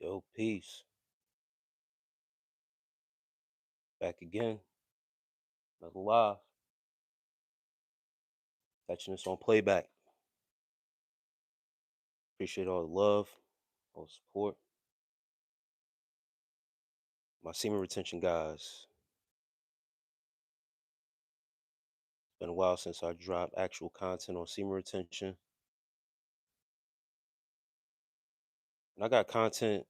Yo, peace. Back again. Another live. Catching this on playback. Appreciate all the love, all the support. My semen retention guys. It's been a while since I dropped actual content on semen retention. And I got content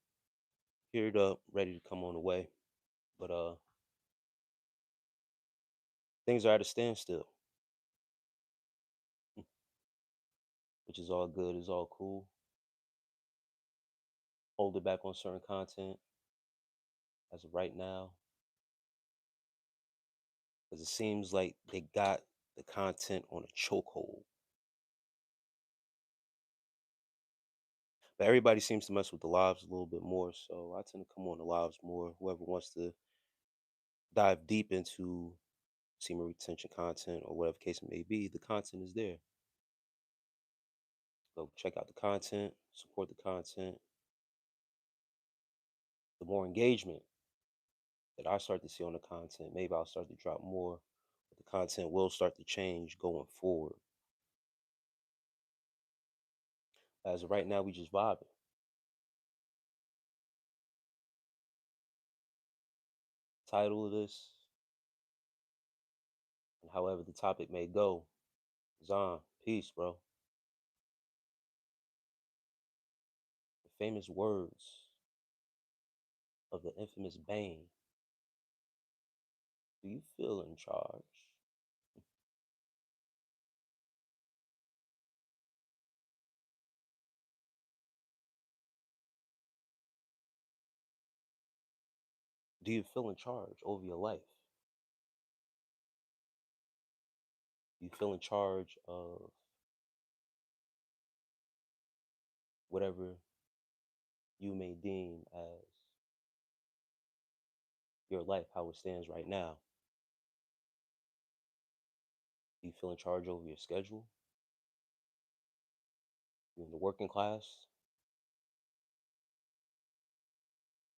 geared up, ready to come on the way. But things are at a standstill. Which is all good, is all cool. Hold it back on certain content as of right now. Because it seems like they got the content on a chokehold. But everybody seems to mess with the lives a little bit more, so I tend to come on the lives more. Whoever wants to dive deep into semen retention content or whatever case it may be, the content is there. Go check out the content, support the content. The more engagement that I start to see on the content, maybe I'll start to drop more, but the content will start to change going forward. As of right now, we just vibing. Title of this, and however the topic may go, is on. Peace, bro. The famous words of the infamous Bane. Do you feel in charge? Do you feel in charge over your life? Do you feel in charge of whatever you may deem as your life, how it stands right now? Do you feel in charge over your schedule? You're in the working class?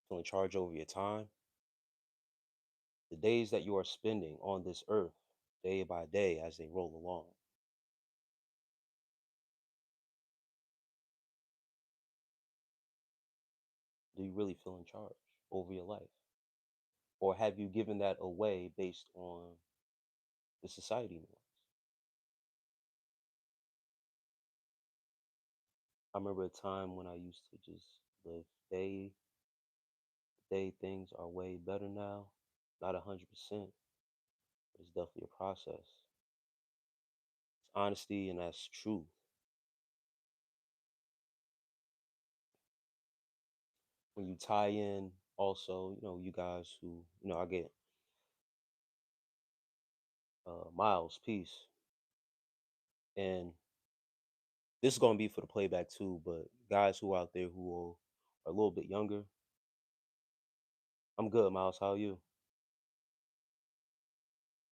Feel in charge over your time? The days that you are spending on this earth, day by day as they roll along. Do you really feel in charge over your life? Or have you given that away based on the society norms? I remember a time when I used to just live day to day. Things are way better now. Not 100%, but it's definitely a process. It's honesty and that's truth. When you tie in also, you guys who, I get Miles, peace. And this is gonna be for the playback too, but guys who out there who are a little bit younger, I'm good, Miles. How are you?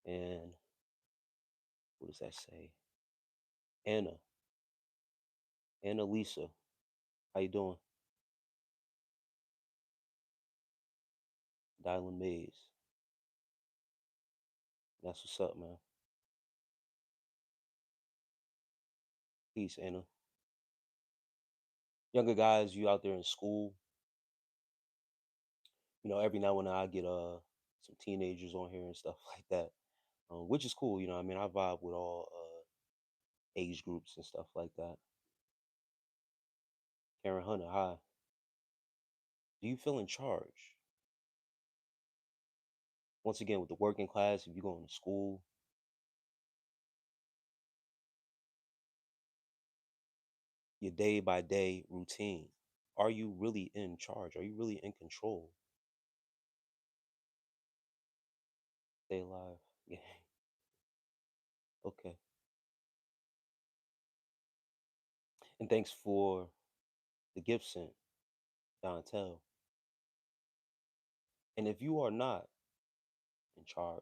And what does that say? Anna, Anna Lisa, how you doing? Dylan Mays. That's what's up, man. Peace, Anna. Younger guys, you out there in school, every now and then I get some teenagers on here and stuff like that, which is cool. I mean, I vibe with all age groups and stuff like that. Karen Hunter, hi. Do you feel in charge? Once again, with the working class, if you're going to school, your day by day routine, are you really in charge? Are you really in control? Stay alive. Yeah. Okay. And thanks for the gift sent, Dontel. And if you are not in charge,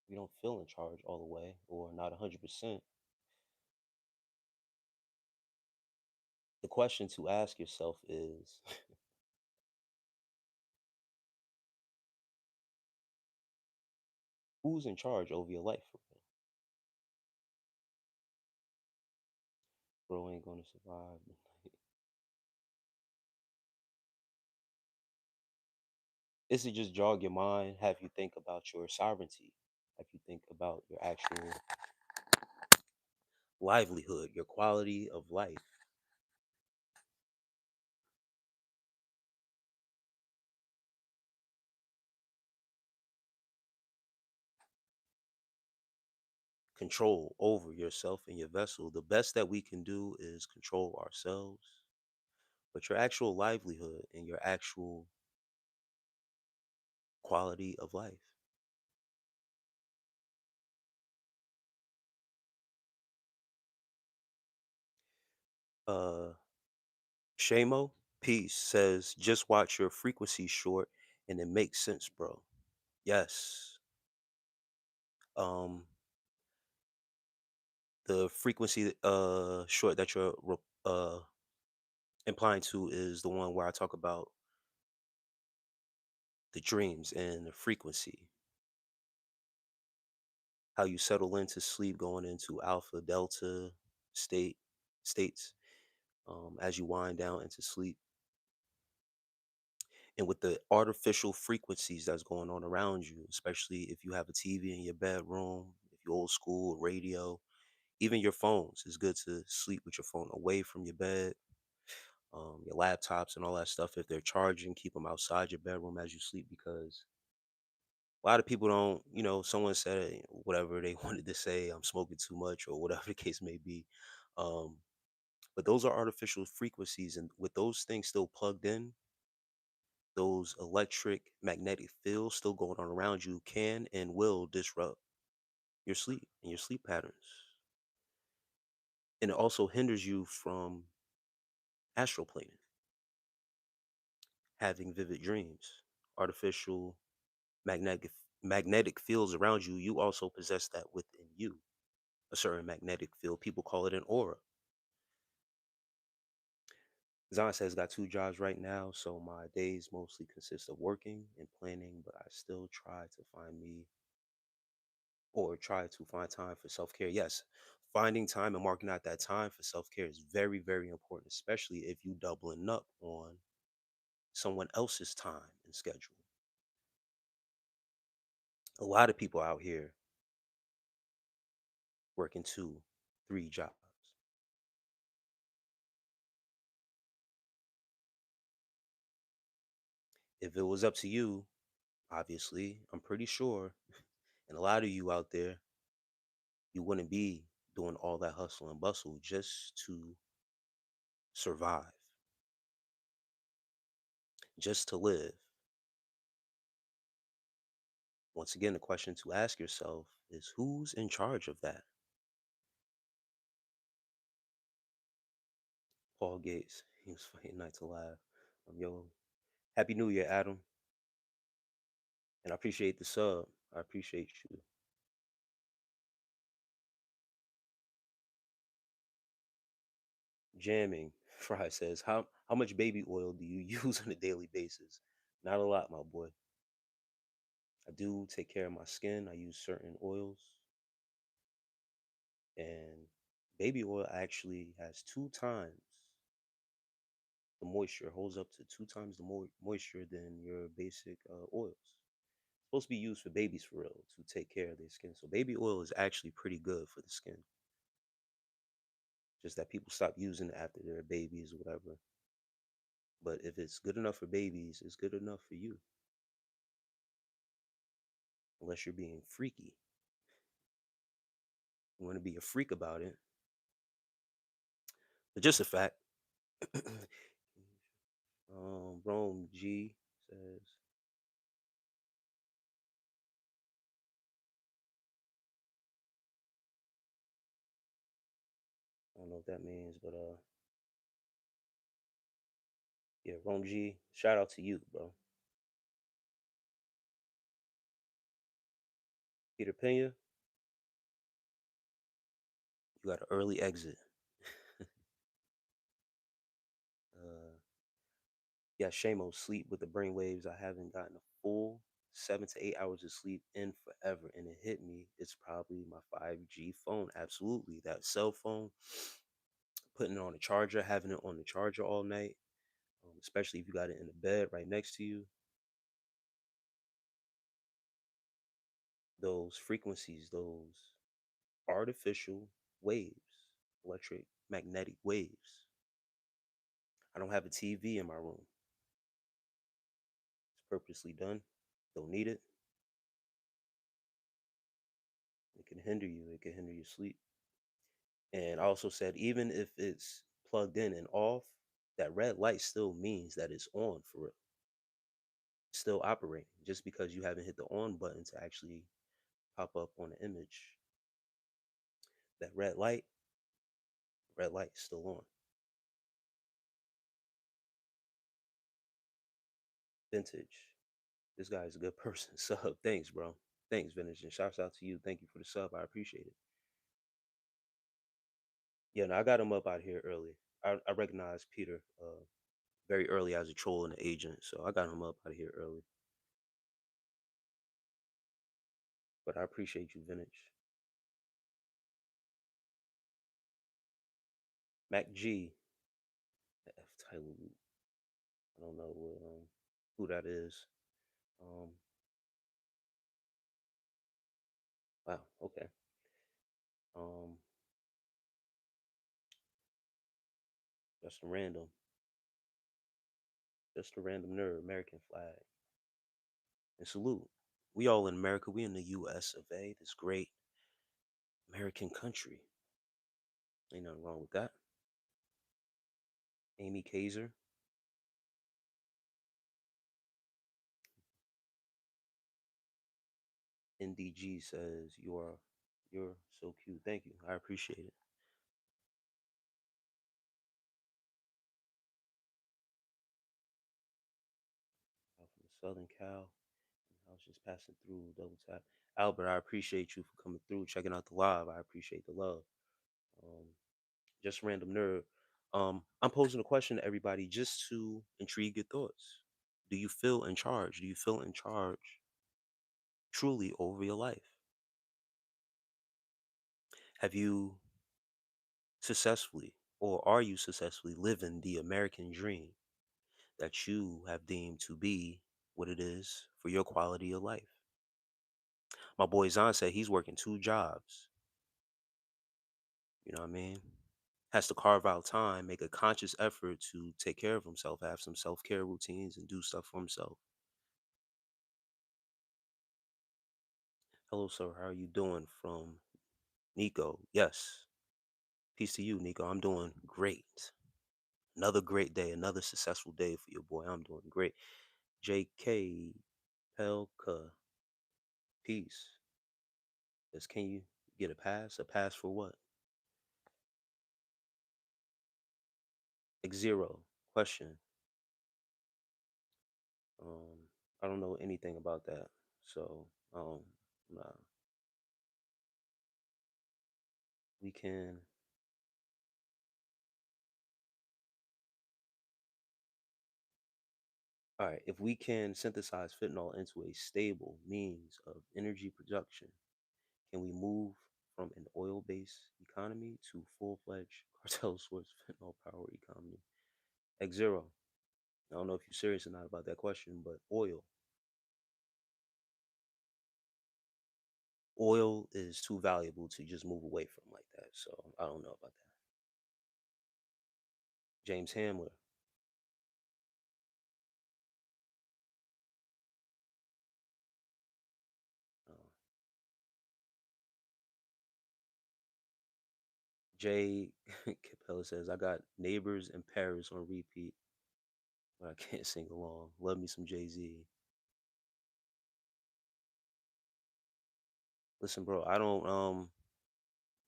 you don't feel in charge all the way or not 100%, the question to ask yourself is Who's in charge over your life? For real? Bro ain't gonna survive. Is it just jog your mind? Have you think about your sovereignty? Have you think about your actual livelihood, your quality of life? Control over yourself and your vessel. The best that we can do is control ourselves, but your actual livelihood and your actual quality of life. Uh Shamo Peace says just watch your frequency short and it makes sense, bro. Yes. Um the frequency short that you're implying to is the one where I talk about the dreams and the frequency, how you settle into sleep, going into alpha, delta state states as you wind down into sleep. And with the artificial frequencies that's going on around you, especially if you have a TV in your bedroom, if you're old school, radio, even your phones, it's good to sleep with your phone away from your bed. Your laptops and all that stuff, if they're charging, keep them outside your bedroom as you sleep because a lot of people don't, someone said whatever they wanted to say, I'm smoking too much or whatever the case may be. Um, but those are artificial frequencies. And with those things still plugged in, those electric magnetic fields still going on around you can and will disrupt your sleep and your sleep patterns. And it also hinders you from astral planing, having vivid dreams, artificial magnetic magnetic fields around you. You also possess that within you, a certain magnetic field. People call it an aura. Zan says got two jobs right now, so my days mostly consist of working and planning, but I still try to find time for self-care. Yes, finding time and marking out that time for self-care is very, very important, especially if you doubling up on someone else's time and schedule. A lot of people out here working two, three jobs. If it was up to you, obviously, I'm pretty sure, and a lot of you out there, you wouldn't be doing all that hustle and bustle just to survive, just to live. Once again, the question to ask yourself is who's in charge of that? Paul Gates, he was fighting not to laugh. Yo, Happy New Year, Adam. And I appreciate the sub. I appreciate you. Jamming. Fry says, how much baby oil do you use on a daily basis? Not a lot, my boy. I do take care of my skin. I use certain oils. And baby oil actually has two times the moisture, holds up to two times the moisture than your basic oils. Supposed to be used for babies for real to take care of their skin. So baby oil is actually pretty good for the skin. Just that people stop using it after they're babies or whatever. But if it's good enough for babies, it's good enough for you. Unless you're being freaky. You want to be a freak about it. But just a fact. Rome G says, I don't know what that means, but yeah, Rome G, shout out to you, bro. Peter Pena, you got an early exit. uh, yeah, Shamo, sleep with the brain waves. I haven't gotten a full 7 to 8 hours of sleep in forever. And it hit me. It's probably my 5G phone. Absolutely. That cell phone, putting it on a charger, having it on the charger all night, especially if you got it in the bed right next to you. Those frequencies, those artificial waves, electric magnetic waves. I don't have a TV in my room. It's purposely done. Don't need it. It can hinder you. It can hinder your sleep. And I also said, even if it's plugged in and off, that red light still means that it's on for real. It's still operating. Just because you haven't hit the on button to actually pop up on the image, that red light is still on. Vintage. This guy is a good person. Sub. Thanks, bro. Thanks, Vintage. And shouts out to you. Thank you for the sub. I appreciate it. Yeah, no, I got him up out here early. I recognize Peter very early as a troll and an agent, so I got him up out of here early. But I appreciate you, Vintage. Mac G, F Tyler, I don't know who that is. Um, wow, okay. Um, just a random, just a random nerd. American flag and salute. We all in America. We in the U.S. of A. This great American country. Ain't nothing wrong with that. Amy Kaiser, NDG says you're so cute. Thank you. I appreciate it. Out from the Southern Cal. I was just passing through, double tap. Albert, I appreciate you for coming through, checking out the live. I appreciate the love. Um, just random nerd. I'm posing a question to everybody just to intrigue your thoughts. Do you feel in charge? Do you feel in charge truly over your life? Have you successfully, or are you successfully living the American dream that you have deemed to be what it is for your quality of life? My boy Zahn said he's working 2 jobs. You know what I mean? Has to carve out time, make a conscious effort to take care of himself, have some self care routines, and do stuff for himself. Hello, sir. How are you doing? From Nico. Yes. Peace to you, Nico. I'm doing great. Another great day, another successful day for your boy. I'm doing great. JK Pelka. Peace. Yes, can you get a pass? A pass for what? X0. Question. Um, I don't know anything about that. So, nah. We can. All right, if we can synthesize fentanyl into a stable means of energy production, can we move from an oil-based economy to full-fledged cartel source fentanyl power economy? X0. I don't know if you're serious or not about that question, but oil is too valuable to just move away from like that. So I don't know about that. James Hamler. Uh, Jay Capella says, I got Neighbors in Paris on repeat, but I can't sing along. Love me some Jay-Z. Listen, bro, I don't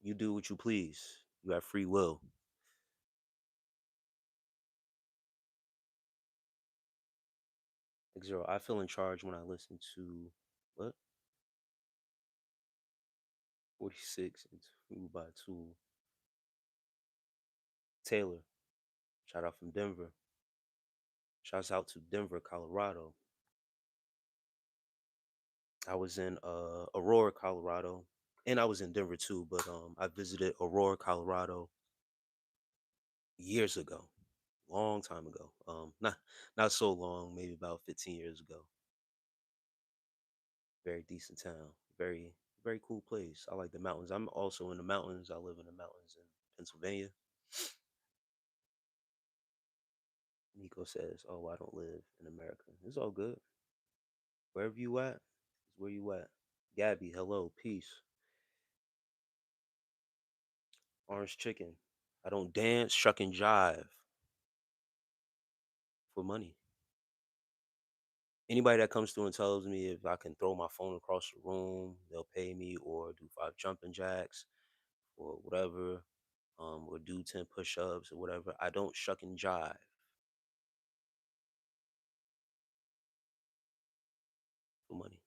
you do what you please. You have free will. Like zero, I feel in charge when I listen to what? 46 and 2 by 2. Taylor. Shout out from Denver. Shouts out to Denver, Colorado. I was in Aurora, Colorado, and I was in Denver too. But I visited Aurora, Colorado years ago, long time ago. Not so long, maybe about 15 years ago. Very decent town. Very cool place. I like the mountains. I'm also in the mountains. I live in the mountains in Pennsylvania. Nico says, "Oh, I don't live in America. It's all good. Wherever you at, is where you at." Gabby, hello, peace. Orange chicken. I don't dance, shuck and jive for money. Anybody that comes through and tells me if I can throw my phone across the room, they'll pay me, or do 5 jumping jacks or whatever, or do 10 push-ups or whatever. I don't shuck and jive for money.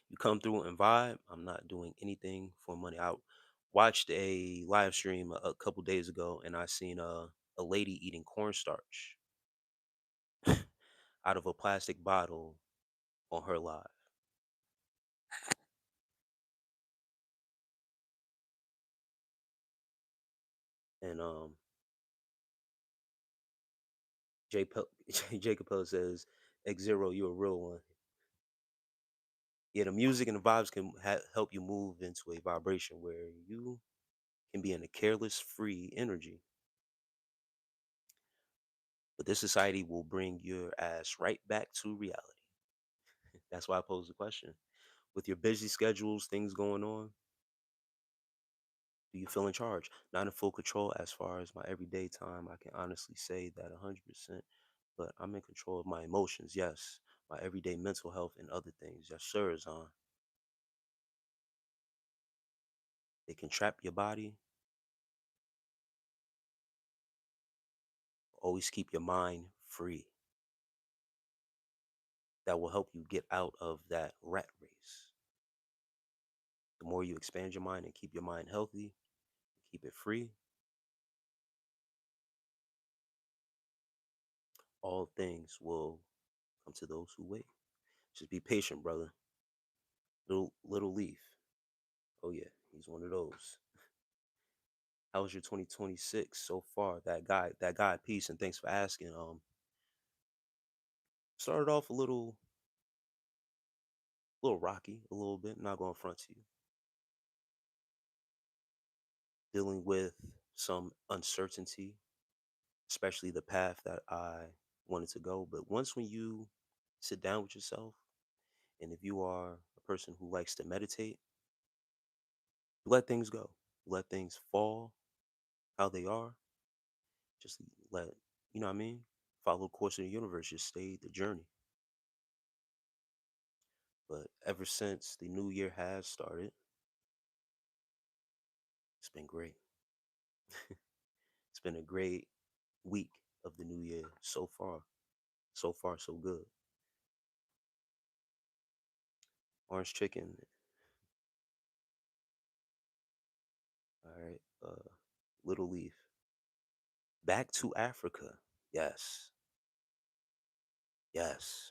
You come through and vibe. I'm not doing anything for money. I watched a live stream a couple days ago, and I seen a lady eating cornstarch out of a plastic bottle on her live. And J J Capella says, "X Zero, you a real one." Yeah, the music and the vibes can help you move into a vibration where you can be in a careless, free energy. But this society will bring your ass right back to reality. That's why I posed the question. With your busy schedules, things going on, do you feel in charge? Not in full control as far as my everyday time. I can honestly say that 100%, but I'm in control of my emotions, yes. My everyday mental health and other things, yes, sir, is on. They can trap your body. Always keep your mind free. That will help you get out of that rat race. The more you expand your mind and keep your mind healthy, keep it free, all things will come to those who wait. Just be patient, brother. Little leaf. Oh yeah, he's one of those. How was your 2026 so far? That guy, peace, and thanks for asking. Started off a little rocky, a little bit. Not going to front to you. Dealing with some uncertainty, especially the path that I wanted to go. But once when you sit down with yourself, and if you are a person who likes to meditate, you let things go. You let things fall how they are. Just let, you know what I mean? Follow the course of the universe. Just stay the journey. But ever since the new year has started, it's been great. It's been a great week of the new year so far. So far, so good. Orange chicken. All right. Little leaf. Back to Africa. Yes. Yes.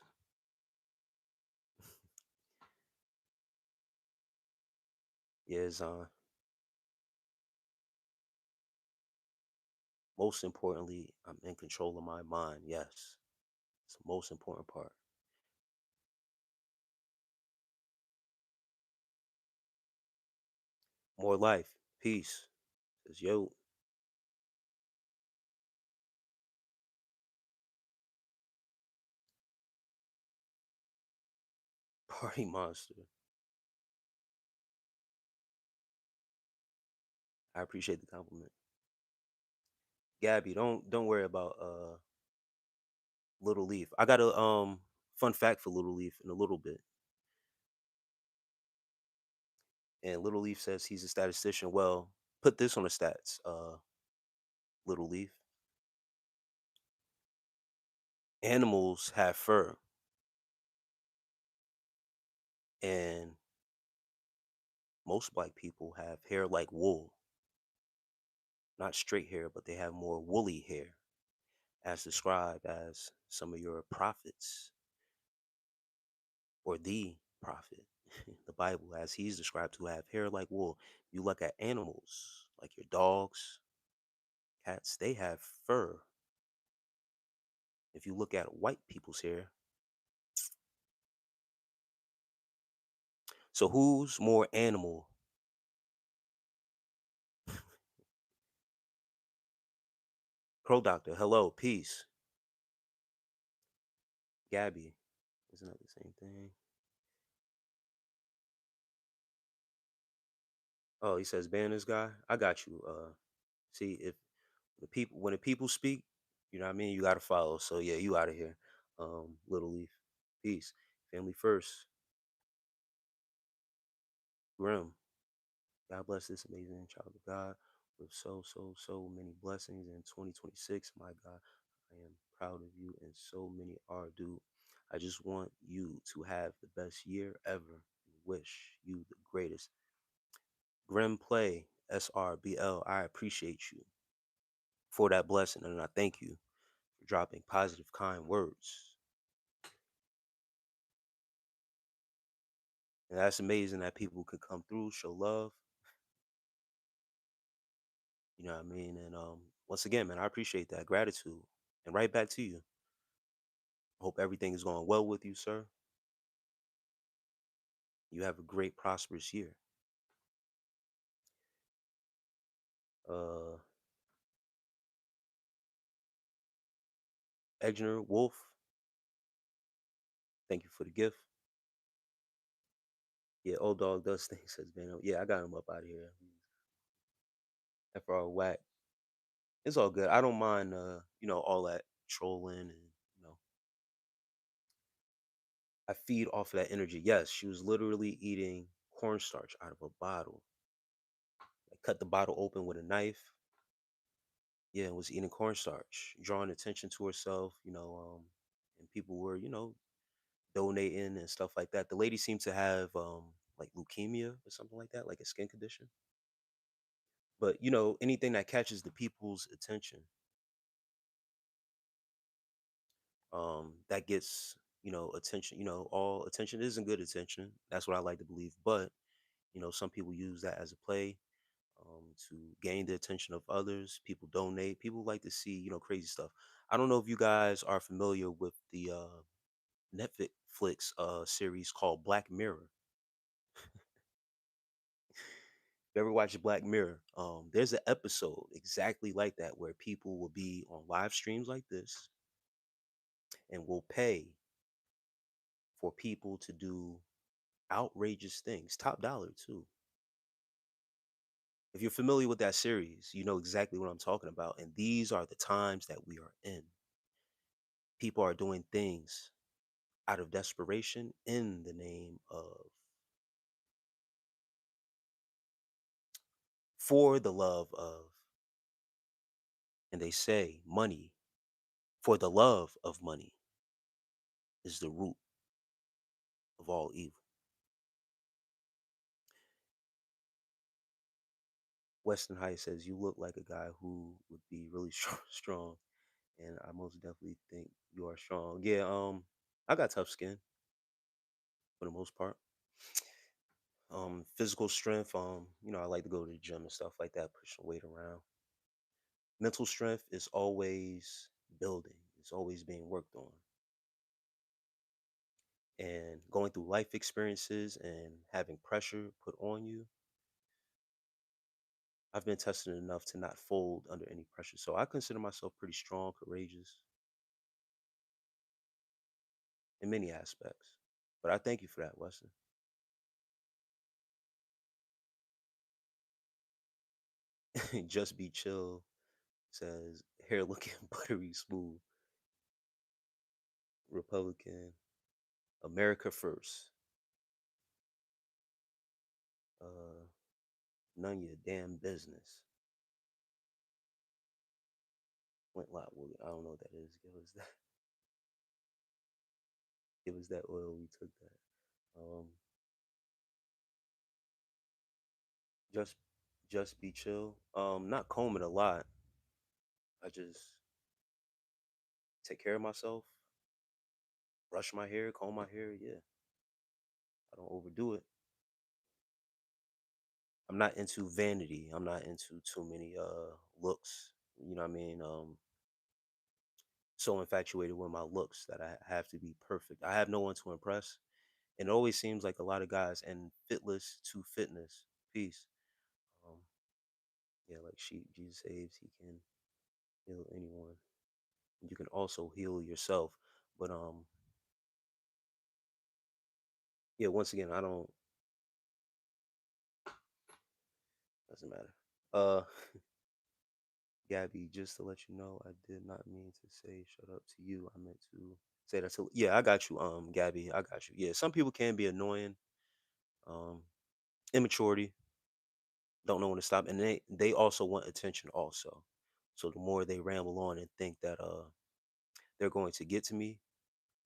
Yes. Most importantly, I'm in control of my mind. Yes. It's the most important part. More life. Peace. Says yo, party monster. I appreciate the compliment. Gabby, don't worry about Little Leaf. I got a fun fact for Little Leaf in a little bit. And Little Leaf says he's a statistician. Well, put this on the stats, Little Leaf. Animals have fur, and most black people have hair like wool. Not straight hair, but they have more woolly hair, as described as some of your prophets or the prophet, the Bible, as he's described to have hair like wool. You look at animals like your dogs, cats, they have fur. If you look at white people's hair, so who's more animal? Crow Doctor, hello, peace. Gabby, isn't that the same thing? Oh, he says ban this guy. I got you. See if when the people speak, you know what I mean. You got to follow. So yeah, you out of here. Little Leaf, peace. Family first. Grim. God bless this amazing child of God with so many blessings in 2026. My God, I am proud of you, and so many are due. I just want you to have the best year ever and wish you the greatest. Grim Play, SRBL, I appreciate you for that blessing, and I thank you for dropping positive, kind words. And that's amazing that people can come through, show love, you know what I mean? And once again, man, I appreciate that gratitude. And right back to you. Hope everything is going well with you, sir. You have a great, prosperous year. Uh, Egner Wolf, thank you for the gift. Yeah, old dog does things, says Bano. Yeah, I got him up out of here. After all whack, it's all good. I don't mind, all that trolling and you know, I feed off of that energy. Yes, she was literally eating cornstarch out of a bottle. I cut the bottle open with a knife. Yeah, and was eating cornstarch, drawing attention to herself. And people were, donating and stuff like that. The lady seemed to have like leukemia or something like that, like a skin condition. But anything that catches the people's attention, that gets attention. All attention isn't good attention. That's what I like to believe. But some people use that as a play to gain the attention of others. People donate. People like to see crazy stuff. I don't know if you guys are familiar with the Netflix series called Black Mirror. You ever watch Black Mirror? There's an episode exactly like that where people will be on live streams like this and will pay for people to do outrageous things, top dollar too. If you're familiar with that series, you know exactly what I'm talking about. And these are the times that we are in. People are doing things out of desperation in the name of for the love of, and they say money for the love of money is the root of all evil. Weston High says you look like a guy who would be really strong, and I most definitely think you are strong. Yeah, I got tough skin for the most part. Physical strength. I like to go to the gym and stuff like that, pushing weight around. Mental strength is always building. It's always being worked on, and going through life experiences and having pressure put on you. I've been tested enough to not fold under any pressure, so I consider myself pretty strong, courageous in many aspects. But I thank you for that, Weston. Just be chill says hair looking buttery smooth. Republican, America first. Uh, None of your damn business. Went lot Willie. I don't know what that is. Give us that. Give us that oil. We took that. Just, just be chill. Not comb it a lot. I just take care of myself. Brush my hair, comb my hair. Yeah. I don't overdo it. I'm not into vanity. I'm not into too many looks. You know what I mean? So infatuated with my looks that I have to be perfect. I have no one to impress. And it always seems like a lot of guys and fitless to fitness. Peace. Um, yeah, like sheep, Jesus saves, he can heal anyone. You can also heal yourself. But yeah, once again, I don't doesn't matter. Uh Gabby, just to let you know, I did not mean to say shut up to you. I meant to say that to yeah, I got you, Gabby. I got you. Yeah, some people can be annoying. Um, immaturity, don't know when to stop. And they also want attention also. So the more they ramble on and think that they're going to get to me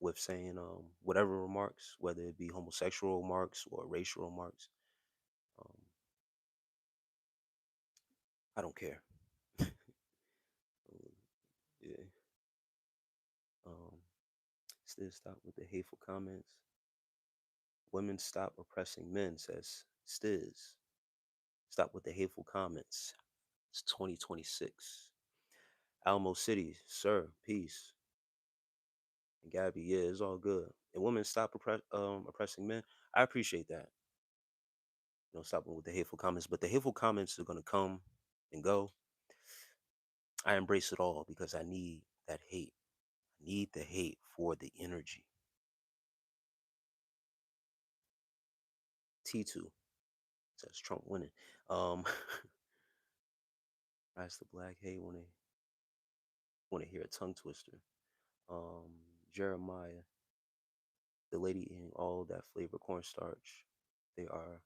with saying whatever remarks, whether it be homosexual remarks or racial remarks, um, I don't care. Yeah. Um, still stop with the hateful comments. Women stop oppressing men, says Stiz. Stop with the hateful comments. It's 2026. Alamo City, sir, peace. And Gabby, yeah, it's all good. And women stop oppressing men. I appreciate that. You know, stopping with the hateful comments. But the hateful comments are gonna come and go. I embrace it all because I need that hate. I need the hate for the energy. T2 says Trump winning. Um, that's the black hate when they want to hear a tongue twister. Um, Jeremiah, the lady eating all that flavored cornstarch, they are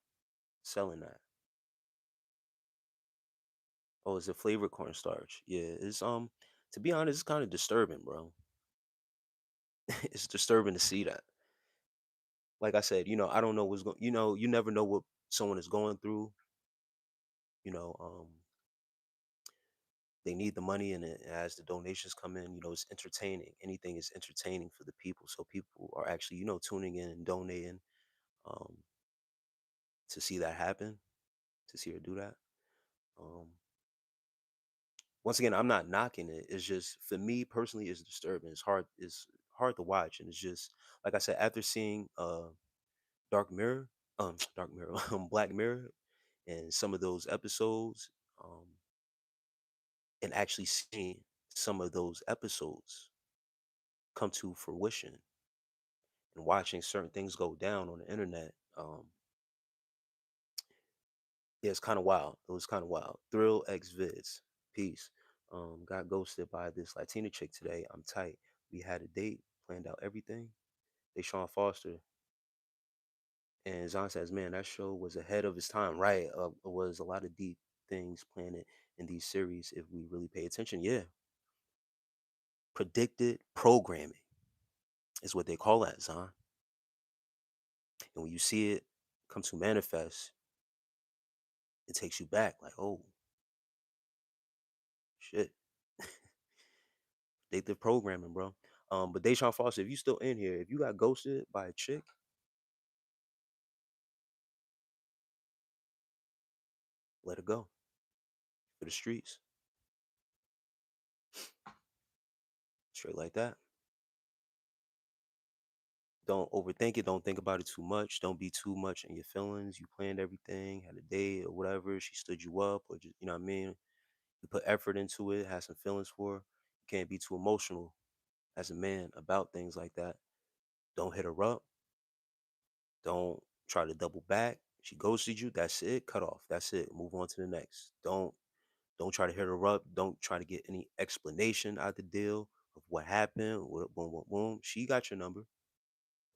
selling that. Oh, is it flavored cornstarch? Yeah, it's to be honest, it's kind of disturbing, bro. It's disturbing to see that. Like I said, I don't know what's going. You never know what someone is going through. You know, they need the money, and as the donations come in, it's entertaining. Anything is entertaining for the people, so people are actually, tuning in and donating um, to see that happen, to see her do that. Um, Once again, I'm not knocking it. It's just for me personally, it's disturbing. It's hard to watch, and it's just like I said, after seeing Dark Mirror, Dark Mirror, Black Mirror, and some of those episodes, um, and actually seeing some of those episodes come to fruition, and watching certain things go down on the internet, yeah, it's kind of wild. It was kind of wild. Thrill X Vids, peace. Got ghosted by this Latina chick today. I'm tight. We had a date, planned out everything. They Sean Foster, and Zahn says, "Man, that show was ahead of its time, right? It was a lot of deep things planted in these series if we really pay attention. Yeah, predicted programming is what they call that, Zahn. And when you see it come to manifest, it takes you back, like, oh shit, predictive programming, bro. But Deshaun Foster, if you still in here, if you got ghosted by a chick, let it go for the streets, straight like that. Don't overthink it. Don't think about it too much. Don't be too much in your feelings. You planned everything, had a date or whatever. She stood you up, or just, you know what I mean? You put effort into it, had some feelings for her. You can't be too emotional as a man about things like that. Don't hit her up. Don't try to double back. She ghosted you. That's it. Cut off. That's it. Move on to the next. Don't try to hit her up. Don't try to get any explanation out the deal of what happened. Boom, boom, boom. She got your number.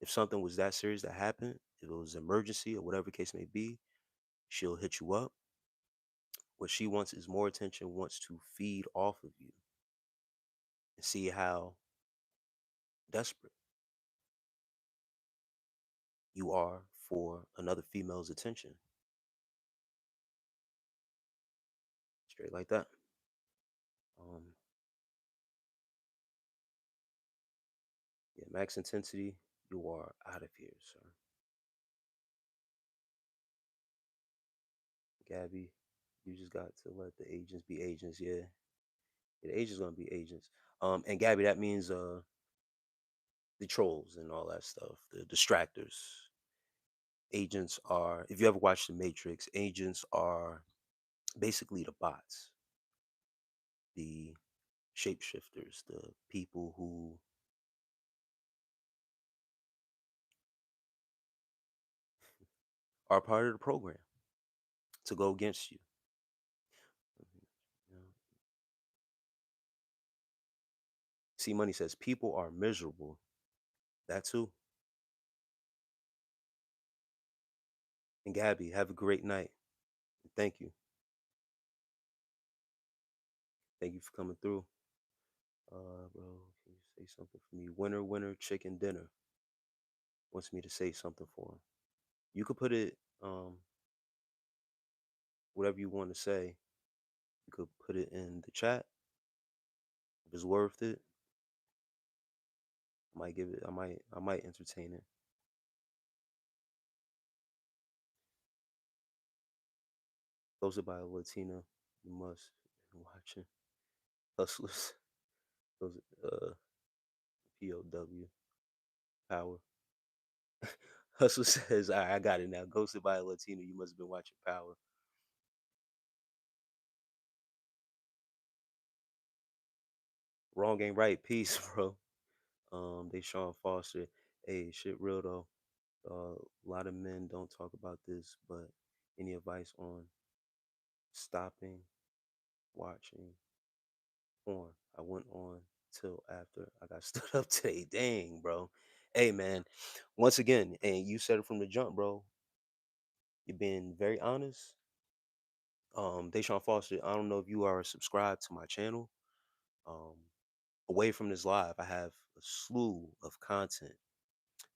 If something was that serious that happened, if it was an emergency or whatever case may be, she'll hit you up. What she wants is more attention, wants to feed off of you and see how desperate you are for another female's attention. Straight like that. Um, yeah, max intensity, you are out of here, sir. Gabby, you just got to let the agents be agents. Yeah, the agents gonna be agents. And Gabby, that means the trolls and all that stuff, the distractors. Agents are, if you ever watched The Matrix, agents are basically the bots, the shapeshifters, the people who are part of the program to go against you. You know? See, Money says people are miserable. That too. And Gabby, have a great night. Thank you. Thank you for coming through. Bro, can you say something for me? Winner, winner, chicken dinner. Wants me to say something for him. You could put it, whatever you want to say. You could put it in the chat. If it's worth it, I might give it. I might entertain it. Hosted by a Latina. You must be watching Hustlers. Those POW Power. Hustler says, "All right, I got it now. Ghosted by a Latino. You must have been watching Power." Wrong ain't right. Peace, bro. They Sean Foster. Hey, shit real though. A lot of men don't talk about this, but any advice on stopping watching porn? I went on till after I got stood up today. Dang, bro. Hey, man. Once again, and you said it from the jump, bro. You're being very honest. Deshaun Foster, I don't know if you are subscribed to my channel. Um, Away from this live, I have a slew of content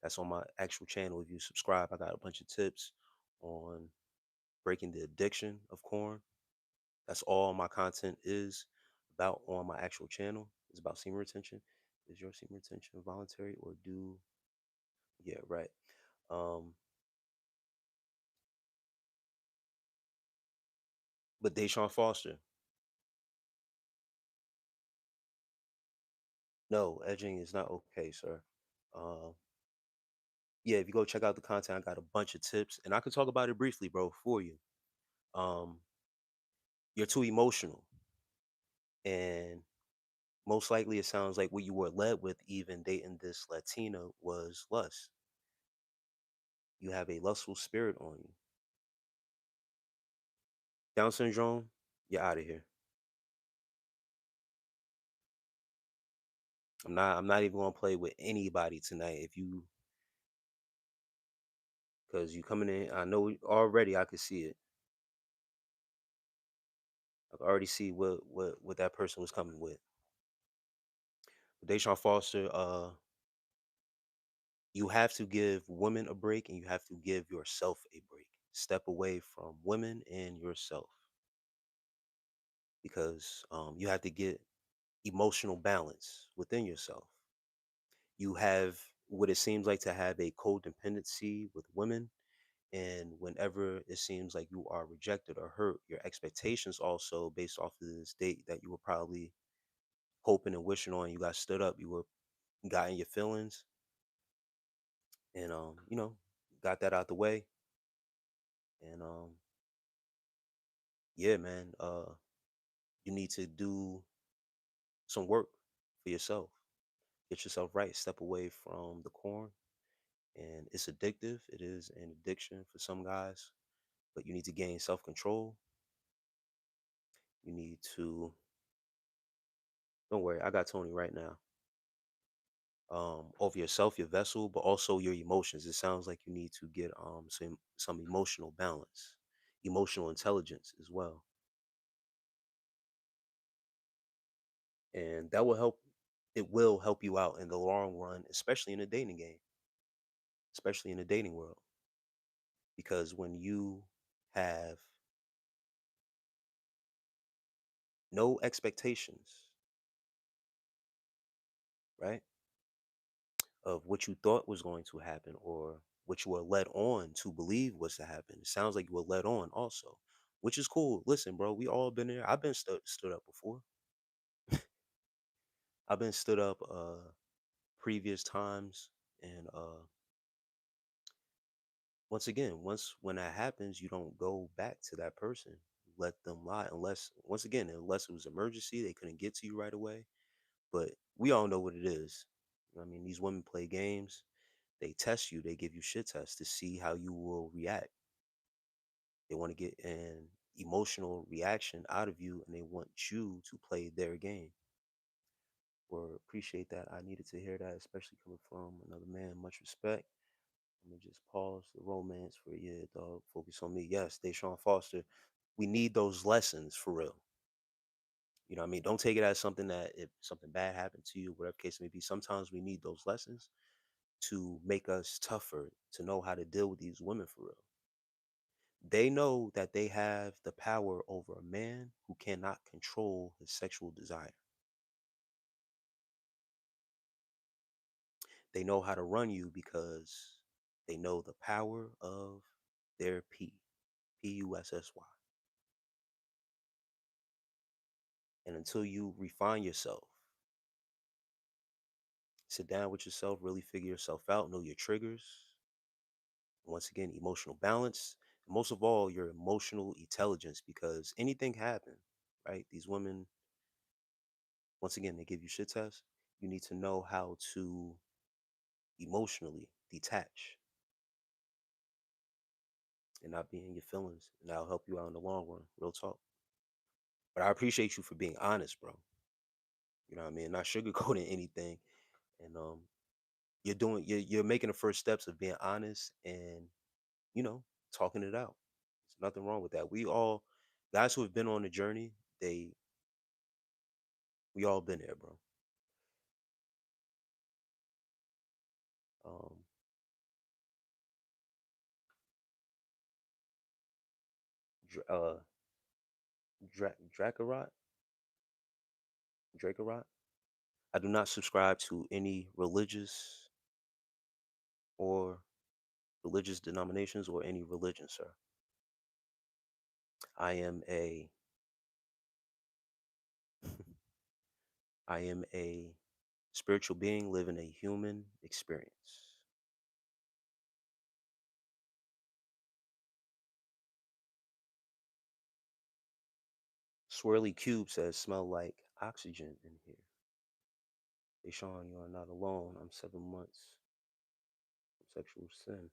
that's on my actual channel. If you subscribe, I got a bunch of tips on breaking the addiction of corn. That's all my content is about on my actual channel. It's about semen retention. Is your semen retention voluntary or do? Yeah, right. Um, but Deshaun Foster, no, edging is not okay, sir. Uh, yeah, if you go check out the content, I got a bunch of tips, and I could talk about it briefly, bro, for you. Um, you're too emotional, and most likely it sounds like what you were led with, even dating this Latina, was lust. You have a lustful spirit on you. Down syndrome, you're out of here. I'm not even gonna play with anybody tonight. If you Because you coming in, I know already I could see it. I could already see what that person was coming with. But Deshaun Foster, you have to give women a break and you have to give yourself a break. Step away from women and yourself because you have to get emotional balance within yourself. You have what it seems like to have a codependency with women. And whenever it seems like you are rejected or hurt, your expectations also based off of this date that you were probably hoping and wishing on, you got stood up, you were got in your feelings, and got that out the way. And yeah, man, you need to do some work for yourself. Get yourself right. Step away from the corn. And it's addictive. It is an addiction for some guys, but you need to gain self control. You need to, don't worry, I got Tony right now. Over yourself, your vessel, but also your emotions. It sounds like you need to get some emotional balance, emotional intelligence as well. And that will help. It will help you out in the long run, especially in the dating game, especially in the dating world. Because when you have no expectations, right, of what you thought was going to happen or what you were led on to believe was to happen, it sounds like you were led on also. which is cool. Listen, bro, we all been there. I've been stood up before. I've been stood up previous times, and once again, once when that happens, you don't go back to that person. Let them lie, unless once again, unless it was emergency, they couldn't get to you right away. But we all know what it is. I mean, these women play games. They test you. They give you shit tests to see how you will react. They want to get an emotional reaction out of you, and they want you to play their game. Or appreciate that. I needed to hear that, especially coming from another man. Much respect. Let me just pause the romance for a year, dog. Focus on me. Yes, Deshaun Foster. We need those lessons for real. You know what I mean? Don't take it as something that if something bad happened to you, whatever case may be, sometimes we need those lessons to make us tougher, to know how to deal with these women for real. They know that they have the power over a man who cannot control his sexual desire. They know how to run you because they know the power of their Pussy. And until you refine yourself, sit down with yourself, really figure yourself out, know your triggers. Once again, emotional balance, and most of all, your emotional intelligence, because anything can happen, right? These women, once again, they give you shit tests. You need to know how to emotionally detach and not be in your feelings, and that'll help you out in the long run. Real talk. But I appreciate you for being honest, bro. You know what I mean? Not sugarcoating anything, and you're making the first steps of being honest and talking it out. There's nothing wrong with that. We all guys who have been on the journey, they we all been there, bro. Um, Dra- uh, Dracarot, Dracarot. I do not subscribe to any or religious denominations or any religion, sir. I am a I am a spiritual being living a human experience. Swirly Cube says smell like oxygen in here. Hey Sean, you are not alone. I'm 7 months from sexual sin.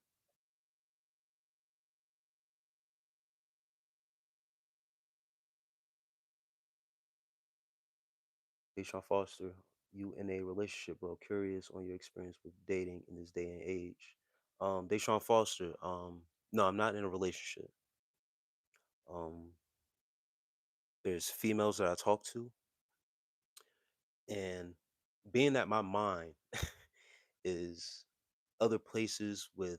Deshaun Foster, you in a relationship, bro. Curious on your experience with dating in this day and age. Deshaun Foster, no, I'm not in a relationship. Um, there's females that I talk to, and being that my mind is other places with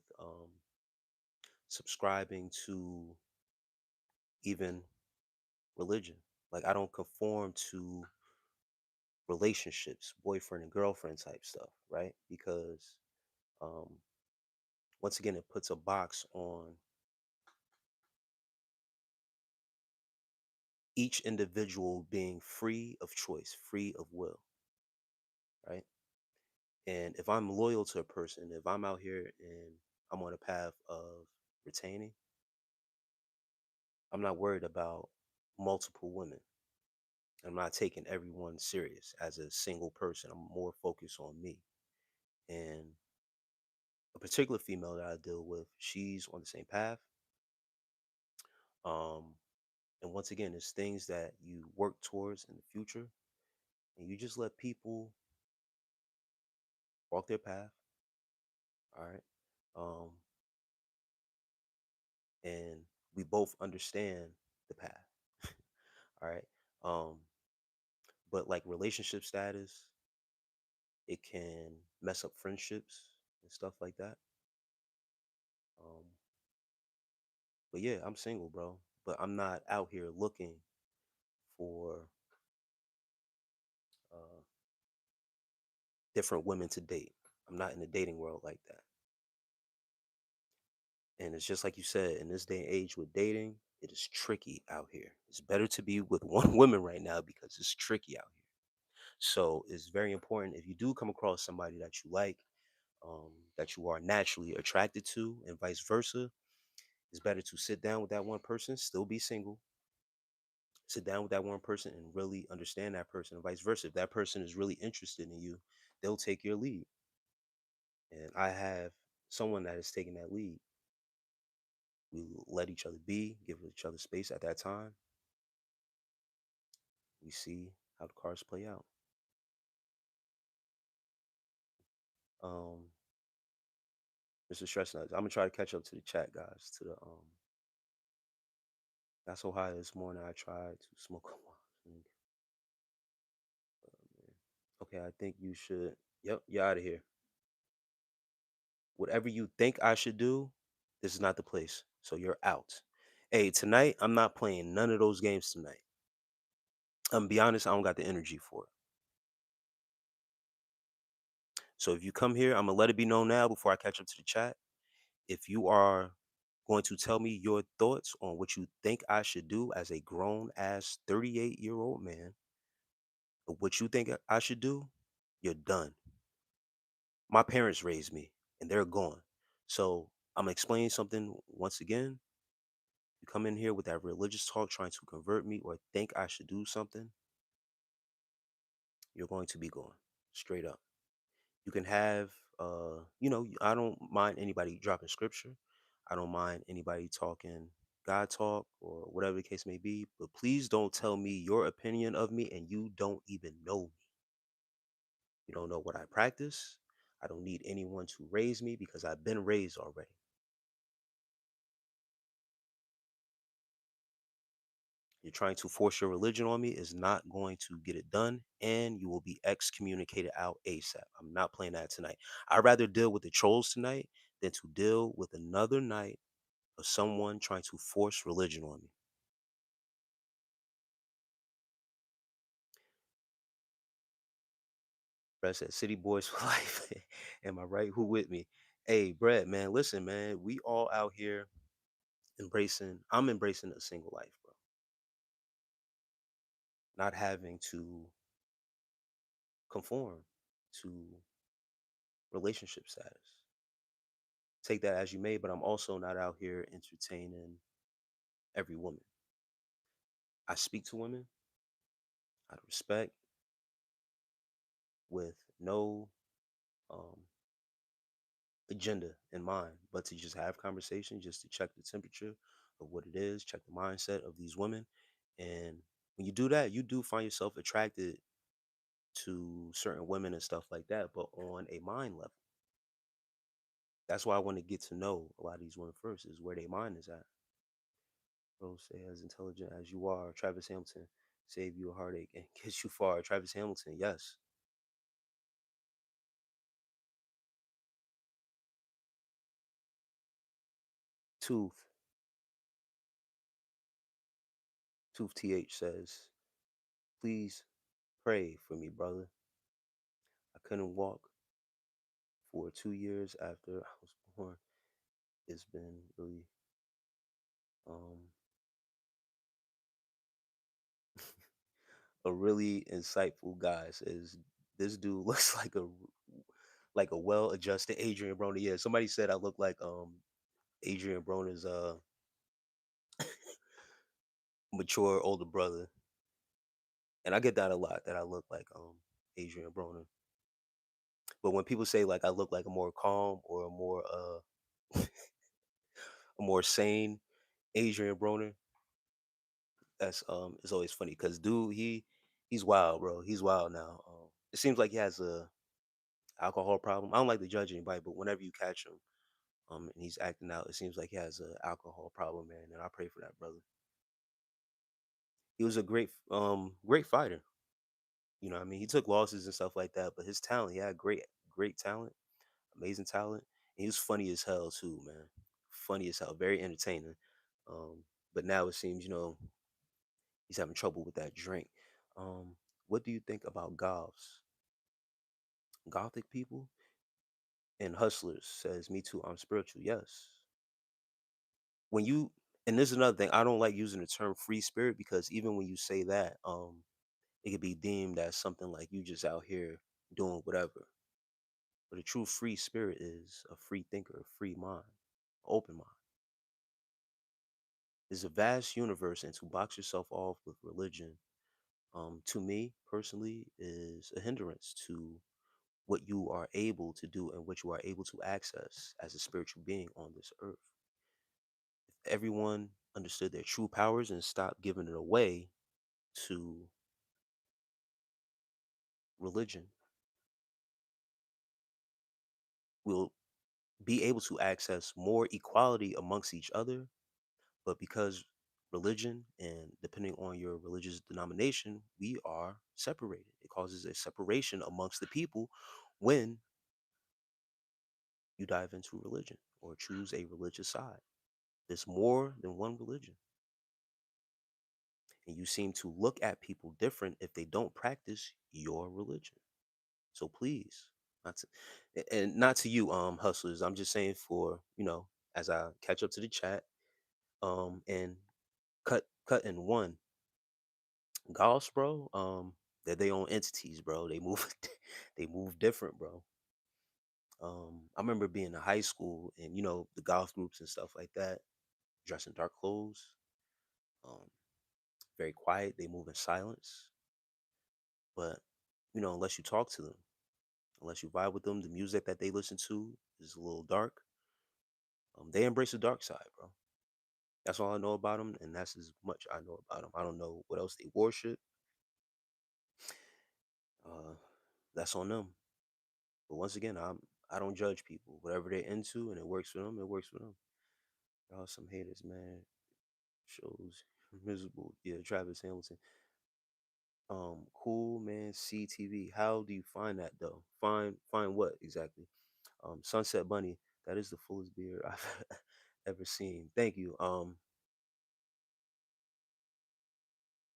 subscribing to even religion. Like I don't conform to relationships, boyfriend and girlfriend type stuff, right? Because um, once again, it puts a box on each individual being free of choice, free of will, right? And if I'm loyal to a person, if I'm out here and I'm on a path of retaining, I'm not worried about multiple women. I'm not taking everyone serious as a single person. I'm more focused on me. And a particular female that I deal with, she's on the same path. Um, and once again, it's things that you work towards in the future, and you just let people walk their path. All right. Um, and we both understand the path. All right. Um, but like relationship status, it can mess up friendships and stuff like that. Um, but yeah, I'm single, bro. But I'm not out here looking for uh, different women to date. I'm not in the dating world like that. And it's just like you said, in this day and age with dating, it is tricky out here. It's better to be with one woman right now because it's tricky out here. So it's very important if you do come across somebody that you like, that you are naturally attracted to, and vice versa. It's better to sit down with that one person, still be single, sit down with that one person and really understand that person, and vice versa. If that person is really interested in you, they'll take your lead. And I have someone that is taking that lead. We let each other be, give each other space at that time. We see how the cards play out. Um, Mr. Stress Nuts, I'm gonna try to catch up to the chat, guys. To the got so high this morning. I tried to smoke a lot. Okay, I think you should. Yep, you're out of here. Whatever you think I should do, this is not the place. So you're out. Hey, tonight I'm not playing none of those games tonight. I'm gonna be honest, I don't got the energy for it. So if you come here, I'm gonna let it be known now before I catch up to the chat. If you are going to tell me your thoughts on what you think I should do as a grown ass 38-year-old man, or what you think I should do, you're done. My parents raised me and they're gone. So I'm explaining something once again. You come in here with that religious talk trying to convert me or think I should do something, you're going to be gone. Straight up. You can have I don't mind anybody dropping scripture. I don't mind anybody talking God talk or whatever the case may be, but please don't tell me your opinion of me and you don't even know me. You don't know what I practice. I don't need anyone to raise me because I've been raised already. You're trying to force your religion on me is not going to get it done, and you will be excommunicated out ASAP. I'm not playing that tonight. I'd rather deal with the trolls tonight than to deal with another night of someone trying to force religion on me. Brett said, City Boys for life. Am I right? Who with me? Hey, Brett, man, listen, man, we all out here I'm embracing a single life, bro. Not having to conform to relationship status. Take that as you may, but I'm also not out here entertaining every woman. I speak to women out of respect with no um, agenda in mind, but to just have conversation, just to check the temperature of what it is, check the mindset of these women. And when you do that, you do find yourself attracted to certain women and stuff like that, but on a mind level. That's why I want to get to know a lot of these women first, is where their mind is at. Bro, stay as intelligent as you are. Travis Hamilton, save you a heartache and get you far. Travis Hamilton, yes. Tooth, Tooth TH says, please pray for me, brother. I couldn't walk for 2 years after I was born. It's been really um a really insightful guy. Says this dude looks like a well-adjusted Adrian Broner. Yeah, somebody said I look like Adrian Broner's mature older brother. And I get that a lot, that I look like Adrian Broner. But when people say like I look like a more calm or a more sane Adrian Broner, that's it's always funny because dude he's wild, bro. He's wild now. It seems like he has a alcohol problem. I don't like to judge anybody, but whenever you catch him, and he's acting out, it seems like he has a alcohol problem, man. And I pray for that brother. He was a great fighter. You know what I mean? He took losses and stuff like that, but his talent, he had great talent, amazing talent. And he was funny as hell too, man. Funny as hell, very entertaining. Um, but now it seems, he's having trouble with that drink. What do you think about goths? Gothic people and hustlers says, me too, I'm spiritual. Yes. When you And this is another thing. I don't like using the term free spirit because even when you say that, it could be deemed as something like you just out here doing whatever. But a true free spirit is a free thinker, a free mind, open mind. It's a vast universe, and to box yourself off with religion, to me personally, is a hindrance to what you are able to do and what you are able to access as a spiritual being on this earth. If everyone understood their true powers and stopped giving it away to religion, we'll be able to access more equality amongst each other. But because religion and depending on your religious denomination, we are separated. It causes a separation amongst the people when you dive into religion or choose a religious side. There's more than one religion. And you seem to look at people different if they don't practice your religion. So please, not to, and not to you, hustlers. I'm just saying for, as I catch up to the chat, and cut in one. Goths, bro, they're their own entities, bro. They move they move different, bro. I remember being in high school and the golf groups and stuff like that, dressing dark clothes, um, very quiet, they move in silence. But, unless you talk to them, unless you vibe with them, the music that they listen to is a little dark. They embrace the dark side, bro. That's all I know about them, and that's as much I know about them. I don't know what else they worship. Uh, that's on them. But once again, I don't judge people. Whatever they're into and it works for them, it works for them. Y'all some haters, man. Shows miserable. Yeah, Travis Hamilton. Cool man, CTV. How do you find that though? Find what exactly? Sunset Bunny. That is the fullest beard I've ever seen. Thank you.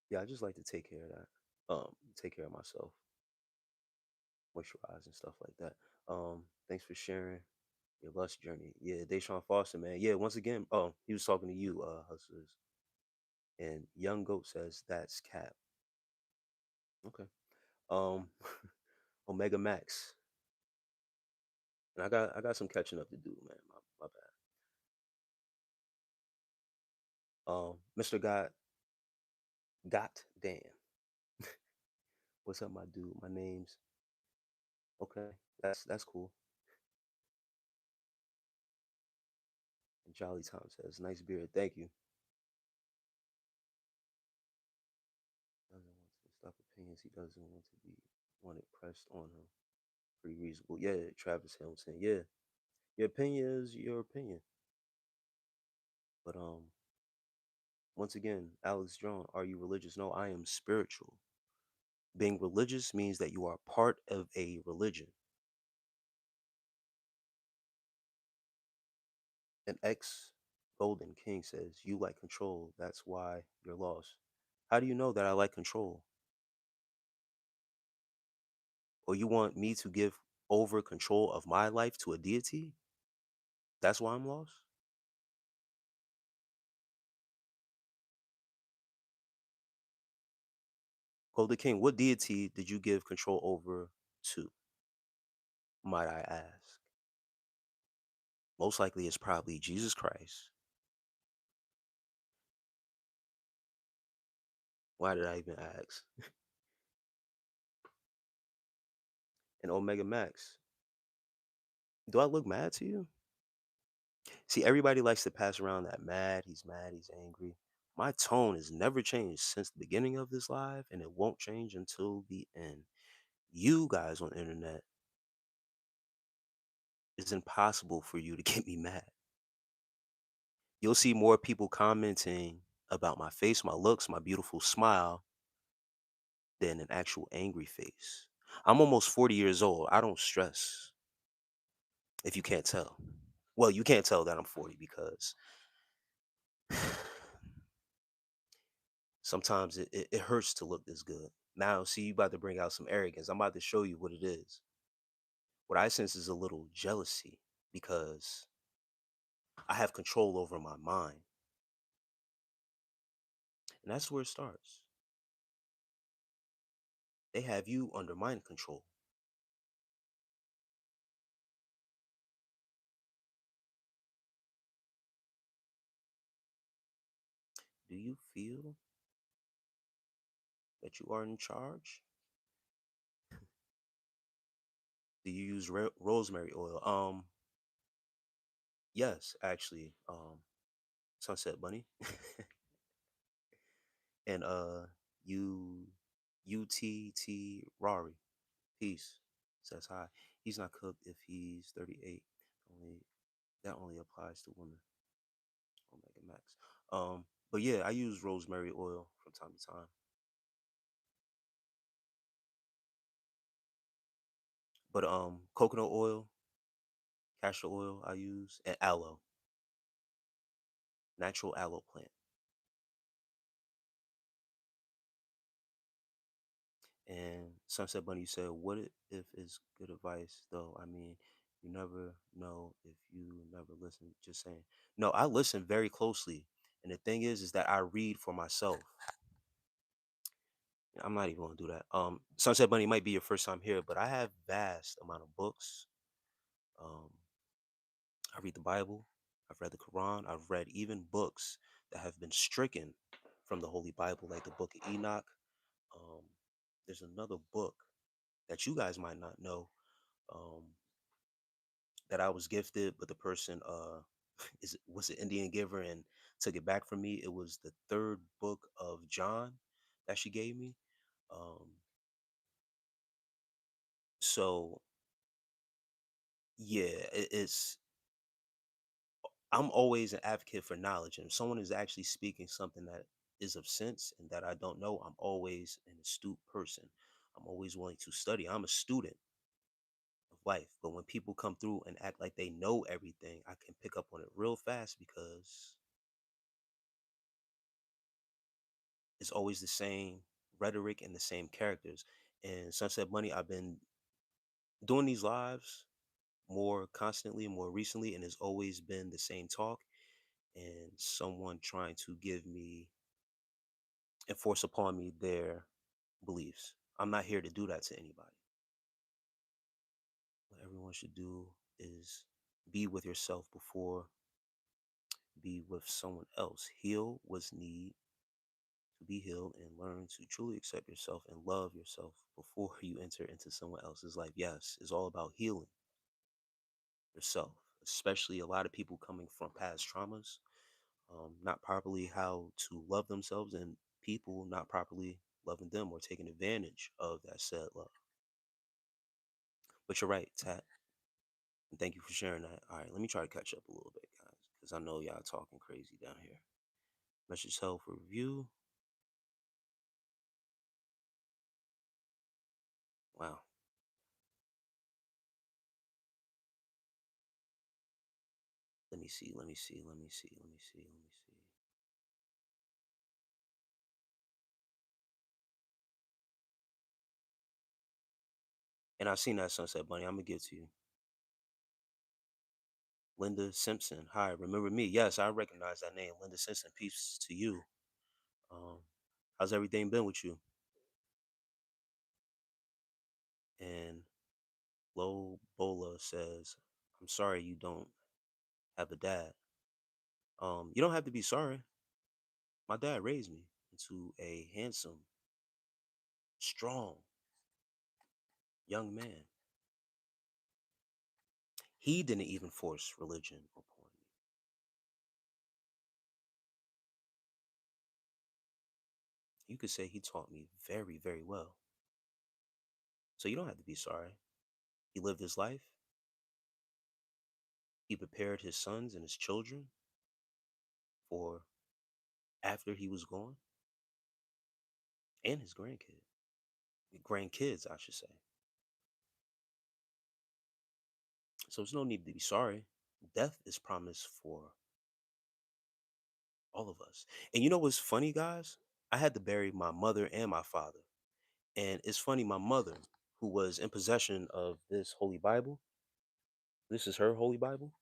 Yeah, I just like to take care of that. Take care of myself, moisturize and stuff like that. Thanks for sharing your lust journey. Yeah, Deshaun Foster, man. Yeah, once again, he was talking to you, hustlers. And Young Goat says that's cap. Okay. Um, Omega Max. And I got some catching up to do, man. My bad. Mr. Got damn. What's up, my dude? My name's okay. That's cool. And Jolly Tom says, nice beard. Thank you. Doesn't want to stop opinions. He doesn't want to be wanted pressed on him. Pretty reasonable. Yeah, Travis Hamilton. Yeah. Your opinion is your opinion. But once again, Alex John, are you religious? No, I am spiritual. Being religious means that you are part of a religion. An ex Golden King says, you like control. That's why you're lost. How do you know that I like control? Or you want me to give over control of my life to a deity? That's why I'm lost? Golden King, what deity did you give control over to? Might I ask? Most likely it's probably Jesus Christ. Why did I even ask? And Omega Max, do I look mad to you? See, everybody likes to pass around that mad, he's angry. My tone has never changed since the beginning of this live, and it won't change until the end. You guys on the internet, it's impossible for you to get me mad. You'll see more people commenting about my face, my looks, my beautiful smile than an actual angry face. I'm almost 40 years old. I don't stress, if you can't tell. Well, you can't tell that I'm 40 because sometimes it hurts to look this good. Now, see, you about to bring out some arrogance. I'm about to show you what it is. What I sense is a little jealousy because I have control over my mind. And that's where it starts. They have you under mind control. Do you feel that you are in charge? Do you use rosemary oil? Yes, actually. Sunset Bunny. And U UTT Rari. Peace. Says hi. He's not cooked if he's 38. Only that only applies to women. Omega Max. But yeah, I use rosemary oil from time to time. But coconut oil, castor oil I use, and aloe, natural aloe plant. And Sunset Bunny said, "What if it's good advice though? I mean, you never know if you never listen." Just saying. No, I listen very closely, and the thing is that I read for myself. I'm not even gonna do that. Sunset Bunny might be your first time here, but I have vast amount of books. Um, I read the Bible. I've read the Quran. I've read even books that have been stricken from the Holy Bible, like the Book of Enoch. Um, there's another book that you guys might not know. Um, that I was gifted, but the person was an Indian giver and took it back from me. It was the third book of John that she gave me. Um, so yeah, it's I'm always an advocate for knowledge, and if someone is actually speaking something that is of sense and that I don't know, I'm always an astute person. I'm always willing to study. I'm a student of life, but when people come through and act like they know everything, I can pick up on it real fast because it's always the same rhetoric and the same characters. And Sunset Money, I've been doing these lives more constantly, more recently, and it's always been the same talk and someone trying to give me and force upon me their beliefs. I'm not here to do that to anybody. What everyone should do is be with yourself before be with someone else. Heal what's need to be healed and learn to truly accept yourself and love yourself before you enter into someone else's life. Yes, it's all about healing yourself, especially a lot of people coming from past traumas, not properly how to love themselves, and people not properly loving them or taking advantage of that said love. But you're right, Tat. And thank you for sharing that. All right, let me try to catch up a little bit, guys, because I know y'all talking crazy down here. Message health review. Wow. Let me see. Let me see. Let me see. Let me see. Let me see. And I seen that Sunset Bunny. I'm gonna give it to you. Linda Simpson. Hi, remember me? Yes, I recognize that name. Linda Simpson. Peace to you. Um, how's everything been with you? And Lo Bola says, I'm sorry you don't have a dad. You don't have to be sorry. My dad raised me into a handsome, strong young man. He didn't even force religion upon me. You could say he taught me very, very well. So you don't have to be sorry. He lived his life. He prepared his sons and his children for after he was gone, and his grandkids, I should say. So there's no need to be sorry. Death is promised for all of us. And you know what's funny, guys? I had to bury my mother and my father. And it's funny, my mother, who was in possession of this holy Bible, this is her holy Bible.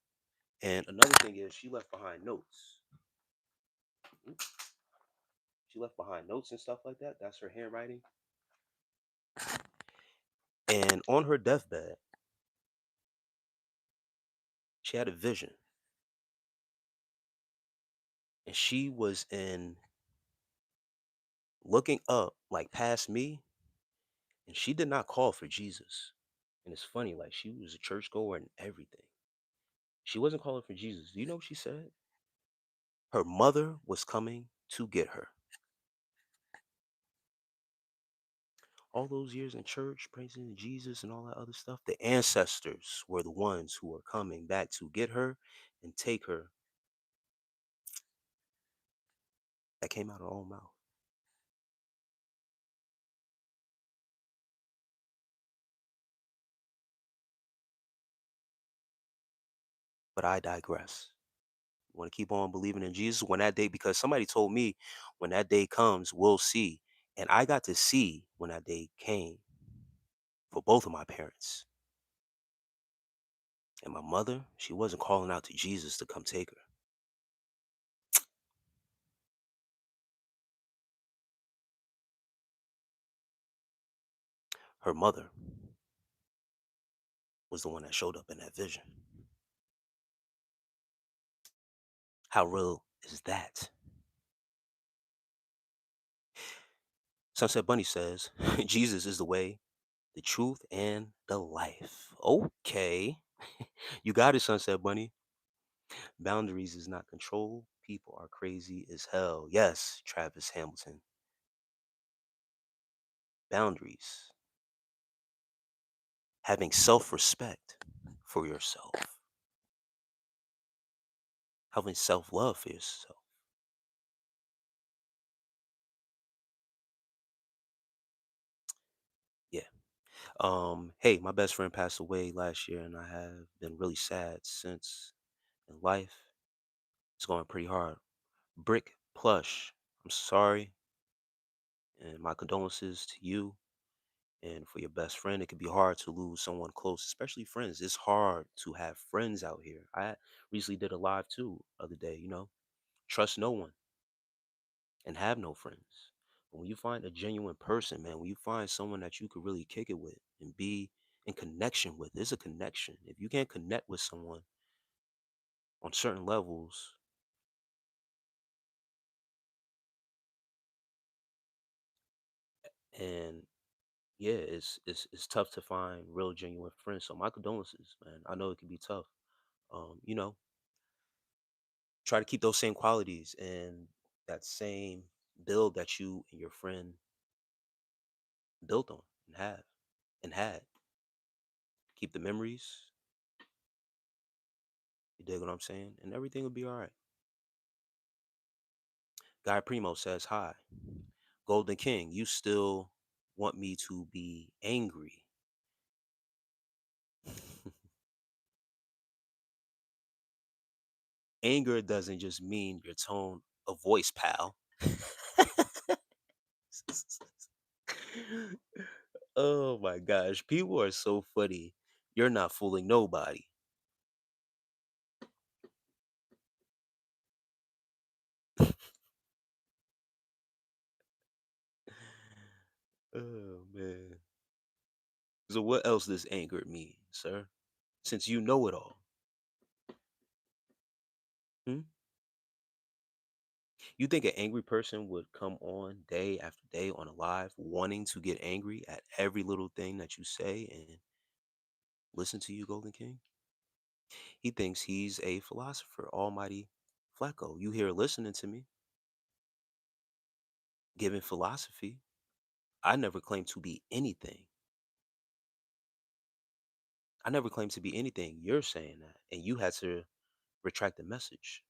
And another thing is she left behind notes. She left behind notes and stuff like that. That's her handwriting. And on her deathbed, she had a vision, and she was in looking up like past me, and she did not call for Jesus. And it's funny, like she was a churchgoer and everything. She wasn't calling for Jesus. Do you know what she said? Her mother was coming to get her. All those years in church, praising Jesus and all that other stuff, the ancestors were the ones who were coming back to get her and take her. That came out of her own mouth. But I digress. You want to keep on believing in Jesus when that day, because somebody told me when that day comes, we'll see. And I got to see when that day came for both of my parents. And my mother, she wasn't calling out to Jesus to come take her. Her mother was the one that showed up in that vision. How real is that? Sunset Bunny says, Jesus is the way, the truth, and the life. Okay. You got it, Sunset Bunny. Boundaries is not control. People are crazy as hell. Yes, Travis Hamilton. Boundaries. Having self respect for yourself. Having self love for yourself. Yeah. Hey, my best friend passed away last year, and I have been really sad since in life. It's going pretty hard. Brick Plush, I'm sorry, and my condolences to you and for your best friend. It can be hard to lose someone close, especially friends. It's hard to have friends out here. I recently did a live too other day, trust no one and have no friends. But when you find a genuine person, man, when you find someone that you could really kick it with and be in connection with, there's a connection. If you can't connect with someone on certain levels, and yeah, it's tough to find real genuine friends. So my condolences, man. I know it can be tough. Um, you know, try to keep those same qualities and that same build that you and your friend built on and have and had. Keep the memories. You dig what I'm saying? And everything will be all right. Guy Primo says hi. Golden King, you still want me to be angry. Anger doesn't just mean your tone of voice, pal. Oh my gosh, people are so funny. You're not fooling nobody. Oh man. So what else does anger mean, sir? Since you know it all. Hmm? You think an angry person would come on day after day on a live wanting to get angry at every little thing that you say and listen to you, Golden King? He thinks he's a philosopher, almighty Flacco. You here listening to me, giving philosophy. I never claimed to be anything. I never claimed to be anything. You're saying that. And you had to retract the message.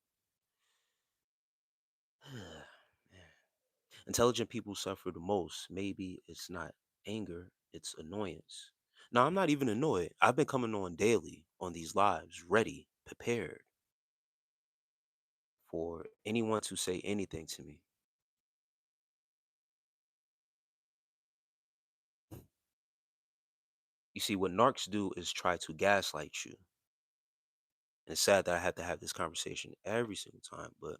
Man. Intelligent people suffer the most. Maybe it's not anger, it's annoyance. No, I'm not even annoyed. I've been coming on daily on these lives, ready, prepared for anyone to say anything to me. You see, what narcs do is try to gaslight you. And it's sad that I have to have this conversation every single time, but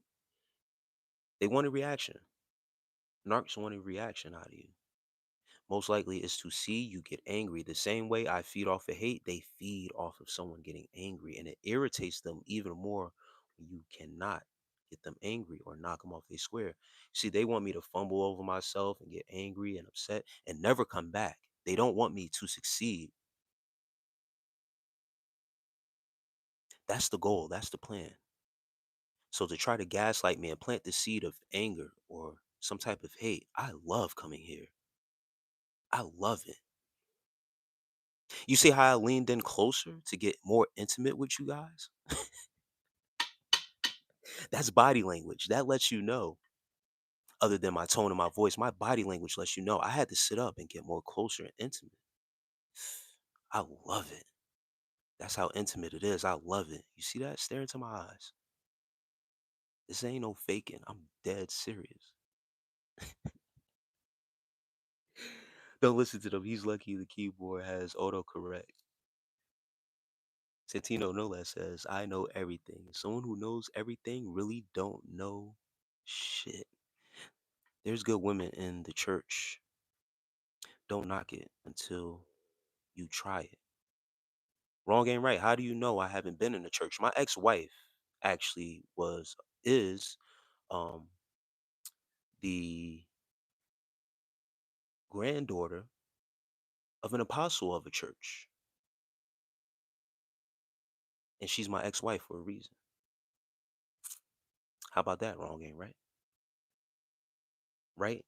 they want a reaction. Narcs want a reaction out of you. Most likely is to see you get angry. The same way I feed off of hate, they feed off of someone getting angry. And it irritates them even more when you cannot get them angry or knock them off their square. See, they want me to fumble over myself and get angry and upset and never come back. They don't want me to succeed. That's the goal. That's the plan. So to try to gaslight me and plant the seed of anger or some type of hate, I love coming here. I love it. You see how I leaned in closer to get more intimate with you guys? That's body language. That lets you know, other than my tone of my voice, my body language lets you know I had to sit up and get more closer and intimate. I love it. That's how intimate it is. I love it. You see that? Stare into my eyes. This ain't no faking. I'm dead serious. Don't listen to them. He's lucky the keyboard has autocorrect. Santino Nola says, I know everything. Someone who knows everything really don't know shit. There's good women in the church. Don't knock it until you try it. Wrong ain't right. How do you know I haven't been in the church? My ex-wife actually is um the granddaughter of an apostle of a church. And she's my ex-wife for a reason. How about that? Wrong ain't right. Right?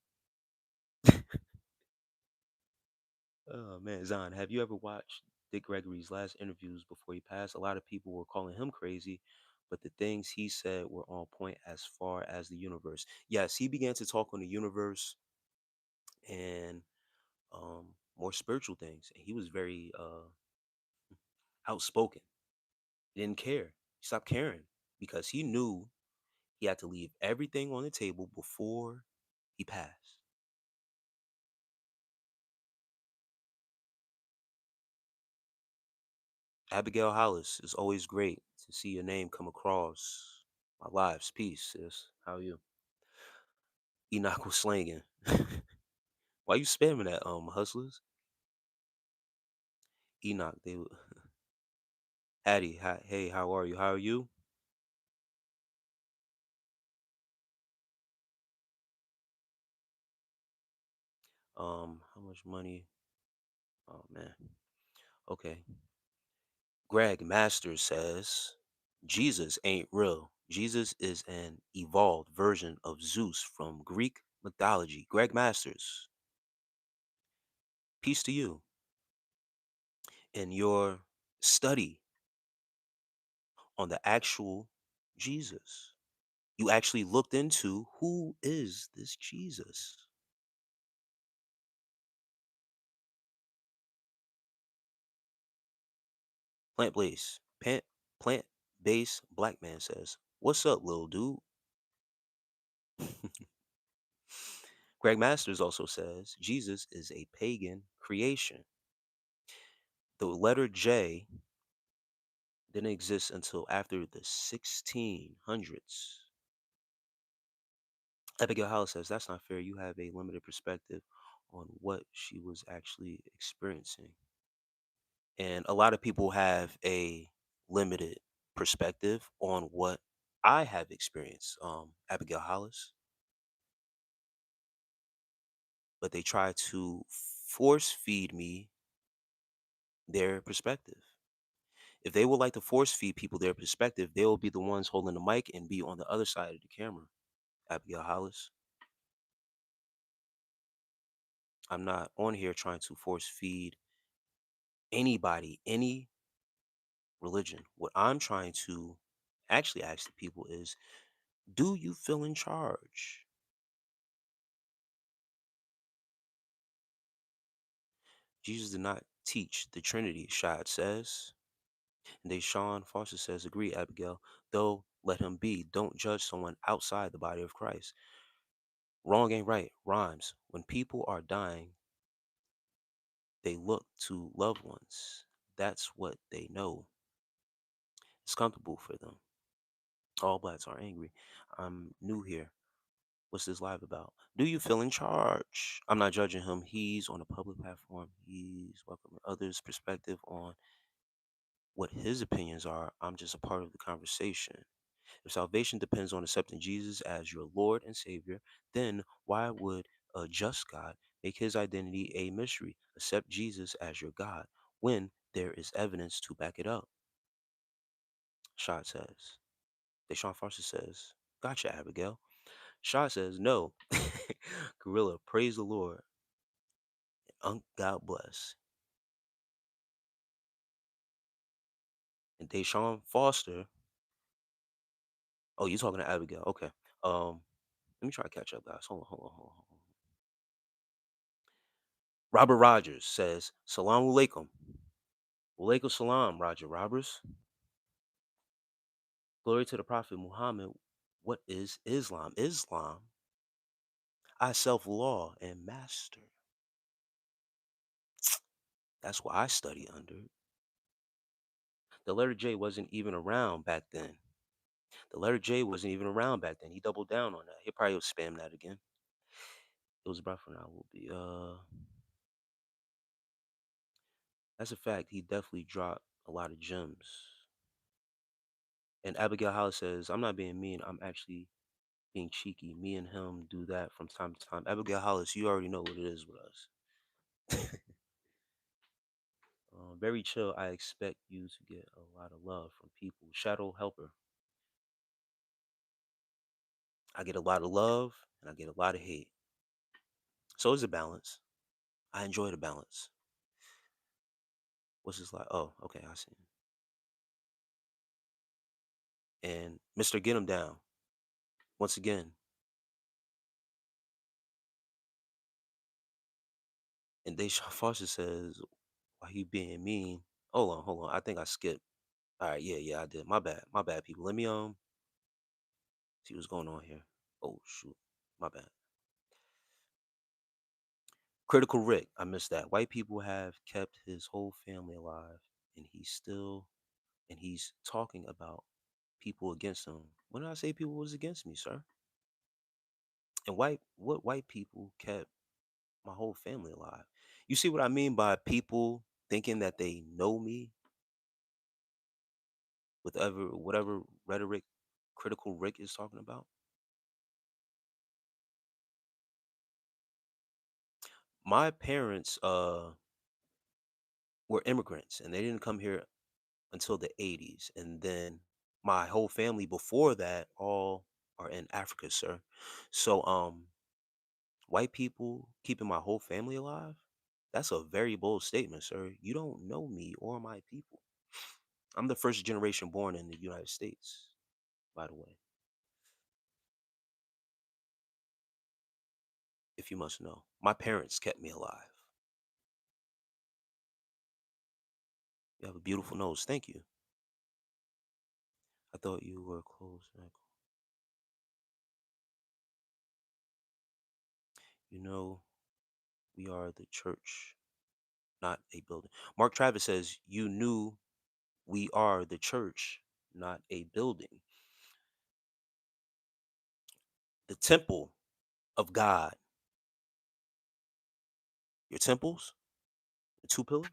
Oh man, Zahn, have you ever watched Dick Gregory's last interviews before he passed? A lot of people were calling him crazy, but the things he said were on point as far as the universe. Yes, he began to talk on the universe and more spiritual things. And he was very outspoken. He didn't care. He stopped caring because he knew he had to leave everything on the table before he passed. Abigail Hollis, it's always great to see your name come across my lives. Peace, sis. How are you? Enoch was slanging. Why you spamming that, hustlers? Enoch, Hattie, hi, hey, how are you? How are you? How much money? Oh man. Okay. Greg Masters says Jesus ain't real. Jesus is an evolved version of Zeus from Greek mythology. Greg Masters, peace to you. In your study on the actual Jesus, you actually looked into who is this Jesus. Plant Blaze, plant base black man says, what's up, little dude? Greg Masters also says Jesus is a pagan creation. The letter J didn't exist until after the 1600s. Abigail House says, that's not fair. You have a limited perspective on what she was actually experiencing. And a lot of people have a limited perspective on what I have experienced, Abigail Hollis, but they try to force feed me their perspective. If they would like to force feed people their perspective, they will be the ones holding the mic and be on the other side of the camera. Abigail Hollis, I'm not on here trying to force feed anybody any religion. What I'm trying to actually ask the people is, do you feel in charge? Jesus did not teach the Trinity, Shad says. And Deshaun Foster says, agree, Abigail. Though, let him be. Don't judge someone outside the body of Christ. Wrong ain't right. Rhymes. When people are dying, they look to loved ones. That's what they know. It's comfortable for them. All blacks are angry. I'm new here. What's this live about? Do you feel in charge? I'm not judging him. He's on a public platform. He's welcoming others' perspective on what his opinions are. I'm just a part of the conversation. If salvation depends on accepting Jesus as your Lord and Savior, then why would a just God make his identity a mystery? Accept Jesus as your God when there is evidence to back it up. Shot says. Deshaun Foster says, gotcha, Abigail. Shah says, no. Gorilla, praise the Lord. Unc, God bless. And Deshaun Foster. Oh, you talking to Abigail. Okay. Let me try to catch up, guys. Hold on. Robert Rogers says, Salam alaikum. Walaikum salam, Roger Roberts. Glory to the Prophet Muhammad. What is Islam? Islam, I self law and master. That's what I study under. The letter J wasn't even around back then. The letter J wasn't even around back then. He doubled down on that. He probably will spam that again. It was about for now. Will be that's a fact. He definitely dropped a lot of gems. And Abigail Hollis says, I'm not being mean, I'm actually being cheeky. Me and him do that from time to time. Abigail Hollis, you already know what it is with us. Very chill. I expect you to get a lot of love from people. Shadow Helper. I get a lot of love and I get a lot of hate. So it's a balance. I enjoy the balance. What's this like? Oh, okay, I see. And Mr. Get Him Down. Once again. And Deshaun Foster says, why you being mean? Hold on. I think I skipped. All right, yeah, I did. My bad, people. Let me see what's going on here. Oh shoot, my bad. Critical Rick, I missed that. White people have kept his whole family alive, and he's talking about people against him. When did I say people was against me, sir? And what white people kept my whole family alive? You see what I mean by people thinking that they know me with whatever rhetoric Critical Rick is talking about? My parents were immigrants and they didn't come here until the 80s, and then my whole family before that all are in Africa, sir. So white people keeping my whole family alive, that's a very bold statement, sir. You don't know me or my people. I'm the first generation born in the United States, by the way, if you must know. My parents kept me alive. You have a beautiful nose. Thank you. I thought you were close. You know, we are the church, not a building. Mark Travis says, you knew we are the church, not a building. The temple of God. Your temples, the two pillars,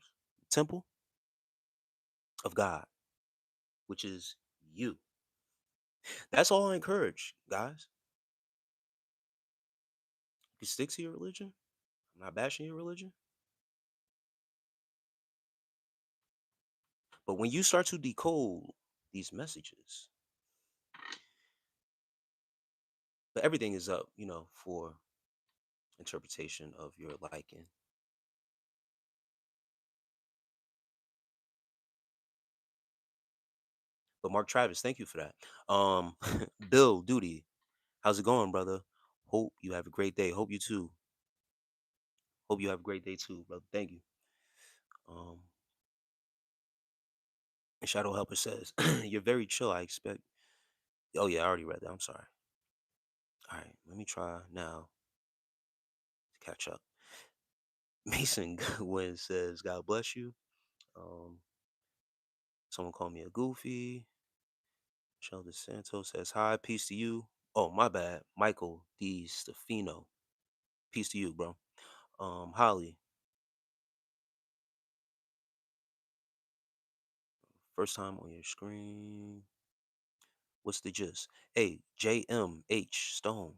temple of God, which is you. That's all I encourage, guys. You stick to your religion. I'm not bashing your religion. But when you start to decode these messages, but everything is up, for interpretation of your liking. But Mark Travis, thank you for that. Bill Duty, how's it going, brother? Hope you have a great day. Hope you too. Hope you have a great day too, brother. Thank you. Um, and Shadow Helper says, you're very chill. I expect. Oh yeah, I already read that. I'm sorry. All right, let me try now to catch up. Mason Goodwin says, God bless you. Um, someone called me a goofy. Michelle DeSanto says, hi, peace to you. Oh, my bad. Michael D. Stefano. Peace to you, bro. Holly, first time on your screen. What's the gist? Hey, JMH Stone.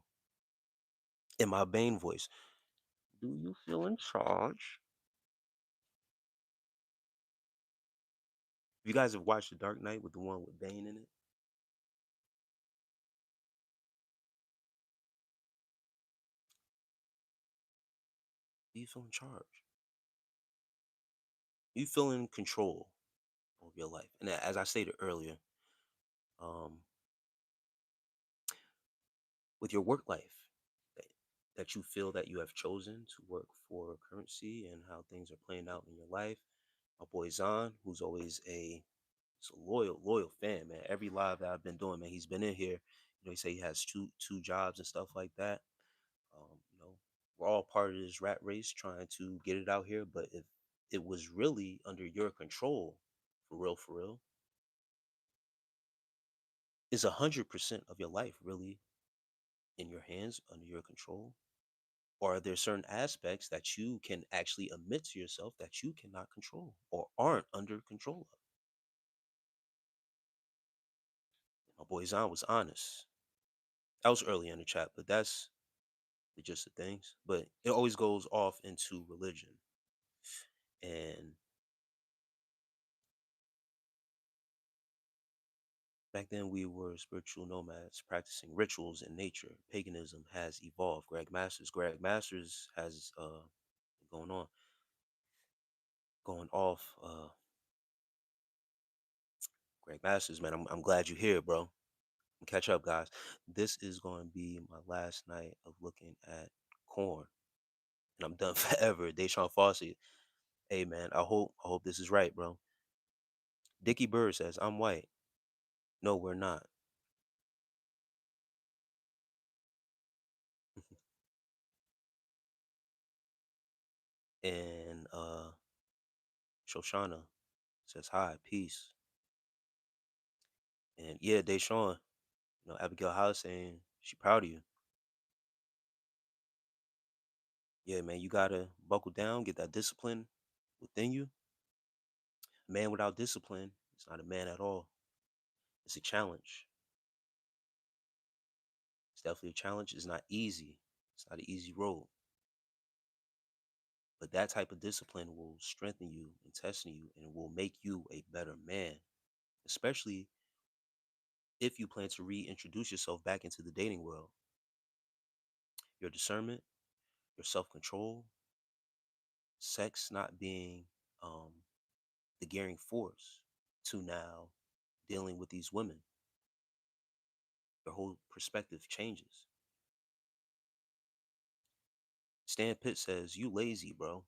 In my Bane voice. Do you feel in charge? If you guys have watched The Dark Knight with the one with Bane in it, do you feel in charge? You feel in control of your life. And as I stated earlier, um, with your work life, that, that you feel that you have chosen to work for currency and how things are playing out in your life. My boy Zahn, who's always he's a loyal fan, man. Every live that I've been doing, man, he's been in here. He say he has two jobs and stuff like that. You know, we're all part of this rat race trying to get it out here. But if it was really under your control, for real, is 100% of your life really in your hands, under your control? Or are there certain aspects that you can actually admit to yourself that you cannot control or aren't under control of? My boy Zahn was honest. That was early in the chat, but that's the gist of things. But it always goes off into religion. And back then we were spiritual nomads practicing rituals in nature. Paganism has evolved. Greg Masters has going on, going off. Greg Masters, man, I'm glad you're here, bro. Catch up, guys. This is going to be my last night of looking at corn, and I'm done forever. Deshaun Fawcett. Hey, man, I hope this is right, bro. Dickie Bird says I'm white. No, we're not. And Shoshana says hi, peace. And yeah, Deshaun, Abigail House saying she proud of you. Yeah, man, you gotta buckle down, get that discipline within you. A man without discipline is not a man at all. It's a challenge. It's definitely a challenge. It's not easy. It's not an easy road. But that type of discipline will strengthen you and test you and will make you a better man, especially if you plan to reintroduce yourself back into the dating world. Your discernment, your self control, sex not being um, the gearing force to now dealing with these women. Your whole perspective changes. Stan Pitt says, "You lazy, bro.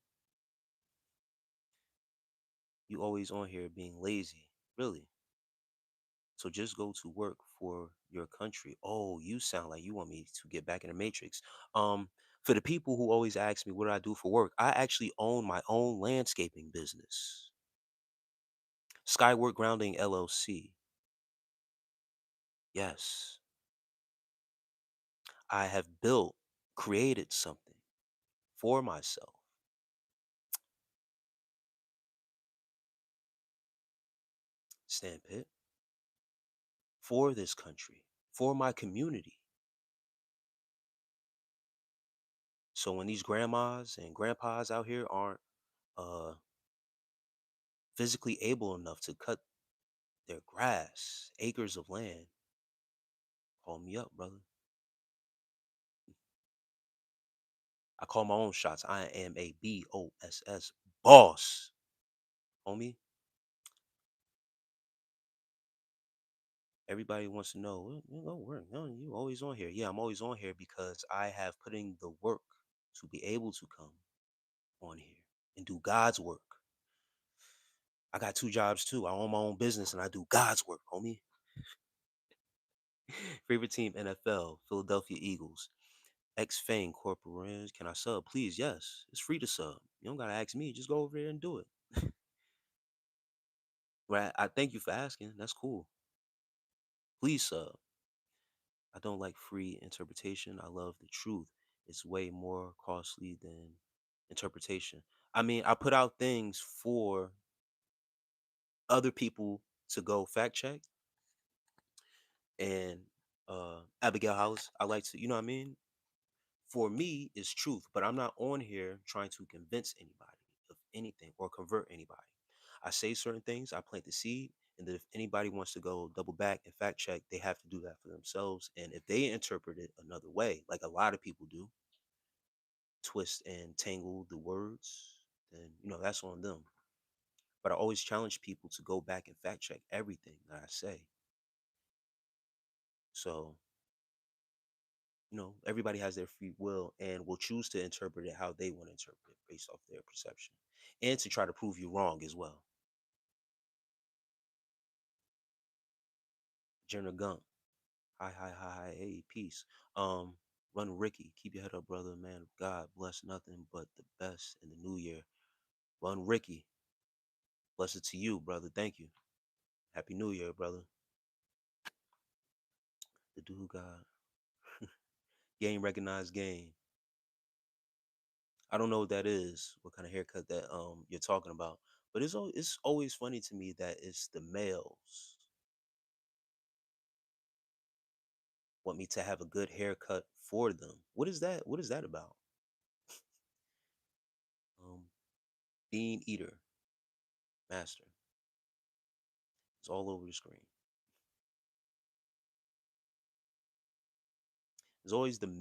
You always on here being lazy. Really? So just go to work for your country." Oh, you sound like you want me to get back in the matrix. For the people who always ask me what do I do for work, I actually own my own landscaping business, Skywork Grounding LLC. Yes, I have created something for myself, Stan Pitt, for this country, for my community. So when these grandmas and grandpas out here aren't uh, physically able enough to cut their grass, acres of land, call me up, brother. I call my own shots. I am a BOSS boss, homie. Everybody wants to know, where you always on here. Yeah, I'm always on here because I have put in the work to be able to come on here and do God's work. I got two jobs too. I own my own business and I do God's work, homie. Favorite team NFL, Philadelphia Eagles. X Fang Corporation. Can I sub? Please, yes. It's free to sub. You don't gotta ask me. Just go over there and do it. Right? I thank you for asking. That's cool. Please sub. I don't like free interpretation. I love the truth. It's way more costly than interpretation. I mean, I put out things for other people to go fact check, and Abigail Hollis, I like to, you know what I mean? For me, it's truth, but I'm not on here trying to convince anybody of anything or convert anybody. I say certain things, I plant the seed, and that if anybody wants to go double back and fact check, they have to do that for themselves. And if they interpret it another way, like a lot of people do, twist and tangle the words, then that's on them. But I always challenge people to go back and fact check everything that I say. So, everybody has their free will and will choose to interpret it how they want to interpret it based off their perception. And to try to prove you wrong as well. Jenna Gump. Hi, hi, hi, hi, hey, peace. Um, Run Ricky, keep your head up, brother, man of God. Bless nothing but the best in the new year. Run Ricky, bless it to you, brother. Thank you. Happy New Year, brother. The dude got game recognized game. I don't know what that is, what kind of haircut that you're talking about. But it's always funny to me that it's the males want me to have a good haircut for them. What is that? What is that about? Um, Bean Eater Master. It's all over the screen. There's always the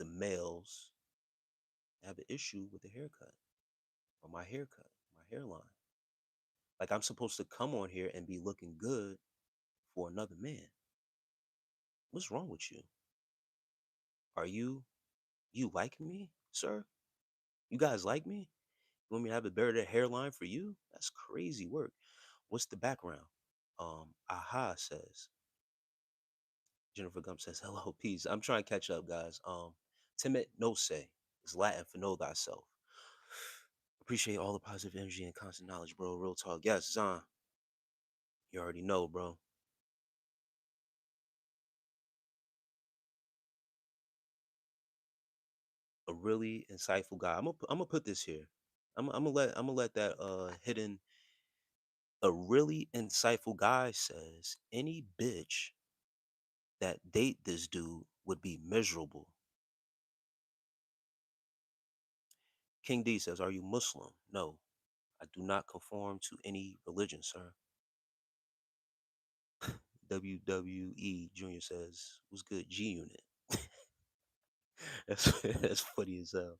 males that have an issue with the haircut or my haircut, my hairline. Like I'm supposed to come on here and be looking good for another man. What's wrong with you? Are you like me, sir? You guys like me? You want me to have a better hairline for you? That's crazy work. What's the background? Aha says Jennifer Gump says, hello, peace. I'm trying to catch up, guys. Timid no say is Latin for know thyself. Appreciate all the positive energy and constant knowledge, bro. Real talk. Yes, Zon. You already know, bro. A really insightful guy. I'm gonna put this here. I'm gonna let that hidden. A really insightful guy says any bitch that date this dude would be miserable. King D says, are you Muslim? No, I do not conform to any religion, sir. WWE Junior says, "What's good, G Unit?" That's funny as hell.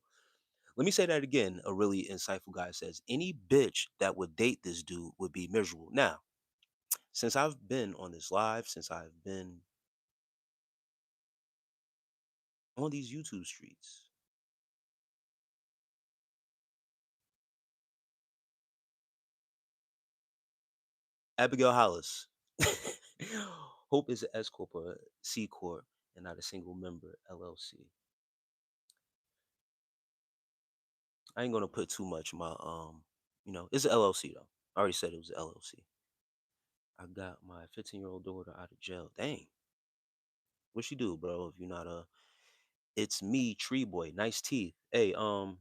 Let me say that again. A really insightful guy says, "Any bitch that would date this dude would be miserable." Now, since I've been on this live, since I've been on these YouTube streets, Abigail Hollis, Hope is an S corp or a C corp and not a single member LLC. I ain't gonna put too much in my it's an LLC though. I already said it was an LLC. I got my 15-year-old daughter out of jail. Dang. What she do, bro? If you're not a it's me, Tree Boy, nice teeth. Hey, a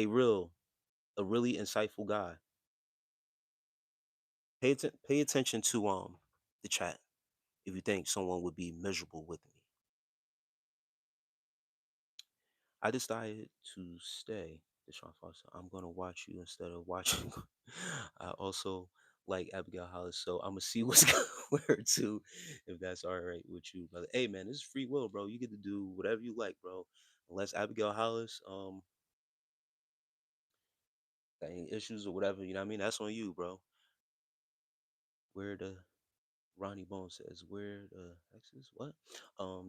real a really insightful guy. Pay attention to the chat if you think someone would be miserable with me. I decided to stay. Deshaun Foster, I'm gonna watch you instead of watching. I also like Abigail Hollis, so I'm gonna see what's going with her too, if that's all right with you, brother. Hey man, this is free will, bro. You get to do whatever you like, bro. Unless Abigail Hollis got any issues or whatever, you know what I mean? That's on you, bro. Where the Ronnie Bone says, where the X is what?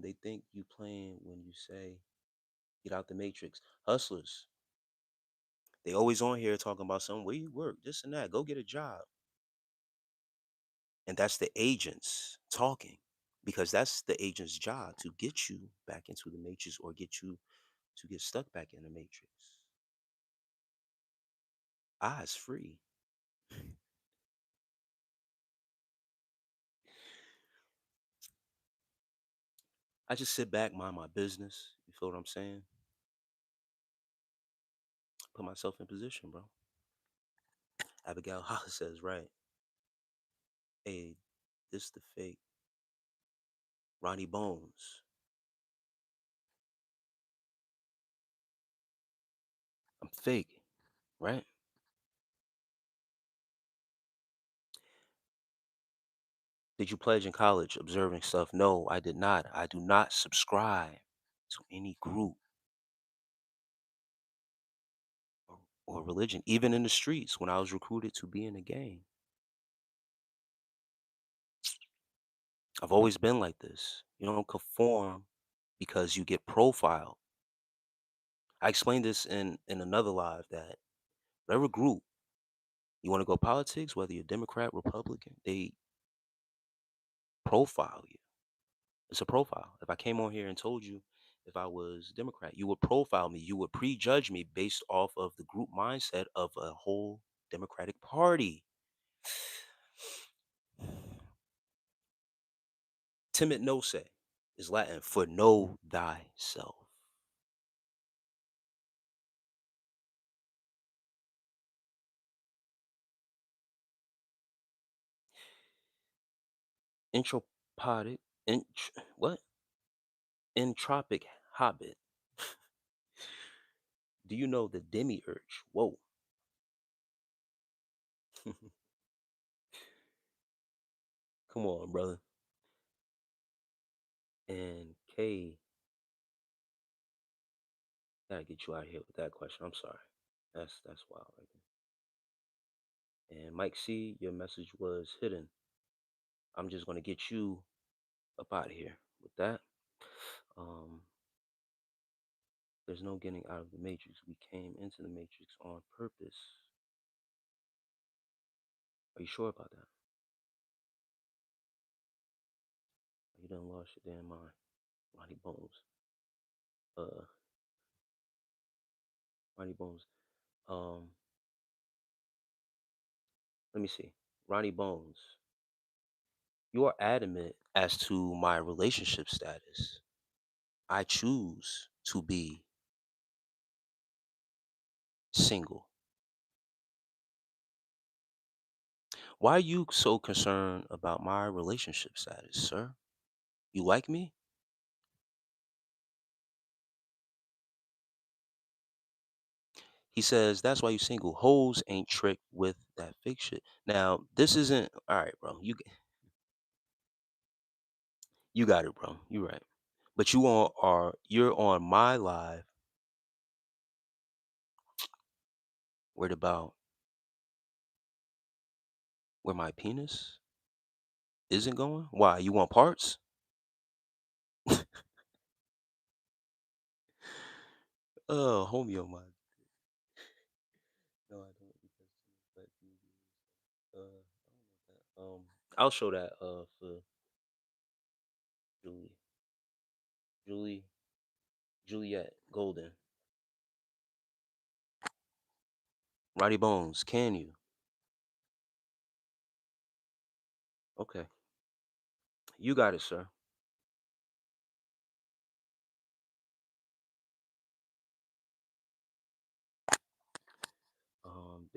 They think you playing when you say get out the matrix. Hustlers. They always on here talking about something where you work, this and that. Go get a job. And that's the agents talking. Because that's the agent's job to get you back into the matrix or get you to get stuck back in the matrix. It's free. I just sit back, mind my business. You feel what I'm saying? Put myself in position, bro. Abigail Hollis says, right. Hey, this the fake Ronnie Bones. I'm fake, right? Did you pledge in college observing stuff? No, I did not. I do not subscribe to any group or, or religion, even in the streets when I was recruited to be in a gang. I've always been like this. You don't conform because you get profiled. I explained this in another live that whatever group you want to go politics, whether you're Democrat, Republican, they profile you. It's a profile. If I came on here and told you if I was Democrat, you would profile me. You would prejudge me based off of the group mindset of a whole Democratic Party. Timid no say is Latin for know thyself. Entropodic, what? Entropic hobbit. Do you know the demiurge? Whoa. Come on, brother. And K, gotta get you out of here with that question. I'm sorry. That's wild right there. And Mike C, your message was hidden. I'm just gonna get you up out of here with that. Um, there's no getting out of the matrix. We came into the matrix on purpose. Are you sure about that? You done lost your damn mind. Ronnie Bones. Uh, Ronnie Bones. Um, let me see. Ronnie Bones. You are adamant as to my relationship status. I choose to be single. Why are you so concerned about my relationship status, sir? You like me? He says, that's why you single. Hoes ain't tricked with that fake shit. Now, this isn't all right, bro. You got it, bro. You right. But you're on my live worried about where my penis isn't going? Why? You want parts? Oh, homie on my no, I don't because but I don't know that. I'll show that for Julie. Julie Juliet Golden. Roddy Bones, can you? Okay. You got it, sir.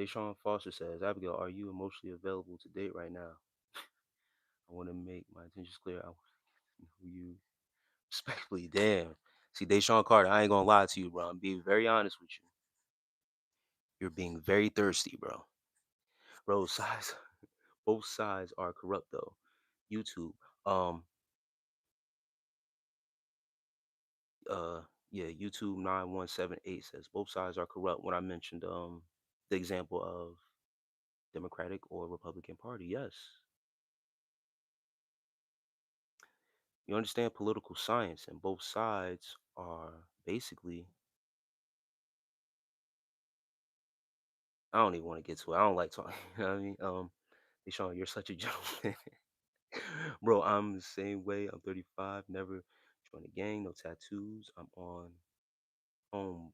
Deshaun Foster says, Abigail, are you emotionally available to date right now? I want to make my intentions clear. I want to know who you respectfully. Damn. See, Deshaun Carter, I ain't gonna lie to you, bro. I'm being very honest with you. You're being very thirsty, bro. Bro, sides both sides are corrupt though. YouTube. Um, uh yeah, YouTube 9178 says both sides are corrupt when I mentioned the example of Democratic or Republican Party. Yes. You understand political science, and both sides are basically. I don't even want to get to it. I don't like talking. You know what I mean? Deshaun, you're such a gentleman. Bro, I'm the same way. I'm 35, never joined a gang, no tattoos. I'm on home,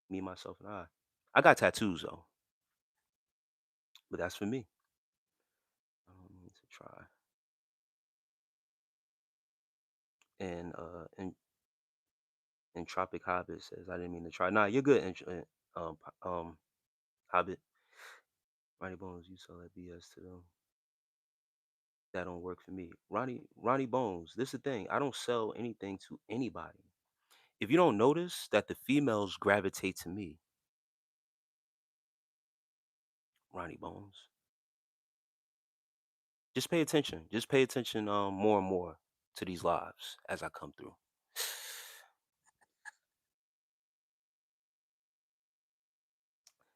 me, myself, and I. I got tattoos though, but that's for me. I don't need to try. And Tropic Hobbit says, I didn't mean to try. Nah, you're good. Hobbit. Ronnie Bones, you sell that BS to them. That don't work for me. Ronnie Bones. This is the thing. I don't sell anything to anybody. If you don't notice that the females gravitate to me, Ronnie Bones, just pay attention. Just pay attention more and more to these lives as I come through.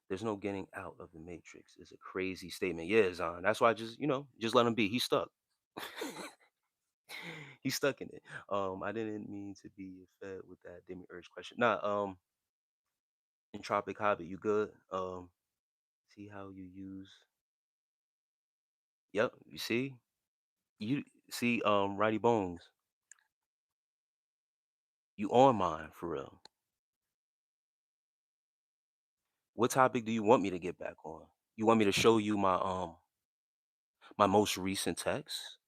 There's no getting out of the matrix. It's a crazy statement. Yeah, Zon. That's why I just let him be. He's stuck. He's stuck in it. I didn't mean to be fed with that demi-urge question. Nah, entropic hobby, you good? See how you use. Yep, you see? You see, Righty Bones, you on mine for real. What topic do you want me to get back on? You want me to show you my most recent text?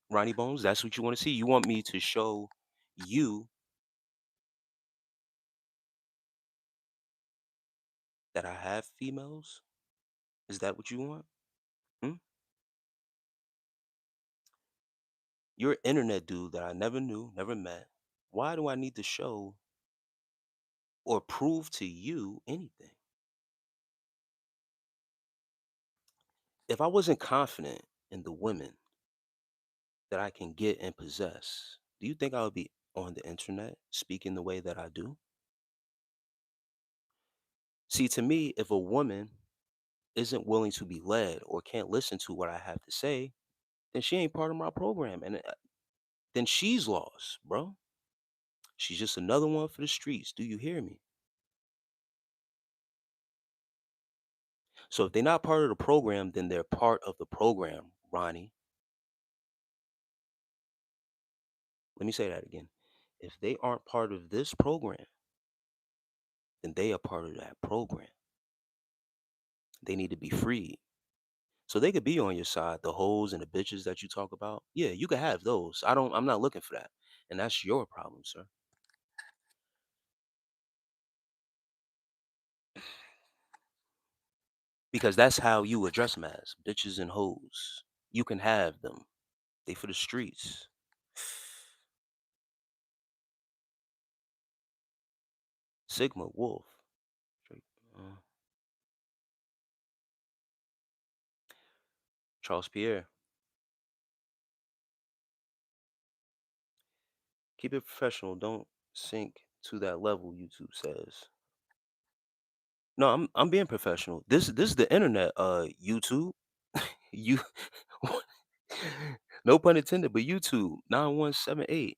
Ronnie Bones, that's what you want to see? You want me to show you that I have females? Is that what you want? Hmm? You're an internet dude that I never knew, never met. Why do I need to show or prove to you anything? If I wasn't confident in the women that I can get and possess, do you think I would be on the internet speaking the way that I do? See, to me, if a woman isn't willing to be led or can't listen to what I have to say, then she ain't part of my program. And then she's lost, bro. She's just another one for the streets. Do you hear me? So if they're not part of the program, then they're part of the program, Ronnie. Let me say that again. If they aren't part of this program, then they are part of that program. They need to be freed. So they could be on your side, the hoes and the bitches that you talk about. Yeah, you could have those. I'm not looking for that. And that's your problem, sir. Because that's how you address them as bitches and hoes. You can have them. They for the streets. Sigma Wolf. Straight, Charles Pierre. Keep it professional. Don't sink to that level, YouTube says. No, I'm being professional. This is the internet, YouTube. You no pun intended, but YouTube 9178.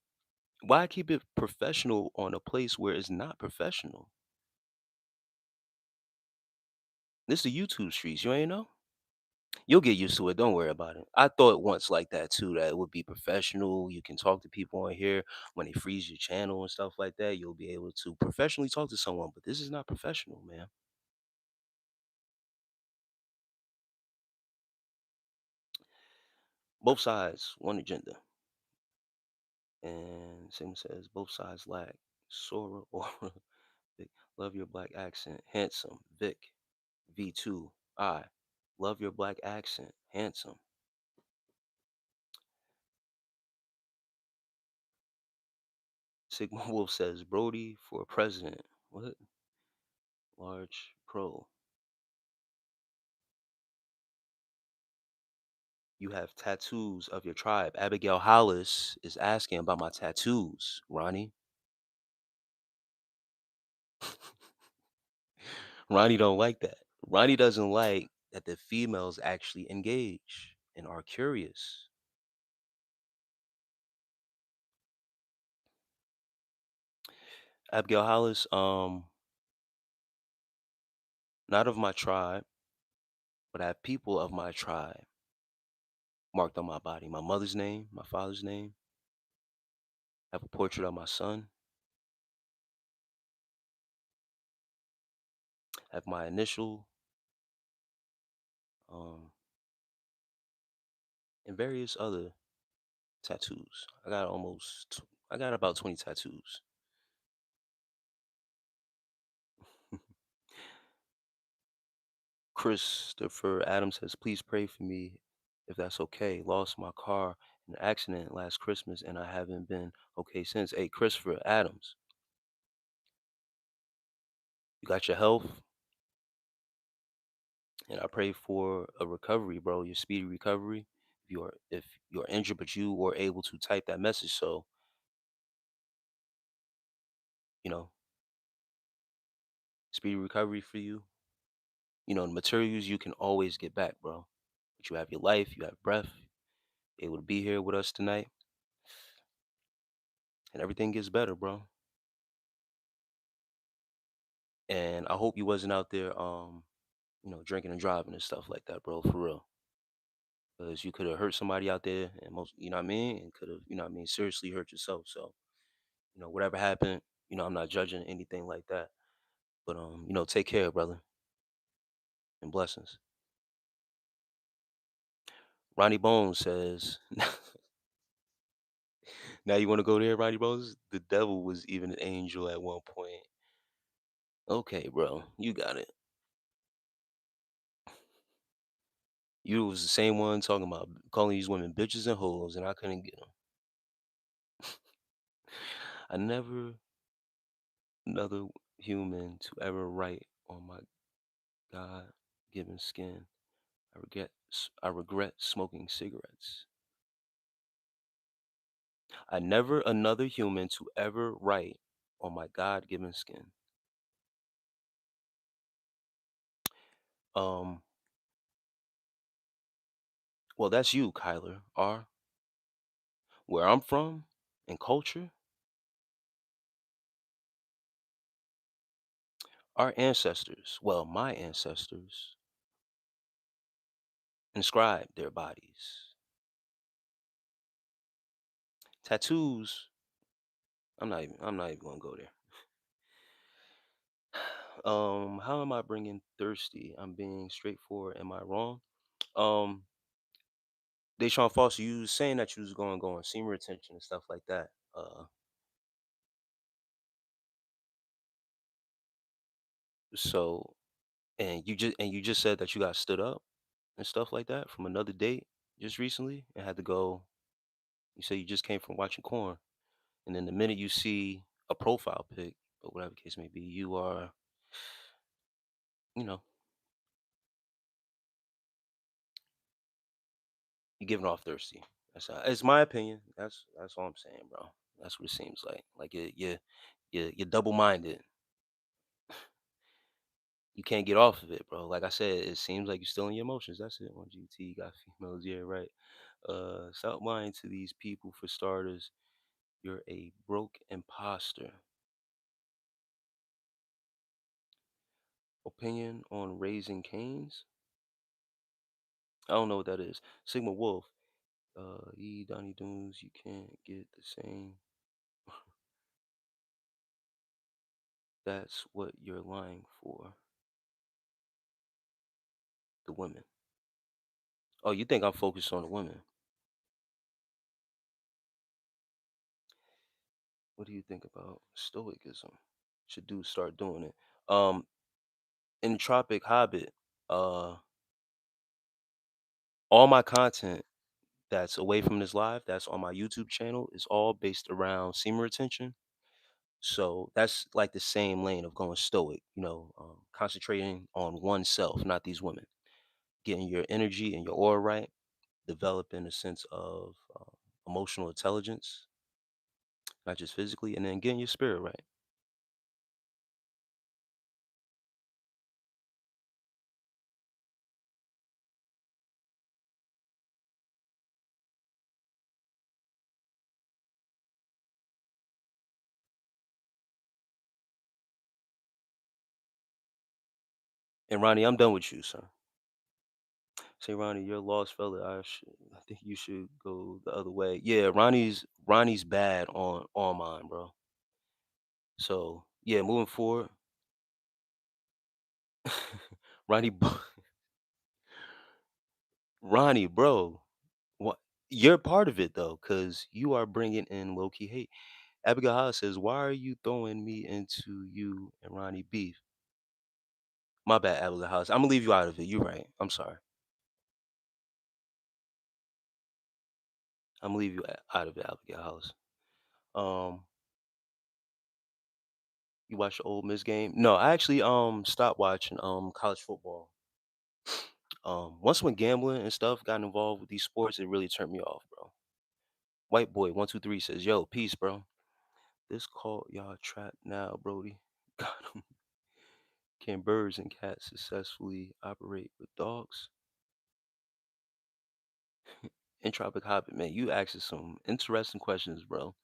Why keep it professional on a place where it's not professional? This is the YouTube streets, you ain't know? You'll get used to it. Don't worry about it. I thought once like that too, that it would be professional. You can talk to people on here when they freeze your channel and stuff like that. You'll be able to professionally talk to someone, but this is not professional, man. Both sides, one agenda. And Sigma says both sides lack Sora or Vic. Love your black accent. Handsome. Vic. V2. I. Love your black accent. Handsome. Sigma Wolf says Brody for president. What? Large pro. You have tattoos of your tribe. Abigail Hollis is asking about my tattoos, Ronnie. Ronnie don't like that. Ronnie doesn't like that the females actually engage and are curious. Abigail Hollis, not of my tribe, but I have people of my tribe marked on my body. My mother's name, my father's name. I have a portrait of my son. I have my initial, um, and various other tattoos. I got almost, I got about 20 tattoos. Christopher Adams says, please pray for me if that's okay. Lost my car in an accident last Christmas and I haven't been okay since. Hey, Christopher Adams, you got your health, and I pray for a recovery, bro. Your speedy recovery. If you're injured, but you were able to type that message, so you know, speedy recovery for you. The materials you can always get back, bro. But you have your life, you have breath, able to be here with us tonight, and everything gets better, bro. And I hope you wasn't out there, drinking and driving and stuff like that, bro, for real. Because you could have hurt somebody out there, and you know what I mean, and could have, seriously hurt yourself. So, whatever happened, I'm not judging anything like that. But take care, brother, and blessings. Ronnie Bones says, now you want to go there, Ronnie Bones? The devil was even an angel at one point. Okay, bro, you got it. You was the same one talking about calling these women bitches and hoes, and I couldn't get them. I never another human to ever write on my God-given skin. I regret smoking cigarettes. I never another human to ever write on my God-given skin. Um, well, that's you, Kyler R. Where I'm from and culture, our ancestors, well, my ancestors, inscribed their bodies. Tattoos, I'm not even gonna go there. How am I bringing thirsty? I'm being straightforward. Am I wrong? Um, Deshaun Foster, you was saying that you was going to go on semen retention and stuff like that. So and you just said that you got stood up and stuff like that from another date just recently and had to go. You said you just came from watching corn, and then the minute you see a profile pic or whatever the case may be, you are, you know, you giving off thirsty. It's my opinion. That's all I'm saying, bro. That's what it seems like. Like you're double minded. You can't get off of it, bro. Like I said, it seems like you're still in your emotions. That's it. On GT, got females. Yeah, right. Stop lying to these people for starters. You're a broke imposter. Opinion on raising canes? I don't know what that is. Sigma Wolf. Donnie Dunes, you can't get the same. That's what you're lying for. The women. Oh, you think I'm focused on the women? What do you think about stoicism? Should do start doing it. Entropic Hobbit. Uh, all my content that's away from this live, that's on my YouTube channel, is all based around semen retention. So that's like the same lane of going stoic, concentrating on oneself, not these women, getting your energy and your aura right, developing a sense of emotional intelligence, not just physically, and then getting your spirit right. And Ronnie, I'm done with you, sir. Say, Ronnie, you're a lost fella. I think you should go the other way. Yeah, Ronnie's bad on mine, bro. So yeah, moving forward, Ronnie, Ronnie, bro, what? You're part of it though, because you are bringing in low key hate. Abigail Hollis says, "Why are you throwing me into you and Ronnie beef?" My bad, Abigail Hollis. I'm gonna leave you out of it. You're right. I'm sorry. I'm gonna leave you out of it, Abigail Hollis. Um, you watch the old Miss game? No, I actually stopped watching college football. Once when gambling and stuff got involved with these sports, it really turned me off, bro. White boy 123 says, "Yo, peace, bro. This called y'all trap now, Brody. Got him. Can birds and cats successfully operate with dogs?" Entropic Hobbit, man, you asking some interesting questions, bro.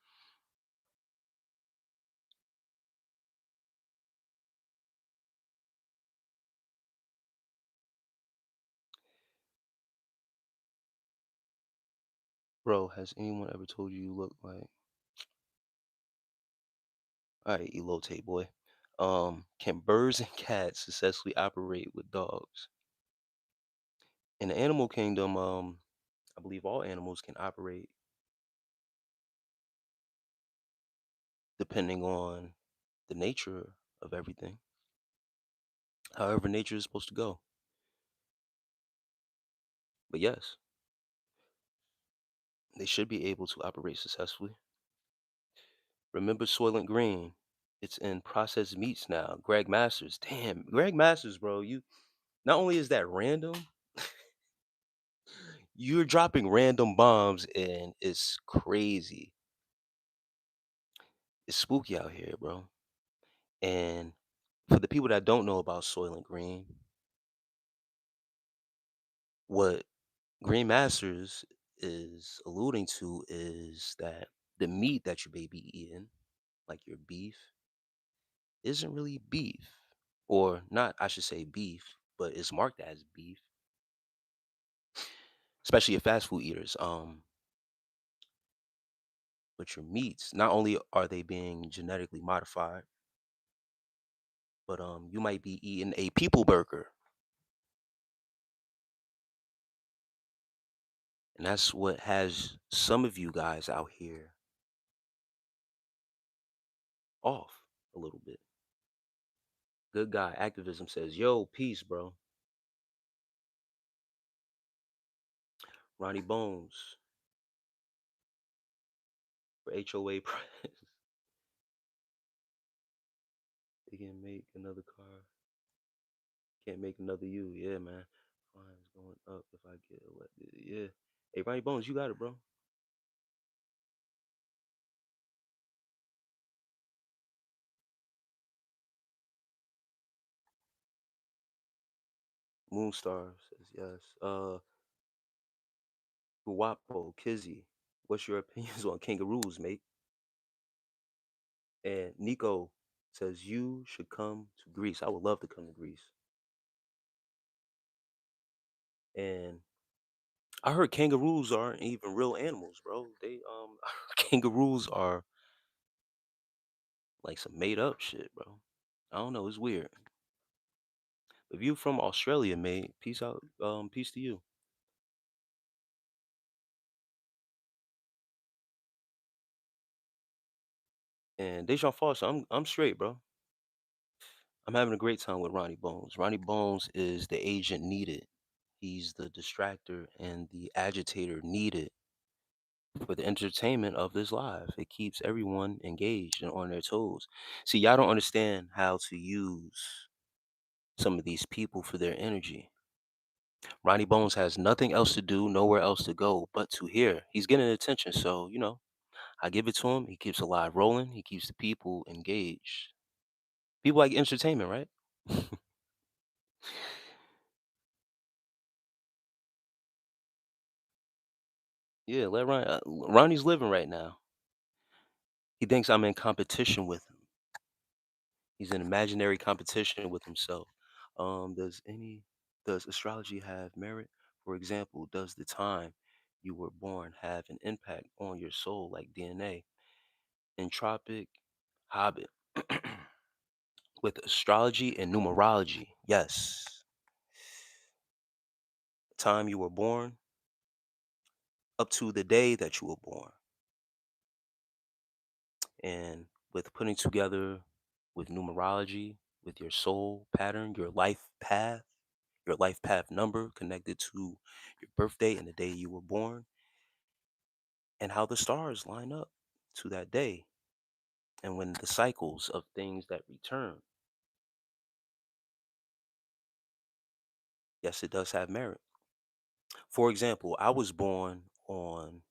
Bro, has anyone ever told you look like? All right, elote boy. Can birds and cats successfully operate with dogs? In the animal kingdom, I believe all animals can operate depending on the nature of everything. However, nature is supposed to go. But yes, they should be able to operate successfully. Remember Soylent Green? It's in processed meats now. Greg Masters. Damn, Greg Masters, bro. You not only is that random, you're dropping random bombs and it's crazy. It's spooky out here, bro. And for the people that don't know about Soylent Green, what Green Masters is alluding to is that the meat that your baby eating, like your beef, isn't really beef. Or not, I should say beef, but it's marked as beef, especially your fast food eaters. But your meats, not only are they being genetically modified, but you might be eating a people burger. And that's what has some of you guys out here off a little bit. Good guy activism says, "Yo, peace, bro." Ronnie Bones for HOA prize. They can make another car. Can't make another you. Yeah, man. Fine's going up if I get elected. Yeah. Hey, Ronnie Bones, you got it, bro. Moonstar says yes. Guapo, Kizzy, what's your opinions on kangaroos, mate? And Nico says you should come to Greece. I would love to come to Greece. And I heard kangaroos aren't even real animals, bro. They kangaroos are like some made up shit, bro. I don't know, it's weird. If you from Australia, mate, peace out, peace to you. And Dejan Foster, I'm straight, bro. I'm having a great time with Ronnie Bones. Ronnie Bones is the agent needed. He's the distractor and the agitator needed for the entertainment of this live. It keeps everyone engaged and on their toes. See, y'all don't understand how to use some of these people for their energy. Ronnie Bones has nothing else to do, nowhere else to go but to hear. He's getting attention, so I give it to him. He keeps a live rolling. He keeps the people engaged. People like entertainment, right? Yeah, let Ronnie. Ronnie's living right now. He thinks I'm in competition with him. He's in imaginary competition with himself. Does astrology have merit? For example, does the time you were born have an impact on your soul like DNA? Entropic Hobbit. With astrology and numerology, yes. Time you were born up to the day that you were born. And with putting together with numerology, with your soul pattern, your life path number connected to your birthday and the day you were born, and how the stars line up to that day, and when the cycles of things that return. Yes, it does have merit. For example, I was born on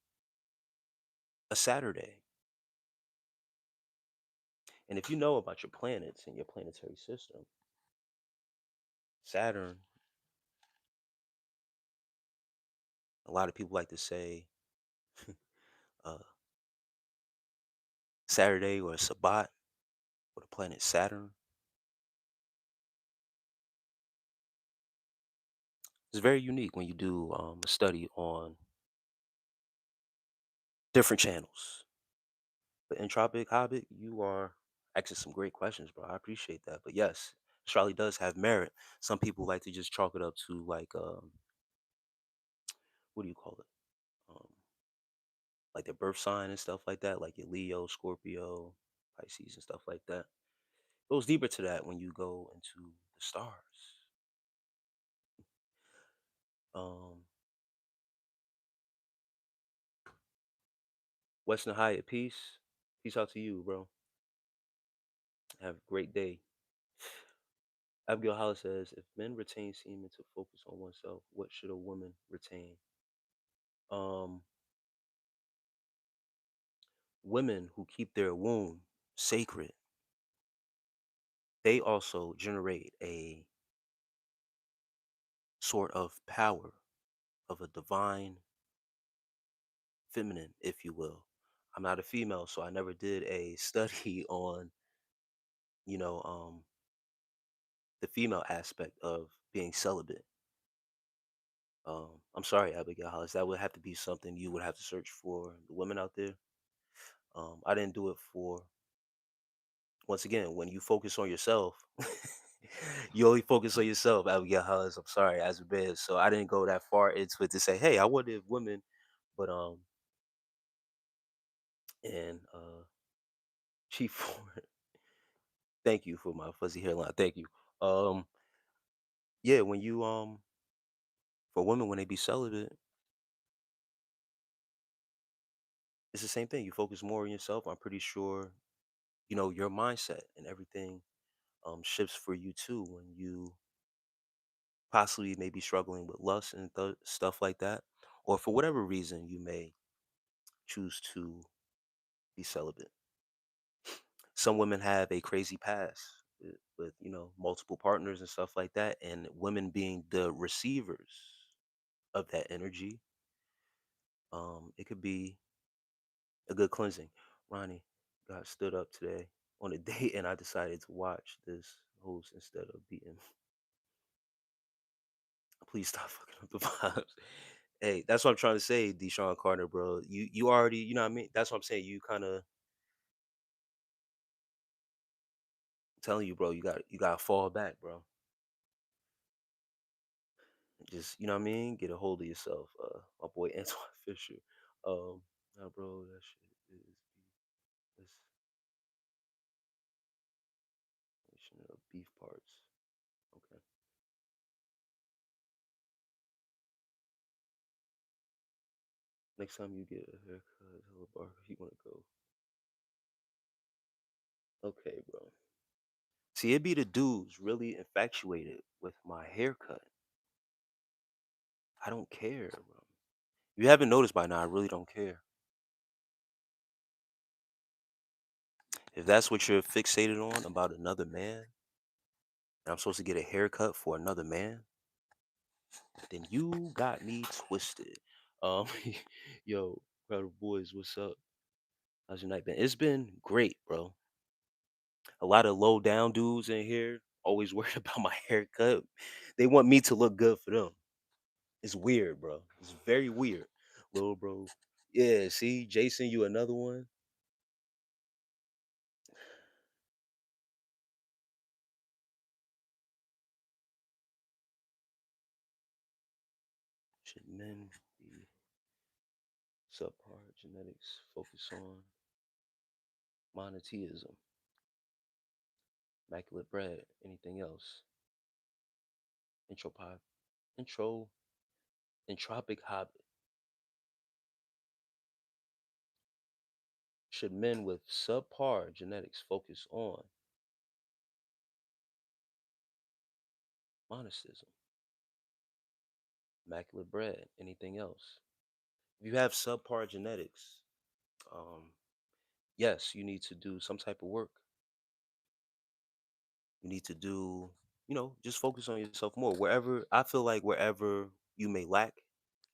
a Saturday. And if you know about your planets and your planetary system, Saturn, a lot of people like to say uh, Saturday or Sabbat or the planet Saturn. It's very unique when you do a study on different channels. But Entropic Hobbit, you are asking some great questions, bro. I appreciate that. But yes, astrology does have merit. Some people like to just chalk it up to like what do you call it? Um, like their birth sign and stuff like that, like your Leo, Scorpio, Pisces, and stuff like that. It goes deeper to that when you go into the stars. Um, Western Hyatt, peace. Peace out to you, bro. Have a great day. Abigail Hollis says, if men retain semen to focus on oneself, what should a woman retain? Um, Women who keep their womb sacred, they also generate a sort of power of a divine feminine, if you will. I'm not a female, so I never did a study on, you know, the female aspect of being celibate. I'm sorry, Abigail Hollis. That would have to be something you would have to search for the women out there. I didn't do it for, once again, when you focus on yourself, you only focus on yourself, Abigail Hollis. I'm sorry, as a man. So I didn't go that far into it to say, hey, I wonder if women, but and Chief Ford, thank you for my fuzzy hairline. Thank you. Um, yeah, when you for women when they be celibate, it's the same thing. You focus more on yourself. I'm pretty sure, your mindset and everything shifts for you too when you possibly may be struggling with lust and stuff like that, or for whatever reason you may choose to be celibate. Some women have a crazy past with multiple partners and stuff like that, and women being the receivers of that energy, it could be a good cleansing. Ronnie got stood up today on a date, and I decided to watch this host instead of beating. Please stop fucking up the vibes. Hey, that's what I'm trying to say, Deshaun Carter, bro. You already, you know what I mean? That's what I'm saying. You kind of telling you, bro, you gotta fall back, bro. Just, you know what I mean? Get a hold of yourself. My boy Antoine Fisher. Nah, bro, that shit is beef parts. Okay. Next time you get a haircut, tell a barber you wanna go. Okay, bro. See, it be the dudes really infatuated with my haircut. I don't care, bro. If you haven't noticed by now, I really don't care. If that's what you're fixated on about another man, and I'm supposed to get a haircut for another man, then you got me twisted. Um, yo, Crowd of Boyz, what's up? How's your night been? It's been great, bro. A lot of low down dudes in here, always worried about my haircut. They want me to look good for them. It's weird, bro. It's very weird. Little bro. Yeah, see, Jason, you another one. Should men be subpar genetics focus on? monotheism, immaculate bread, anything else, intropop, intro, entropic habit. Should men with subpar genetics focus on monotheism, immaculate bread, anything else? If you have subpar genetics, um, yes, you need to do some type of work. You need to do, just focus on yourself more. Wherever I feel like wherever you may lack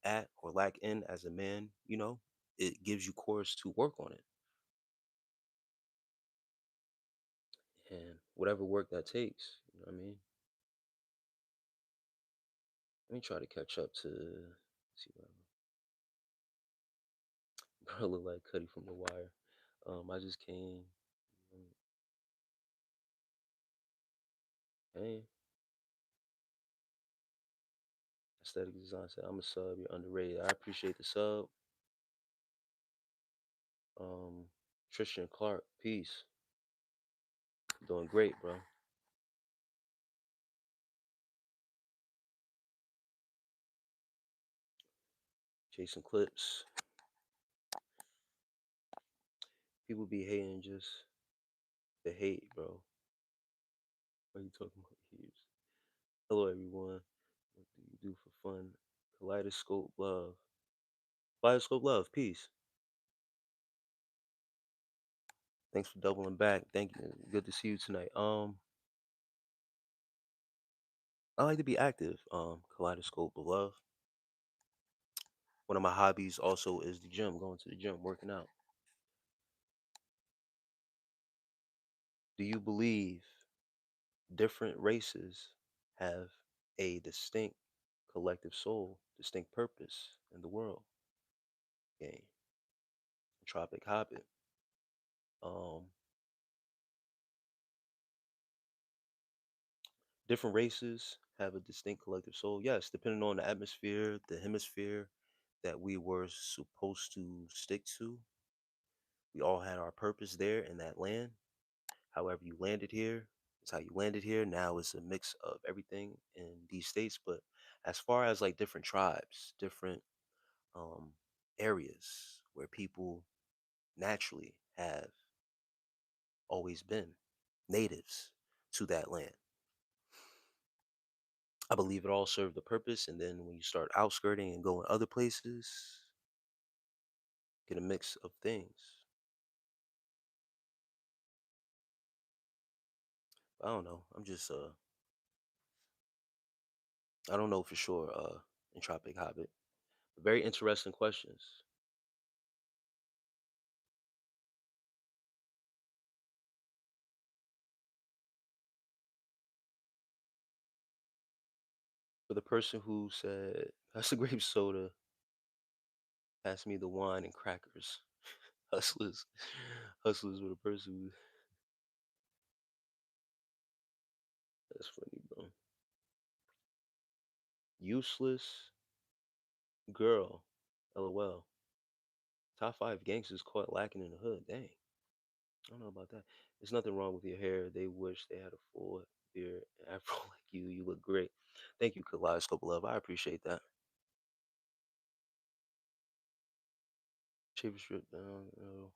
at or lack in as a man, it gives you course to work on it. And whatever work that takes, you know what I mean? Let me try to catch up to see what bro look like Cuddy from The Wire. I just came. Hey, aesthetic design said I'm a sub. You're underrated. I appreciate the sub. Um, Tristan Clark, peace. Doing great, bro. Jason Clips. People be hating just the hate, bro. What are you talking about? Heaps. Hello, everyone. What do you do for fun? Kaleidoscope love. Kaleidoscope love. Peace. Thanks for doubling back. Thank you. Good to see you tonight. I like to be active. Kaleidoscope of love. One of my hobbies also is the gym. Going to the gym, working out. Do you believe different races have a distinct collective soul, distinct purpose in the world? Game. Tropic Hobbit. Um, Different races have a distinct collective soul. Yes, depending on the atmosphere, the hemisphere that we were supposed to stick to, we all had our purpose there in that land. However, you landed here, it's how you landed here. Now it's a mix of everything in these states. But as far as like different tribes, different um, areas where people naturally have always been natives to that land, I believe it all served a purpose. And then when you start outskirting and going other places, get a mix of things. I don't know. I don't know for sure. Entropic Hobbit. Very interesting questions. For the person who said that's a grape soda, pass me the wine and crackers. Hustlers, hustlers were the person who. That's funny, bro. Useless girl. LOL. Top five gangsters caught lacking in the hood. Dang. I don't know about that. There's nothing wrong with your hair. They wish they had a full beard and afro like you. You look great. Thank you, Kaleidoscope Love. I appreciate that. Shaver strip down.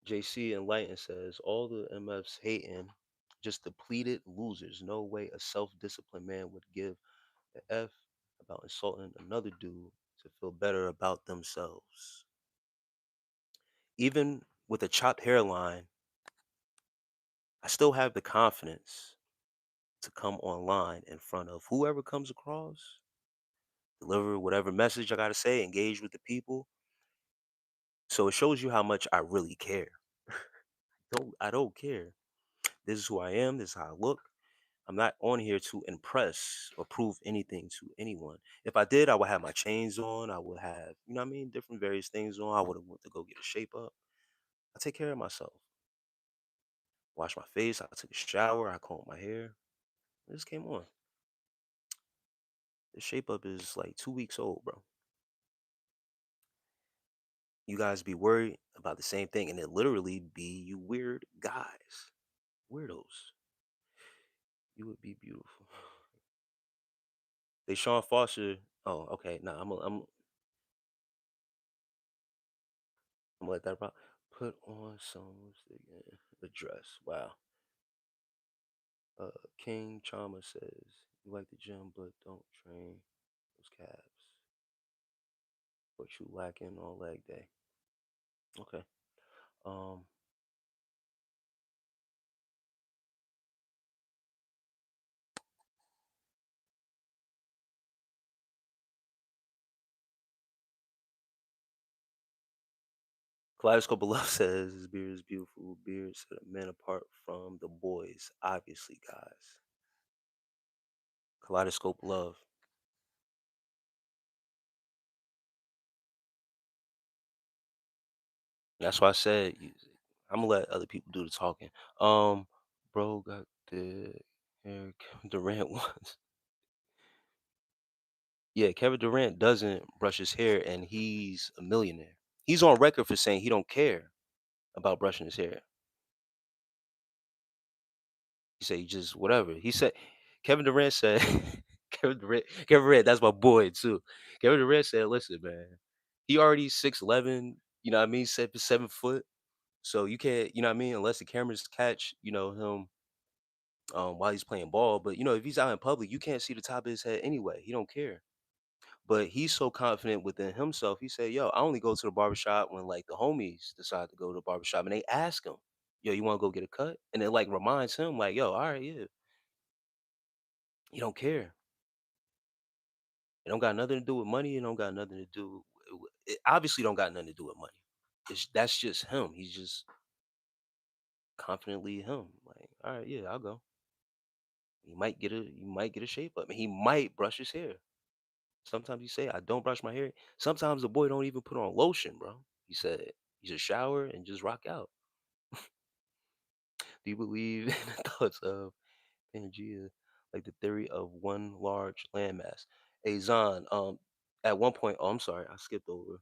JC Enlighten says all the MFs hating, just depleted losers. No way a self-disciplined man would give a F about insulting another dude to feel better about themselves. Even with a chopped hairline, I still have the confidence to come online in front of whoever comes across, deliver whatever message I gotta say, engage with the people. So it shows you how much I really care. I don't care. This is who I am, this is how I look. I'm not on here to impress or prove anything to anyone. If I did, I would have my chains on. I would have, different various things on. I would have went to go get a shape up. I take care of myself. Wash my face. I took a shower. I combed my hair. It just came on. The shape up is like 2 weeks old, bro. You guys be worried about the same thing, and it literally be you weird guys, weirdos. You would be beautiful. They Sean Foster. Oh, okay. Nah, I'm gonna let that rock. Put on some lipstick and a dress. Wow. King Chama says you like the gym, but don't train those calves. But you lacking on leg day. Okay. Um, Kaleidoscope of Love says his beard is beautiful. Beard set a man apart from the boys. Obviously, guys. Kaleidoscope Love. That's why I said I'm gonna let other people do the talking. Um, bro got the hair Kevin Durant once. Yeah, Kevin Durant doesn't brush his hair, and he's a millionaire. He's on record for saying he don't care about brushing his hair. He said he just whatever. He said Kevin Durant said Kevin Durant, that's my boy too. Kevin Durant said, listen, man, he already 6'11", you know what I mean, 7 foot. So you can't, you know what I mean, unless the cameras catch, him while he's playing ball. But if he's out in public, you can't see the top of his head anyway. He don't care. But he's so confident within himself. He said, "Yo, I only go to the barbershop when like the homies decide to go to the barbershop, and they ask him, 'Yo, you want to go get a cut?' And it like reminds him, like, 'Yo, all right, yeah.' He don't care. It don't got nothing to do with money. It don't got nothing to do. It obviously don't got nothing to do with money. That's just him. He's just confidently him. Like, all right, yeah, I'll go. You might get a shape up, and he might brush his hair. Sometimes you say, I don't brush my hair. Sometimes the boy don't even put on lotion, bro. He said he just shower and just rock out. Do you believe in the thoughts of Pangea, like the theory of one large landmass? Hey Zon, at one point, oh I'm sorry, I skipped over.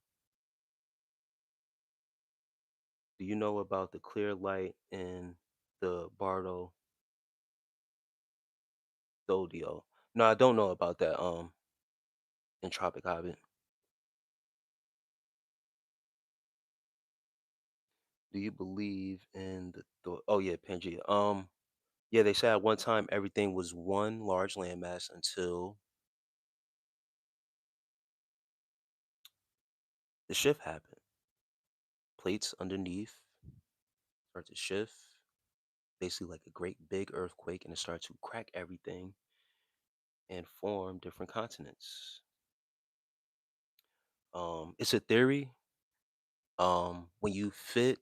Do you know about the clear light in the Bardo Dodio? No, I don't know about that. Entropic Hobbit. Do you believe in oh yeah, Pangea. Yeah, they said at one time everything was one large landmass until the shift happened. Plates underneath start to shift, basically like a great big earthquake, and it started to crack everything and form different continents. It's a theory. When you fit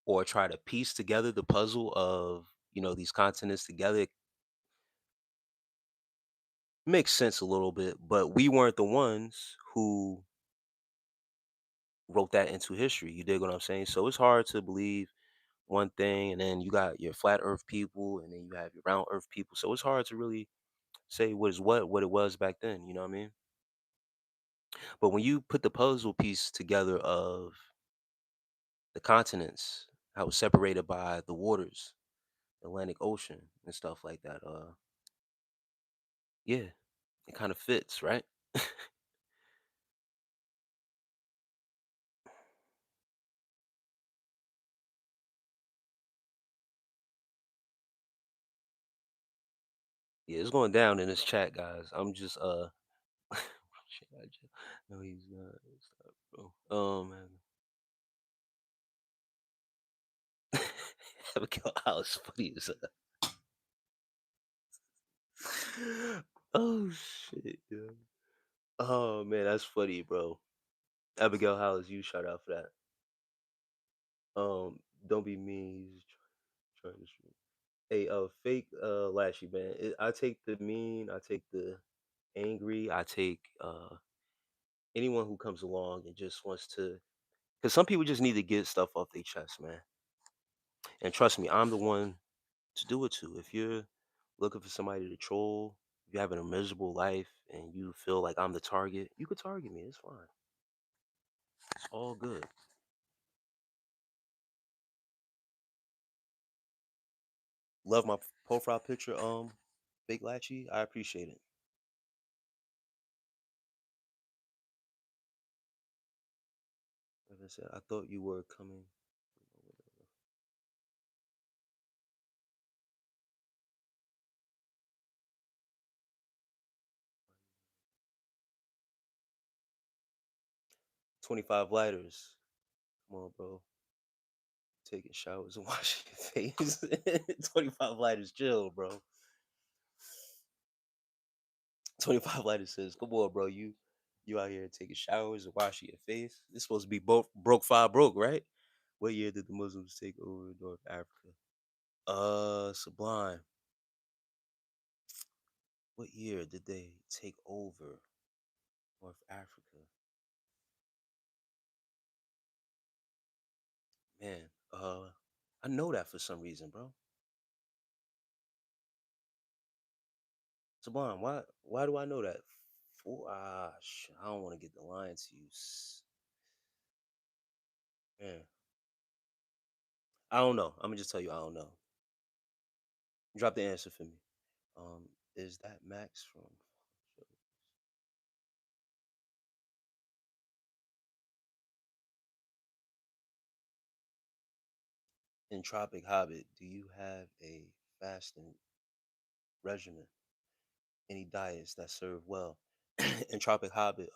or try to piece together the puzzle of these continents together, it makes sense a little bit. But we weren't the ones who wrote that into history. You dig what I'm saying? So it's hard to believe one thing, and then you got your flat earth people, and then you have your round earth people. So it's hard to really say what it was back then, you know what I mean? But when you put the puzzle piece together of the continents, how it's separated by the waters, the Atlantic Ocean and stuff like that, yeah, it kind of fits, right? Yeah, it's going down in this chat, guys. I'm just shit, no, he's not. Stop, bro. Man. Abigail House funny as oh shit, yeah. Oh man, that's funny, bro. Abigail House, you shout out for that. Don't be mean. He's trying to stream. Hey, fake Lashy man. I take the mean. I take the angry. I take anyone who comes along and just wants to Because some people just need to get stuff off their chest, man. And trust me, I'm the one to do it to. If you're looking for somebody to troll, if you're having a miserable life and you feel like I'm the target, you could target me. It's fine. It's all good. Love my profile picture, Big Latchy. I appreciate it. Like I said, I thought you were coming. 25 lighters. Come on, bro. Taking showers and washing your face. 25 lighters, chill, bro. 25 lighters says, come on, bro. You out here taking showers and washing your face. This supposed to be both broke five broke, right? What year did the Muslims take over North Africa? Sublime. What year did they take over North Africa? Man, I know that for some reason, bro. Sublime, why do I know that? I don't want to get the line to you. Man, I don't know. I'm gonna just tell you I don't know. Drop the answer for me. Um, is that Max from Entropic Hobbit? Do you have a fasting regimen? Any diets that serve well? Entropic Hobbit.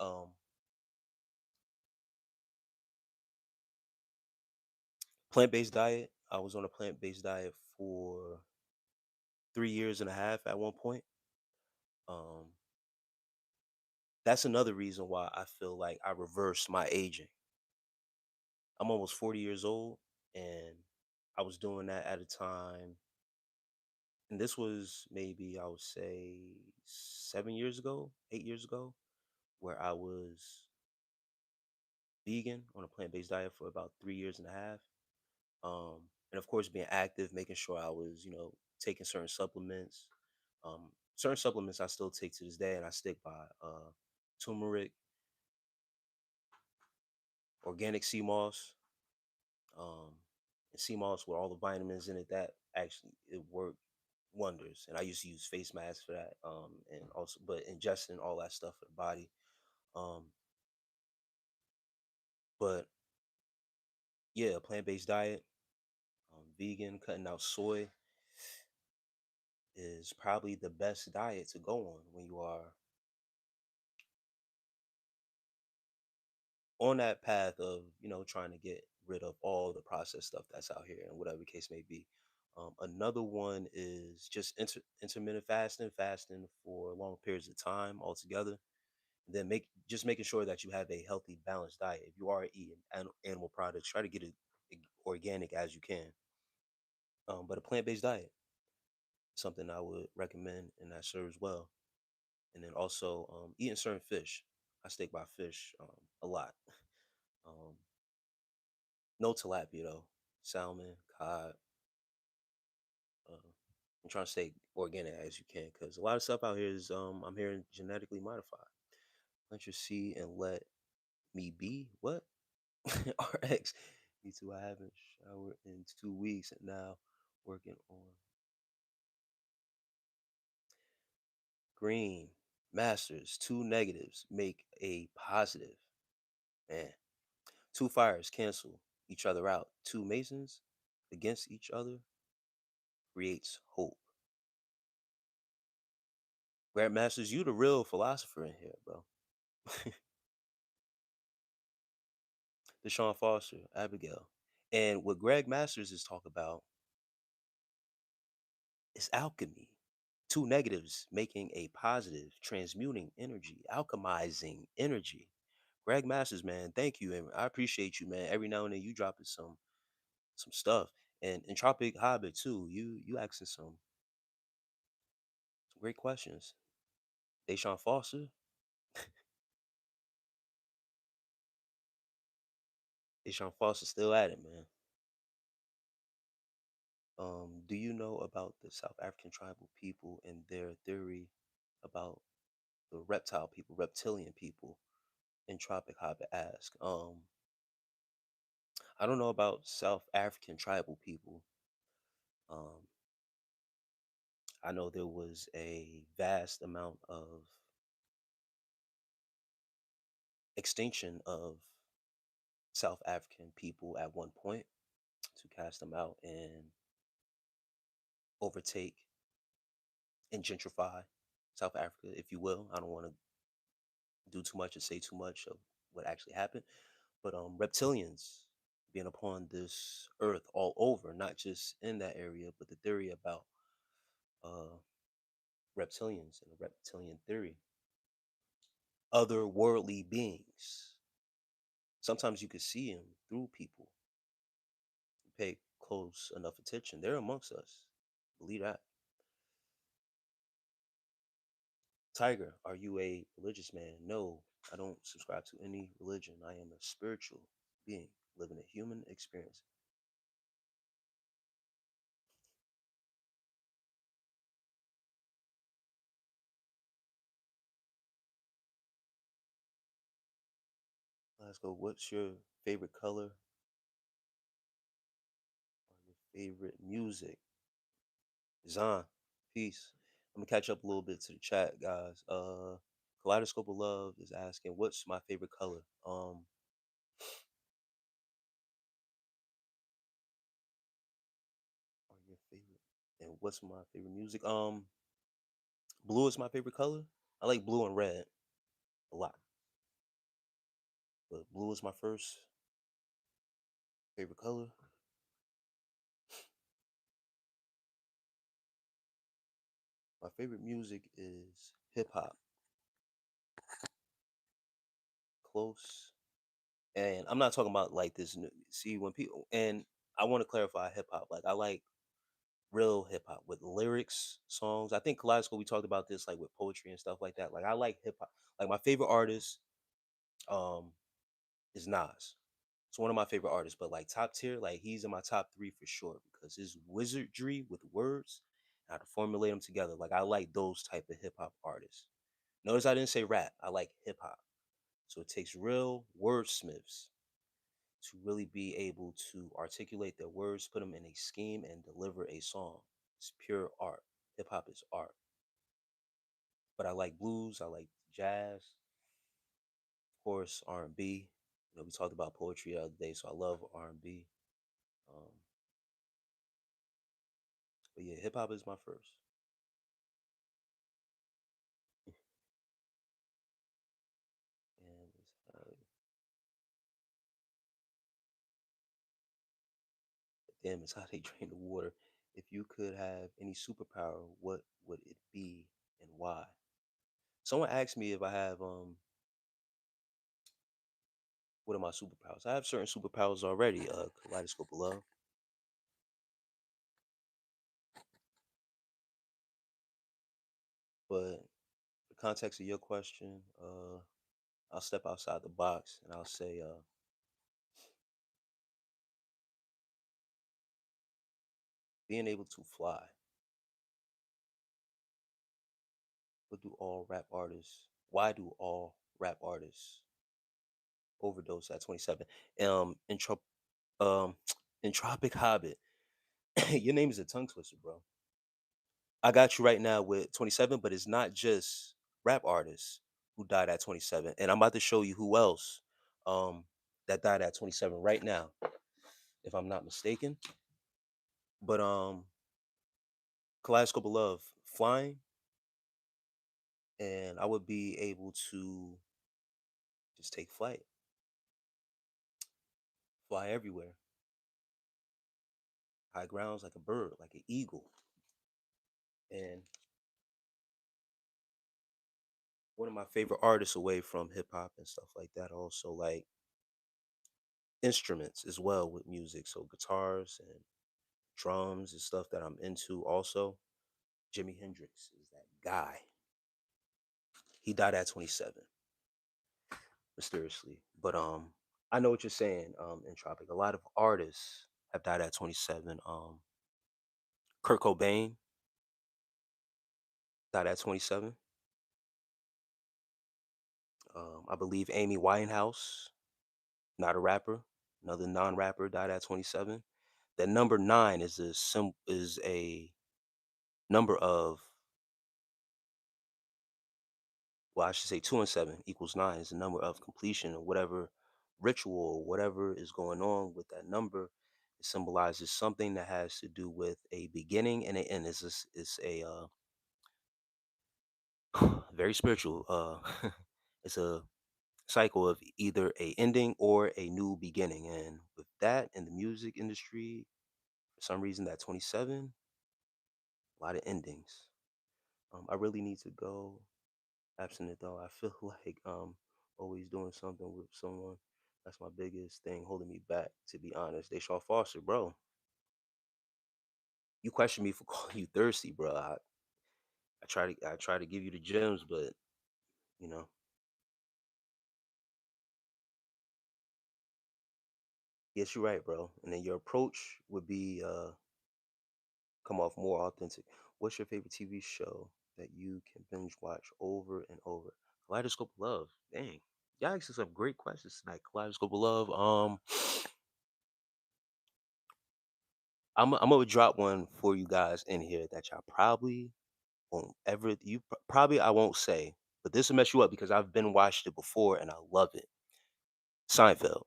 Plant-based diet. I was on a plant-based diet for 3 years and a half at one point. Um, that's another reason why I feel like I reversed my aging. I'm almost 40 years old, and I was doing that at a time, and this was maybe I would say 7 years ago, 8 years ago, where I was vegan on a plant-based diet for about 3 years and a half. Um, and of course, being active, making sure I was, taking certain supplements. Certain supplements I still take to this day, and I stick by turmeric, organic sea moss, um, and sea moss with all the vitamins in it. That actually it worked wonders. And I used to use face masks for that, and also, but ingesting all that stuff for the body. Um, but yeah, plant based diet, vegan, cutting out soy is probably the best diet to go on when you are on that path of trying to get rid of all the processed stuff that's out here and whatever the case may be. Another one is just intermittent fasting, fasting for long periods of time altogether. Then making sure that you have a healthy, balanced diet. If you are eating animal products, try to get it organic as you can. But a plant-based diet, something I would recommend, and that serves well. And then also eating certain fish. I stick by fish a lot. Um, no tilapia though. Salmon, cod. I'm trying to stay organic as you can because a lot of stuff out here is I'm hearing genetically modified. Let your seed and let me be. What? RX. Me too. I haven't showered in 2 weeks and now working on green. Masters. Two negatives make a positive. Man. Two fires cancel each other out. Two masons against each other creates hope. Grandmasters, you the real philosopher in here, bro. Deshaun Foster, Abigail. And what Greg Masters is talking about is alchemy. Two negatives making a positive, transmuting energy, alchemizing energy. Greg Masters, man, thank you. And I appreciate you, man. Every now and then you dropping some stuff. And Entropic Hobbit too. You asking some great questions. Deshaun Foster. Ishan Foster still at it, man. Do you know about the South African tribal people and their theory about the reptile people, reptilian people? In Tropic Hobbit ask. I don't know about South African tribal people. Um, I know there was a vast amount of extinction of South African people at one point to cast them out and overtake and gentrify South Africa, if you will. I don't want to do too much and say too much of what actually happened, but reptilians being upon this earth all over, not just in that area, but the theory about uh, reptilians and the reptilian theory, otherworldly beings. Sometimes you can see them through people. You pay close enough attention. They're amongst us. Believe that. Tiger, are you a religious man? No, I don't subscribe to any religion. I am a spiritual being living a human experience. Let's go. What's your favorite color or your favorite music? Zan, peace. I'm gonna catch up a little bit to the chat, guys. Kaleidoscope of Love is asking, what's my favorite color? Or your favorite, and what's my favorite music? Blue is my favorite color. I like blue and red a lot, but blue is my first favorite color. My favorite music is hip hop, close. And I'm not talking about like this. See, when people, and I want to clarify hip hop. Like I like real hip hop with lyrics, songs. I think Kaleidoscope we talked about this like with poetry and stuff like that. Like I like hip hop. Like my favorite artist um is Nas. It's one of my favorite artists, but like top tier, like he's in my top three for sure because his wizardry with words, how to formulate them together. Like I like those type of hip hop artists. Notice I didn't say rap. I like hip hop. So it takes real wordsmiths to really be able to articulate their words, put them in a scheme, and deliver a song. It's pure art. Hip hop is art. But I like blues. I like jazz. Of course, R&B. We talked about poetry the other day, so I love R&B. Um, but yeah, hip hop is my first. And damn, it's how they drain the water. If you could have any superpower, what would it be and why? Someone asked me if I have what are my superpowers? I have certain superpowers already. Kaleidoscope of Love. But the context of your question, I'll step outside the box and I'll say being able to fly. What do all rap artists? Why do all rap artists overdose at 27? Intro, um, Entropic Hobbit. Your name is a tongue twister, bro. I got you right now with 27, but it's not just rap artists who died at 27. And I'm about to show you who else um that died at 27 right now, if I'm not mistaken. But Kaleidoscope of Love, flying, and I would be able to just take flight, fly everywhere, high grounds like a bird, like an eagle. And one of my favorite artists away from hip hop and stuff like that, also like instruments as well with music. So guitars and drums and stuff that I'm into also. Jimi Hendrix is that guy. He died at 27, mysteriously. But I know what you're saying, Entropic. A lot of artists have died at 27. Kurt Cobain died at 27. I believe Amy Winehouse, not a rapper, another non-rapper, died at 27. That number nine is a number of, well, I should say two and seven equals nine is the number of completion of whatever ritual or whatever is going on with that number. It symbolizes something that has to do with a beginning and an end. It's a very spiritual. It's a cycle of either a ending or a new beginning. And with that in the music industry, for some reason, that 27, a lot of endings. I really need to go abstinent though. I feel like always doing something with someone. That's my biggest thing holding me back, to be honest. They Shaw Foster, bro. You question me for calling you thirsty, bro. I try to give you the gems, but you know, yes, you're right, bro. And then your approach would be come off more authentic. What's your favorite TV show that you can binge watch over and over? Kaleidoscope of Love. Dang. Y'all asking some great questions tonight. Kaleidoscope of Love. I'm gonna drop one for you guys in here that y'all probably won't ever probably I won't say, but this will mess you up because I've been watched it before and I love it. Seinfeld.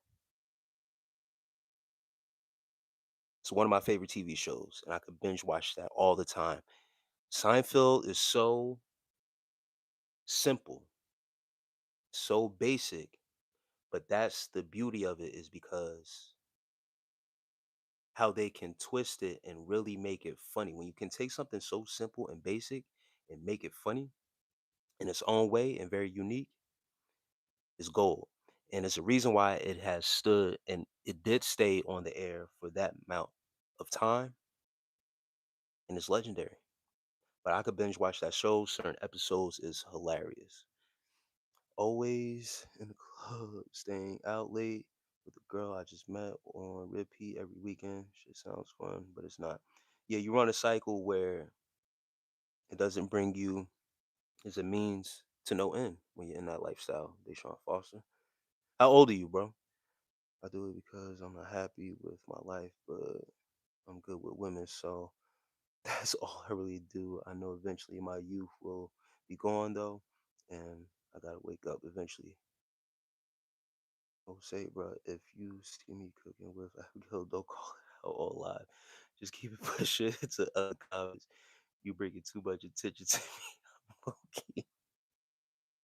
It's one of my favorite TV shows, and I could binge watch that all the time. Seinfeld is so simple, so basic, but that's the beauty of it is because how they can twist it and really make it funny. When you can take something so simple and basic and make it funny in its own way and very unique, is gold. And it's a reason why it has stood and it did stay on the air for that amount of time, and it's legendary. But I could binge watch that show. Certain episodes is hilarious. Always in the club, staying out late with the girl I just met on repeat every weekend. Shit sounds fun, but it's not. Yeah, you run a cycle where it doesn't bring you as a means to no end when you're in that lifestyle. Deshaun Foster. How old are you, bro? I do it because I'm not happy with my life, but I'm good with women. So that's all I really do. I know eventually my youth will be gone though, and I gotta wake up eventually. Oh, say, bro, if you see me cooking with Abigail, don't call it out all live. Just keep it pushing to other comments. You bringing too much attention to me. I'm low key.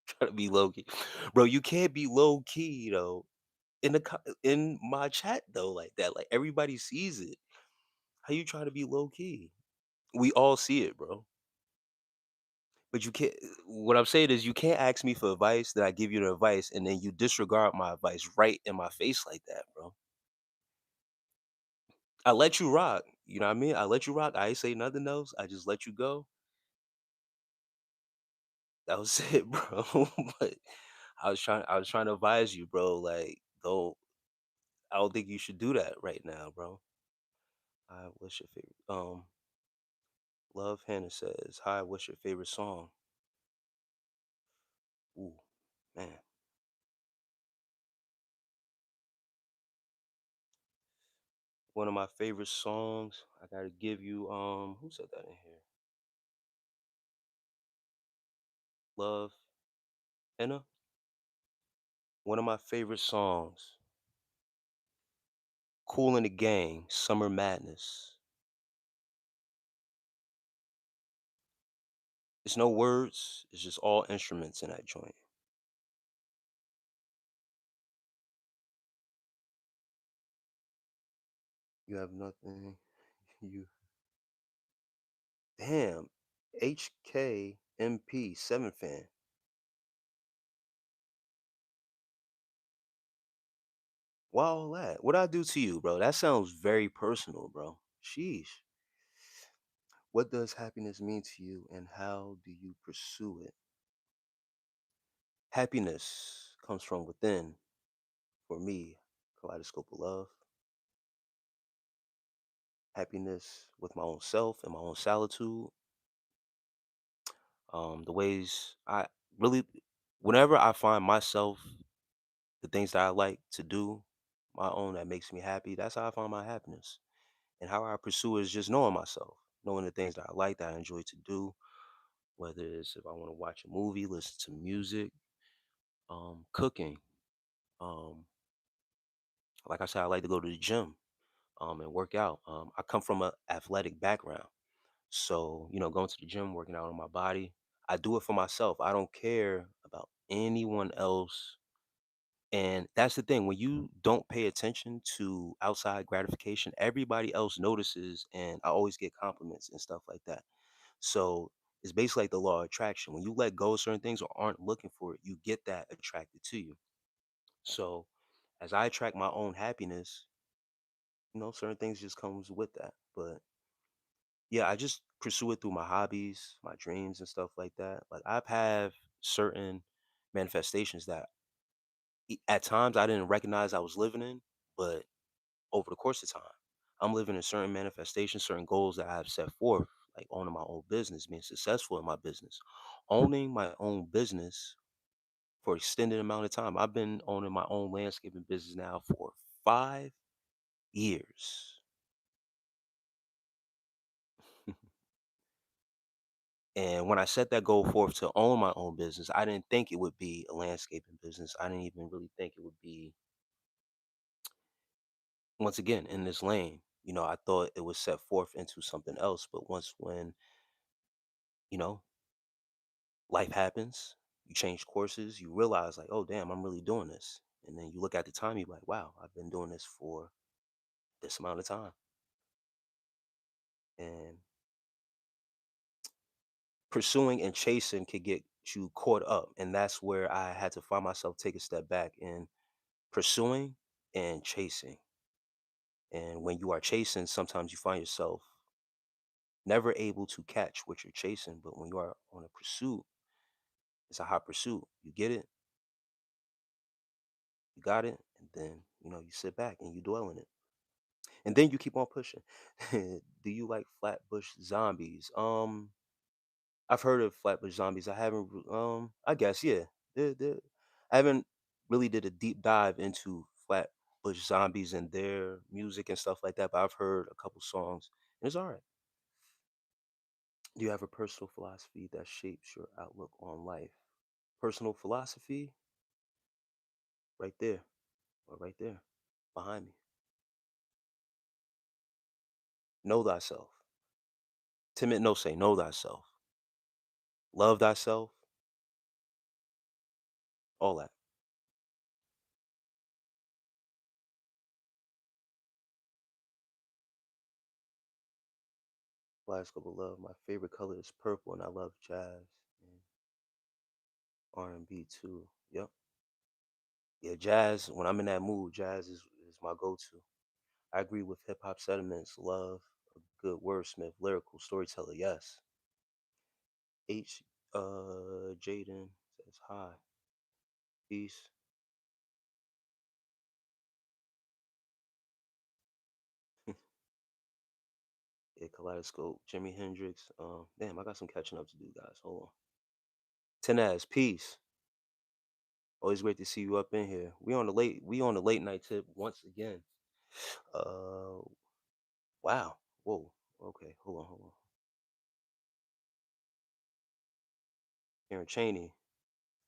Trying to be low key, bro. You can't be low key though. In my chat though, like that, like everybody sees it. How you trying to be low key? We all see it, bro. But you can't. What I'm saying is, you can't ask me for advice. That I give you the advice, and then you disregard my advice right in my face like that, bro. I let you rock. You know what I mean? I let you rock. I ain't say nothing else. I just let you go. That was it, bro. But I was trying to advise you, bro. Like, don't. I don't think you should do that right now, bro. What's your favorite? Love Hannah says, "Hi, what's your favorite song?" Ooh, man. One of my favorite songs. I gotta give you. Who said that in here? Love Hannah. One of my favorite songs. Cool in the Gang, Summer Madness. It's no words. It's just all instruments in that joint. You have nothing. You damn. HKMP 7 fan. Why all that? What I do to you, bro? That sounds very personal, bro. Sheesh. What does happiness mean to you and how do you pursue it? Happiness comes from within for me. kaleidoscope of love, happiness with my own self and my own solitude. The ways I really, whenever I find myself, the things that I like to do, my own that makes me happy, that's how I find my happiness. And how I pursue it is just knowing myself, knowing the things that I like, that I enjoy to do, whether it's if I want to watch a movie, listen to music, cooking. Um, like I said, I like to go to the gym and work out. I come from an athletic background. So, going to the gym, working out on my body, I do it for myself. I don't care about anyone else. And that's the thing. When you don't pay attention to outside gratification, everybody else notices. And I always get compliments and stuff like that. So it's basically like the law of attraction. When you let go of certain things or aren't looking for it, you get that attracted to you. So as I attract my own happiness, certain things just comes with that. But yeah, I just pursue it through my hobbies, my dreams and stuff like that. Like I've had certain manifestations that at times I didn't recognize I was living in, but over the course of time, I'm living in certain manifestations, certain goals that I have set forth, like owning my own business, being successful in my business, owning my own business for extended amount of time. I've been owning my own landscaping business now for 5 years. And when I set that goal forth to own my own business, I didn't think it would be a landscaping business. I didn't even really think it would be, once again, in this lane. I thought it was set forth into something else. But when, you know, life happens, you change courses, you realize, like, oh, damn, I'm really doing this. And then you look at the time, you're like, wow, I've been doing this for this amount of time. And pursuing and chasing could get you caught up. And that's where I had to find myself take a step back in pursuing and chasing. And when you are chasing, sometimes you find yourself never able to catch what you're chasing. But when you are on a pursuit, it's a hot pursuit. You get it, you got it, and then you sit back and you dwell in it. And then you keep on pushing. Do you like flatbush zombies? I've heard of flatbush zombies. I haven't I guess, yeah. I haven't really did a deep dive into flatbush zombies and their music and stuff like that, but I've heard a couple songs and it's all right. Do you have a personal philosophy that shapes your outlook on life? Personal philosophy, right there, or right there, behind me. Know thyself. Timid no say, know thyself. Love thyself, all that. Last couple love. My favorite color is purple, and I love jazz and R&B too. Yep. Yeah, jazz. When I'm in that mood, jazz is my go-to. I agree with hip hop sentiments. Love, a good wordsmith, lyrical storyteller. Yes. H. Jaden says hi. Peace. Yeah, Kaleidoscope, Jimi Hendrix. Damn, I got some catching up to do, guys. Hold on. Tenaz, peace. Always great to see you up in here. We on the late night tip once again. Uh, wow. Whoa. Okay, hold on. Karen Cheney,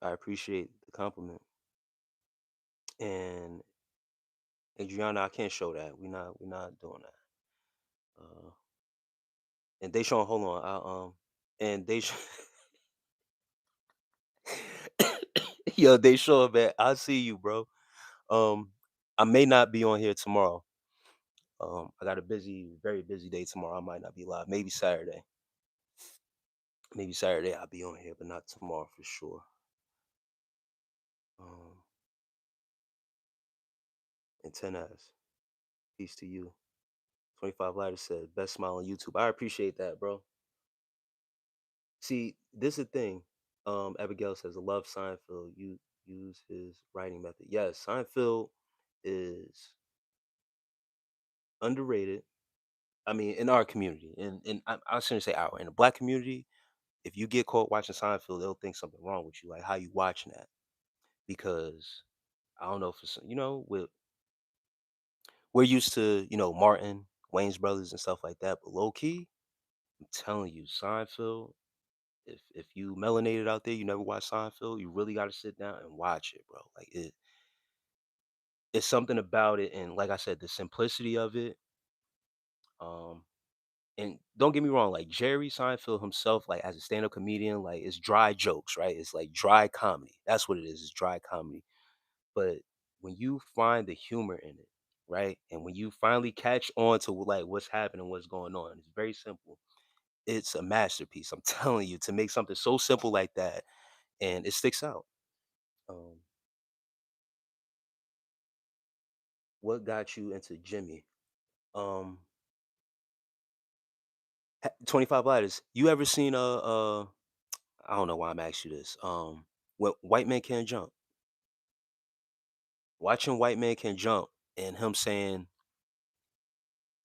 I appreciate the compliment. And Adriana, I can't show that. We're not doing that. Uh, and Deshaun, hold on. And Deshaun, yo, Deshaun, man, I see you, bro. Um, I may not be on here tomorrow. I got a busy, very busy day tomorrow. I might not be live. Maybe Saturday. Maybe Saturday I'll be on here, but not tomorrow for sure. Um, and 10S. Peace to you. 25 Lighter said, best smile on YouTube. I appreciate that, bro. See, this is the thing. Abigail says, I love Seinfeld. You use his writing method. Yes, Seinfeld. is underrated. I mean, in our community, and I shouldn't say our, in the black community, if you get caught watching Seinfeld, they'll think something wrong with you. Like, how you watching that? Because I don't know if it's, we're used to, Martin, Wayne's brothers and stuff like that. But low key, I'm telling you, Seinfeld, if you melanated out there, you never watch Seinfeld, you really gotta sit down and watch it, bro. Like it's something about it, and like I said, the simplicity of it. Um, and don't get me wrong, like Jerry Seinfeld himself, like as a stand-up comedian, like it's dry jokes, right? It's like dry comedy. That's what it is. It's dry comedy. But when you find the humor in it, right? And when you finally catch on to like what's happening, what's going on, it's very simple. It's a masterpiece. I'm telling you, to make something so simple like that and it sticks out. Um, what got you into Jimmy? Um, 25 Lighters. You ever seen I don't know why I'm asking you this. What White Man Can't Jump. Watching White Man Can Jump and him saying,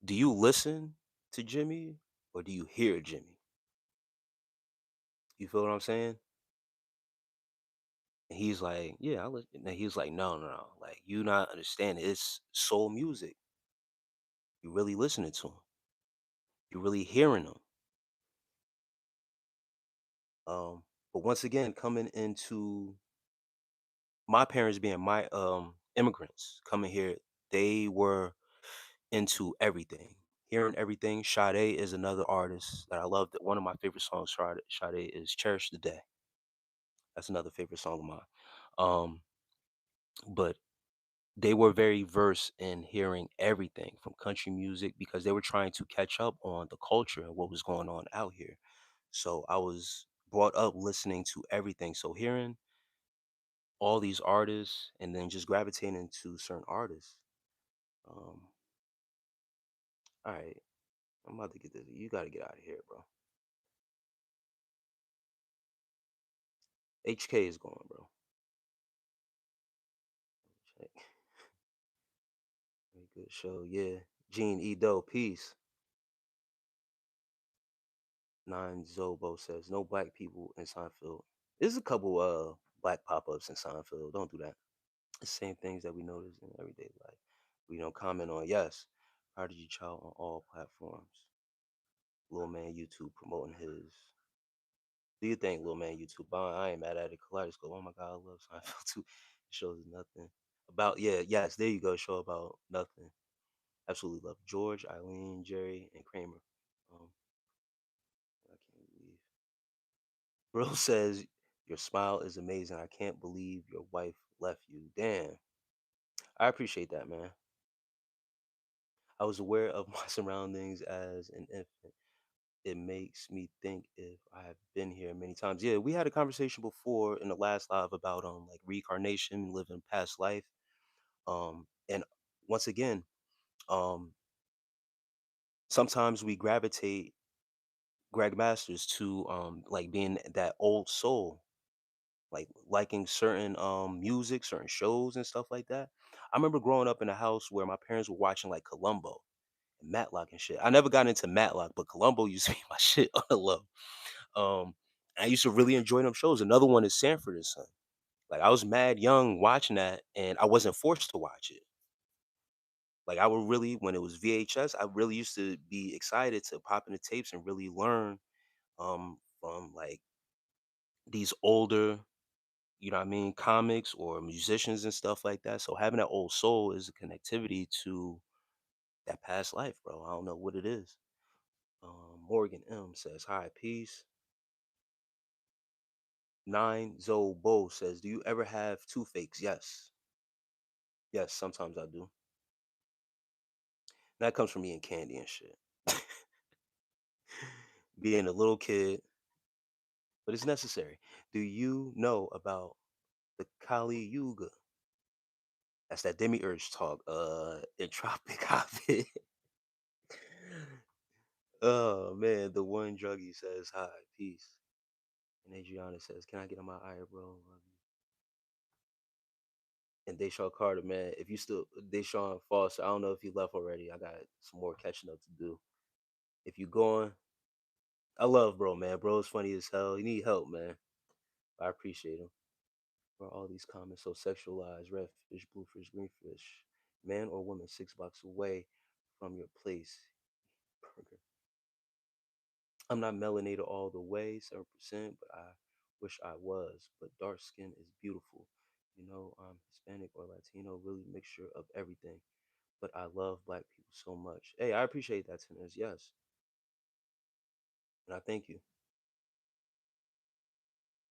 "Do you listen to Jimmy or do you hear Jimmy?" You feel what I'm saying? And he's like, "Yeah, I listen." And he's like, "No, no, no. Like you not understanding. It's soul music. You really listening to him. You really hearing him." But once again, coming into my parents being my immigrants coming here, they were into everything, hearing everything. Sade is another artist that I love. That one of my favorite songs, Sade is "Cherish the Day." That's another favorite song of mine. Um, but they were very versed in hearing everything from country music because they were trying to catch up on the culture and what was going on out here. So I was brought up listening to everything. So hearing all these artists and then just gravitating to certain artists. Um, all right, I'm about to get this. You got to get out of here, bro. HK is going, bro. Check. Very good show. Yeah. Gene Edo, peace. Nine Zobo says no black people in Seinfeld. There's a couple black pop-ups in Seinfeld. Don't do that. The same things that we notice in everyday life. We don't comment on. Yes. How did you child on all platforms? Lil Man YouTube promoting his. Do you think Lil Man YouTube? I ain't mad at it. Kaleidoscope. Oh my god, I love Seinfeld too. It shows nothing about. Yeah, yes. There you go. Show about nothing. Absolutely love George, Eileen, Jerry, and Kramer. Um, I can't believe. Bro says your smile is amazing. I can't believe your wife left you. Damn. I appreciate that, man. I was aware of my surroundings as an infant. It makes me think if I have been here many times. Yeah, we had a conversation before in the last live about like reincarnation, living past life. And once again, um, sometimes we gravitate Greg Masters to like being that old soul, like liking certain music, certain shows and stuff like that. I remember growing up in a house where my parents were watching like Columbo and Matlock and shit. I never got into Matlock, but Columbo used to be my shit on the low. Um I used to really enjoy them shows. Another one is Sanford and Son. Like I was mad young watching that and I wasn't forced to watch it. Like I would really when it was VHS, I really used to be excited to pop in the tapes and really learn from like these older, comics or musicians and stuff like that. So having that old soul is a connectivity to that past life, bro. I don't know what it is. Morgan M says, "Hi, peace." Nine Zobo says, "Do you ever have toothaches?" Yes, yes. Sometimes I do. That comes from eating candy and shit. Being a little kid, but it's necessary. Do you know about the Kali Yuga? That's that demiurge talk. Entropic Habit. Oh man, the one druggie says hi, peace. And Adriana says, "Can I get on my eye, bro? Love you." And Deshaun Carter, man, if you still Deshaun Foster, I don't know if you left already. I got some more catching up to do. If you going, I love bro, man. Bro's funny as hell. He need help, man. I appreciate him. Bro, all these comments so sexualized. Red fish, blue fish, green fish. Man or woman 6 blocks away from your place. Burger. I'm not melanated all the way, 7%, but I wish I was. But dark skin is beautiful. You know, I'm Hispanic or Latino, really mixture of everything. But I love black people so much. Hey, I appreciate that, Tennis. Yes. And I thank you.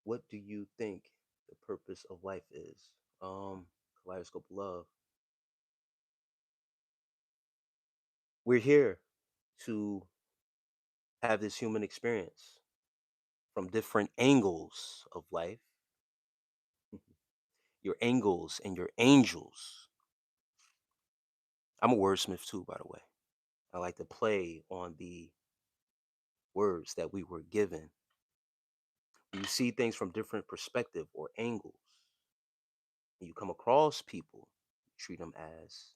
What do you think the purpose of life is? Kaleidoscope of love. We're here to have this human experience from different angles of life, your angles and your angels. I'm a wordsmith too, by the way. I like to play on the words that we were given. You see things from different perspective or angles. And you come across people, you treat them as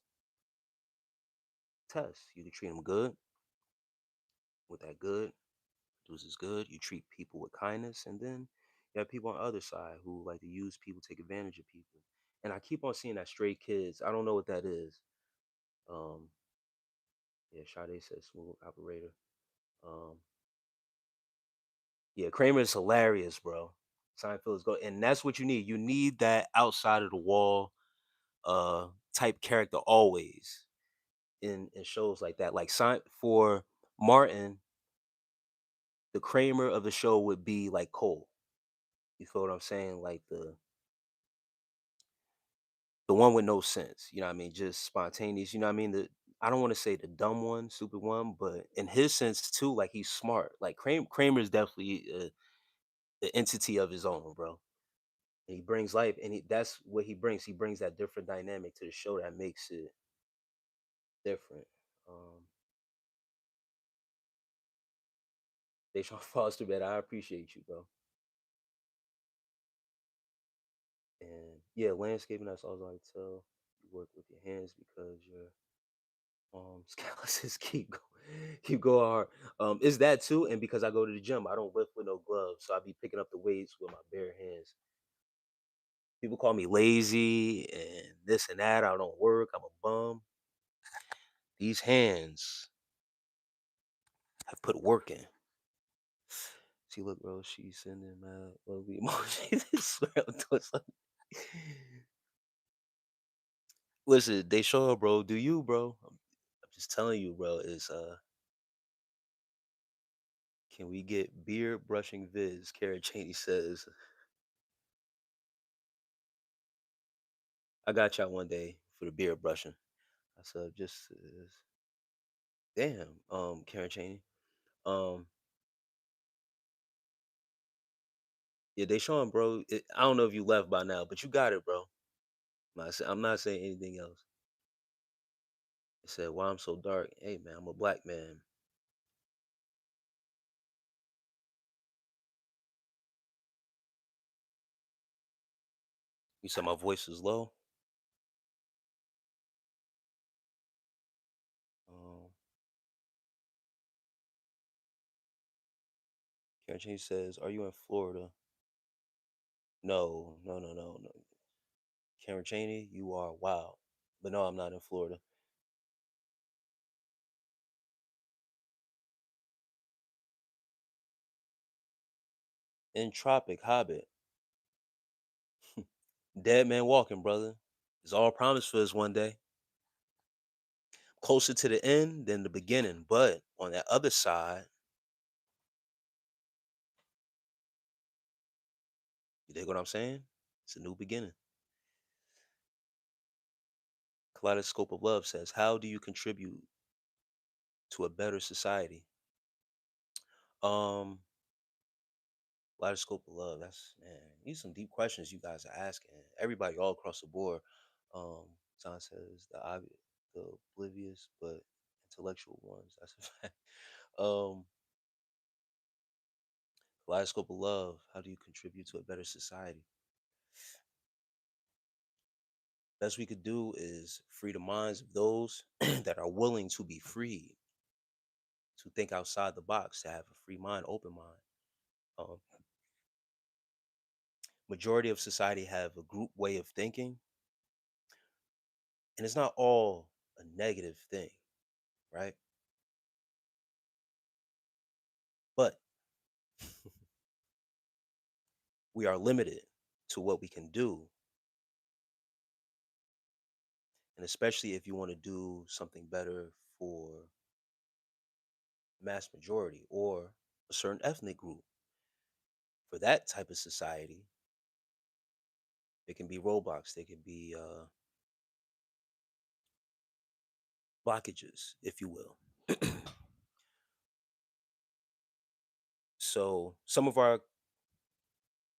tests. You can treat them good. With that good, produces good. You treat people with kindness, and then you have people on the other side who like to use people, take advantage of people. And I keep on seeing that stray kids. I don't know what that is. Um, yeah, Sade says smooth operator. Um, yeah, Kramer is hilarious, bro. Seinfeld is good, and that's what you need. You need that outside of the wall type character always in shows like that. Like for Martin, the Kramer of the show would be like Cole. You feel what I'm saying? Like the one with no sense. You know what I mean? Just spontaneous. You know what I mean? I don't want to say the dumb one, stupid one, but in his sense too, like he's smart. Like Kramer is definitely an entity of his own, bro. And he brings life, and that's what he brings. He brings that different dynamic to the show that makes it different. Deshaun Foster, man, I appreciate you, bro. And yeah, landscaping, that's all I like to tell. You work with your hands because your calluses keep going hard. Is that too? And because I go to the gym, I don't lift with no gloves, so I be picking up the weights with my bare hands. People call me lazy and this and that. I don't work. I'm a bum. These hands have put work in. See, look, bro, she's sending mad ugly emojis. I swear I'm doing something. Listen, they show up, bro. Do you, bro? I'm just telling you, bro. Is can we get beard brushing vids? Karen Cheney says, I got y'all one day for the beard brushing. I said, just damn, Karen Cheney. Um, yeah, they showing, bro. I don't know if you left by now, but you got it, bro. I'm not saying anything else. He said, why I'm so dark? Hey, man, I'm a black man. You said my voice is low. Um, Karen Cheney says, are you in Florida? No, no, no, no, no. Karen Cheney, you are wild. But no, I'm not in Florida. In Tropic Hobbit. Dead man walking, brother. It's all promised for us one day. Closer to the end than the beginning. But on that other side, you dig what I'm saying? It's a new beginning. Kaleidoscope of Love says, how do you contribute to a better society? Um, Kaleidoscope of Love. That's man. These some deep questions you guys are asking. Everybody all across the board. Um, John says the oblivious but intellectual ones. That's a fact. Um, Kaleidoscope of Love. How do you contribute to a better society? Best we could do is free the minds of those that are willing to be freed, to think outside the box, to have a free mind, open mind. Um, Majority of society have a group way of thinking, and it's not all a negative thing, right? But we are limited to what we can do, and especially if you want to do something better for mass majority or a certain ethnic group. For that type of society, it can be roadblocks, they can be blockages, if you will. So some of our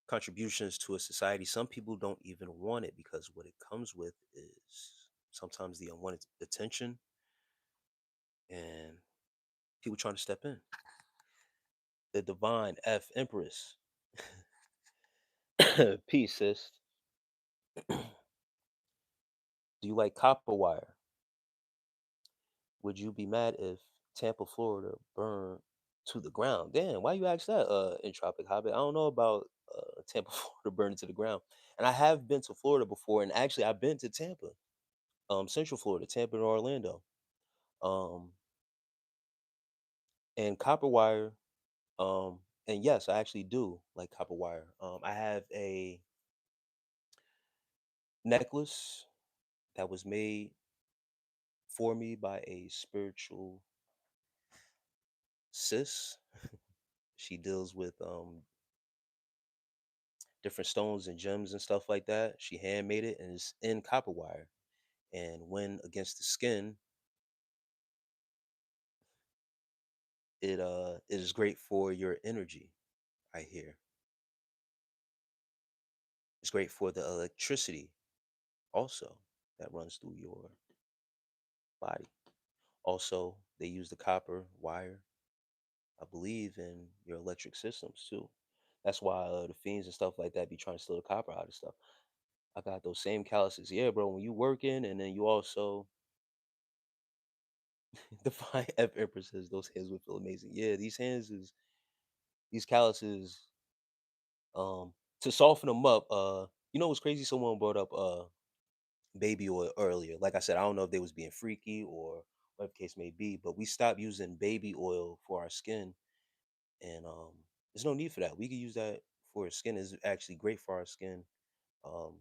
contributions to a society, some people don't even want it because what it comes with is sometimes the unwanted attention and people trying to step in. The divine F Empress. Peace, sis. Do you like copper wire? Would you be mad if Tampa, Florida burned to the ground? Damn, why you ask that, Entropic Hobbit? I don't know about Tampa, Florida burning to the ground. And I have been to Florida before, and actually I've been to Tampa, Central Florida, Tampa and Orlando. Um, and copper wire, um, and yes, I actually do like copper wire. I have a necklace that was made for me by a spiritual sis. She deals with different stones and gems and stuff like that. She handmade it and it's in copper wire. And when against the skin, it is great for your energy. I hear it's great for the electricity also that runs through your body. Also, they use the copper wire, I believe, in your electric systems too. That's why the fiends and stuff like that be trying to steal the copper out of stuff. I got those same calluses. Yeah, bro. When you working, and then you also define F Empress says those hands would feel amazing. Yeah, these calluses, to soften them up. You know what's crazy? Someone brought up baby oil earlier. Like I said, I don't know if they was being freaky or whatever the case may be, but we stopped using baby oil for our skin, and there's no need for that. We could use that for our skin. Is actually great for our skin, um,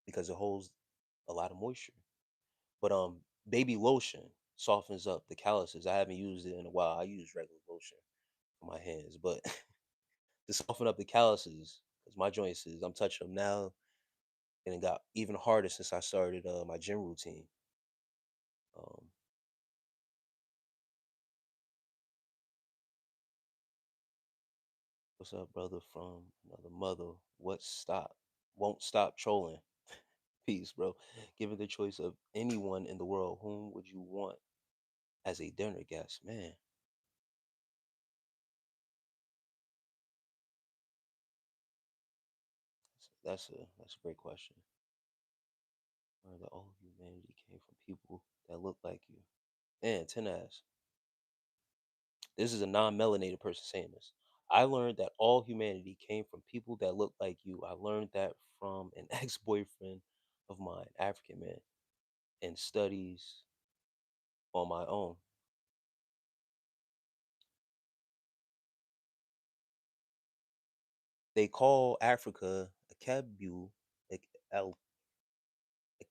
because it holds a lot of moisture. But baby lotion softens up the calluses. I haven't used it in a while. I use regular lotion for my hands, but to soften up the calluses, because my joints is I'm touching them now, and it got even harder since I started my gym routine. Um, what's up, brother from another mother? Won't stop trolling. Peace, bro. Given the choice of anyone in the world, whom would you want as a dinner guest? Man, that's a great question. Learned that all humanity came from people that look like you. And ten ass. This is a non-melanated person saying this. I learned that all humanity came from people that look like you. I learned that from an ex-boyfriend of mine, African man, and studies on my own. They call Africa a Kebu, a, a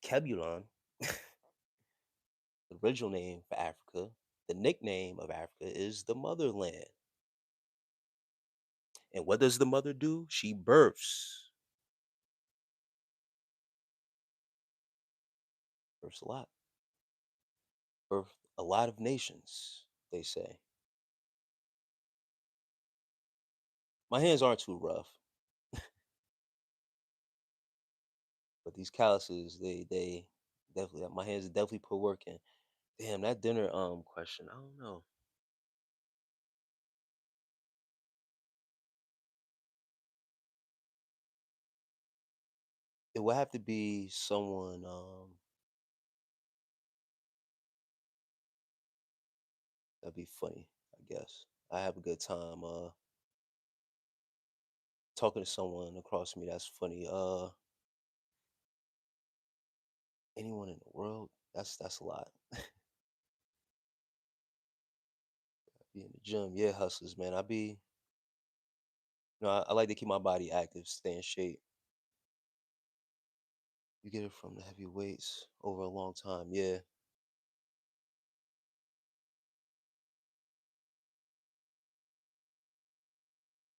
Kebulon, the original name for Africa. The nickname of Africa is the motherland. And what does the mother do? She births a lot, birthed a lot of nations, they say. My hands aren't too rough, but these calluses, they definitely, my hands definitely put work in. Damn, that dinner question, I don't know. It would have to be someone. That'd be funny. I guess I have a good time talking to someone across me. That's funny. Anyone in the world? That's a lot. Be in the gym, yeah, hustlers, man. I like to keep my body active, stay in shape. You get it from the heavy weights over a long time, yeah.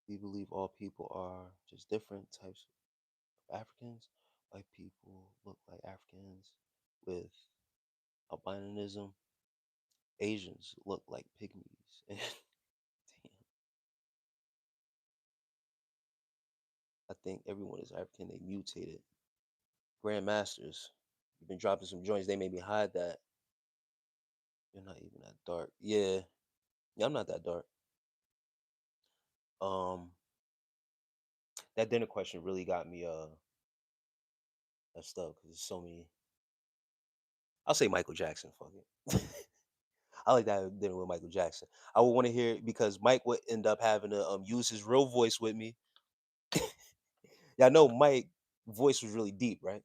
We believe all people are just different types of Africans. White people look like Africans with albinism. Asians look like pygmies. Damn, I think everyone is African. They mutated. Grandmasters, you've been dropping some joints. They made me hide that. You're not even that dark. Yeah, I'm not that dark. Um, that dinner question really got me messed up because there's so many. I'll say Michael Jackson. Fuck it. I like that dinner with Michael Jackson. I would want to hear it because Mike would end up having to use his real voice with me. Yeah, I know Mike voice was really deep, right?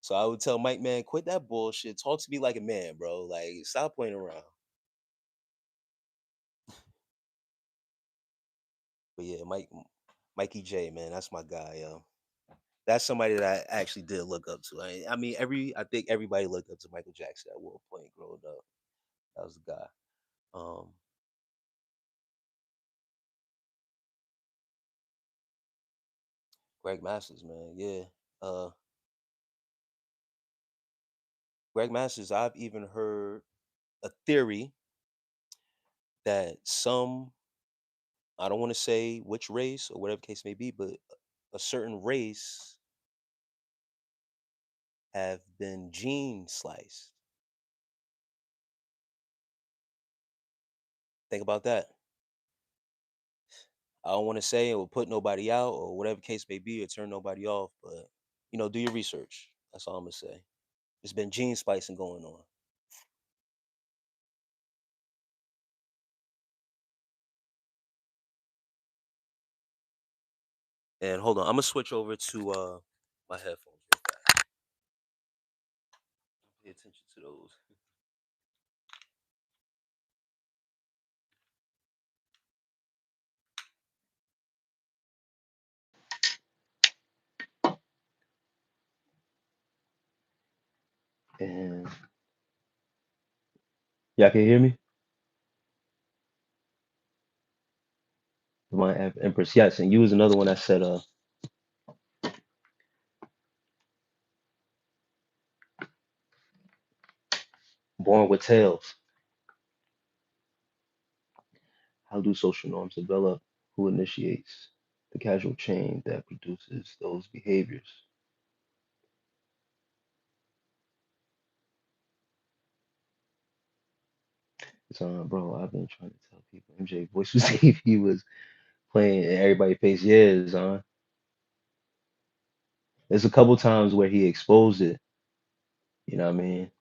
So I would tell Mike, man, quit that bullshit. Talk to me like a man, bro. Like, stop playing around. But yeah, Mikey J, man, that's my guy, yo. That's somebody that I actually did look up to. I mean, I think everybody looked up to Michael Jackson at one point growing up. That was the guy. Um, Greg Masters, man, yeah. Uh, Greg Masters, I've even heard a theory that some, I don't want to say which race or whatever case may be, but a certain race have been gene sliced. Think about that. I don't want to say it will put nobody out or whatever case may be or turn nobody off, but do your research. That's all I'm gonna say. There's been gene splicing going on. And hold on, I'm gonna switch over to my headphones real fast. Pay attention to those. And y'all can hear me? My Empress, yes. And you was another one that said, born with tails. How do social norms develop? Who initiates the causal chain that produces those behaviors? So, bro, I've been trying to tell people MJ voice was if he was playing and everybody pays years on. There's a couple times where he exposed it. You know what I mean?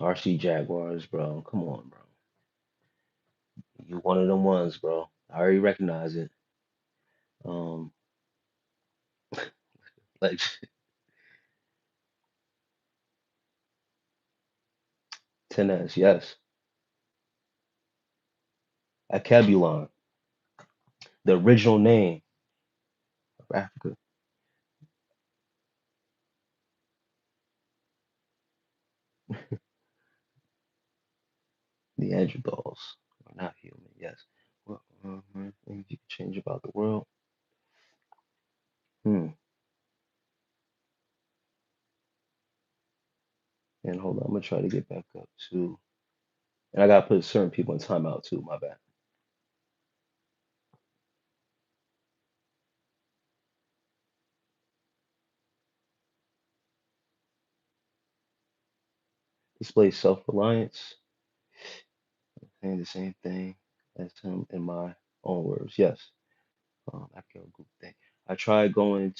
RC Jaguars, bro. Come on, bro. You one of them ones, bro. I already recognize it. Um, like 10S, yes. Acebulon, the original name of Africa. Neanderthals are not human, yes. Well, things you can change about the world. Hmm. And hold on, I'm gonna try to get back up to, and I gotta put certain people in timeout too. My bad. Display self-reliance, saying the same thing as him in my own words. Yes. I feel a group thing. I tried going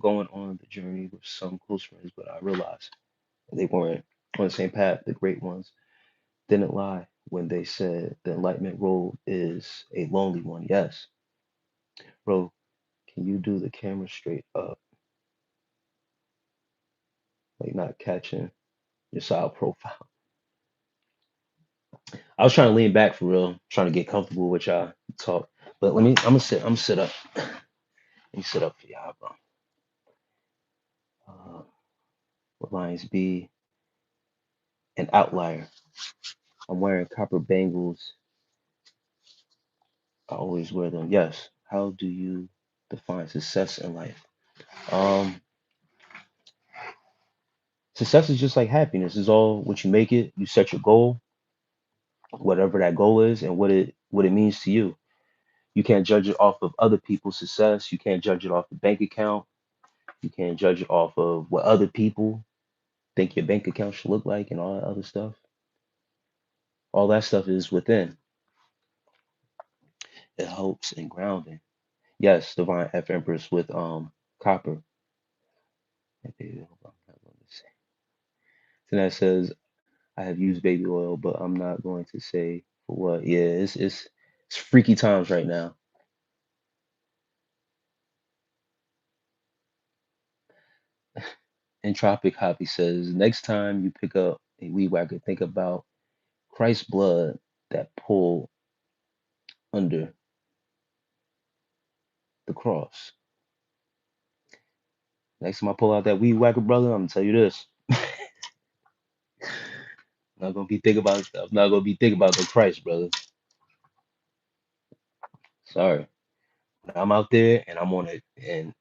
on the journey with some close friends, but I realized they weren't on the same path. The great ones didn't lie when they said the enlightenment road is a lonely one. Yes, bro, can you do the camera straight up, like not catching your side profile? I was trying to lean back for real, trying to get comfortable with y'all talk. But I'm gonna sit up. Let me sit up for y'all, bro. Uh, Reliance B, an outlier. I'm wearing copper bangles. I always wear them. Yes. How do you define success in life? Um, Success is just like happiness. It's all what you make it. You set your goal, whatever that goal is, and what it means to you. You can't judge it off of other people's success. You can't judge it off the bank account. You can't judge it off of what other people think your bank account should look like and all that other stuff. All that stuff is within. It helps in grounding. Yes, divine F Empress with copper. Okay, hold on, I'm going to say. So that says I have used baby oil, but I'm not going to say for what. Yeah, it's freaky times right now. Entropic Hobby says next time you pick up a weed whacker, think about Christ's blood that pulled under the cross. Next time I pull out that weed whacker, brother, I'm gonna tell you this. I'm not gonna be thinking about the Christ, brother. Sorry. When I'm out there and I'm on it and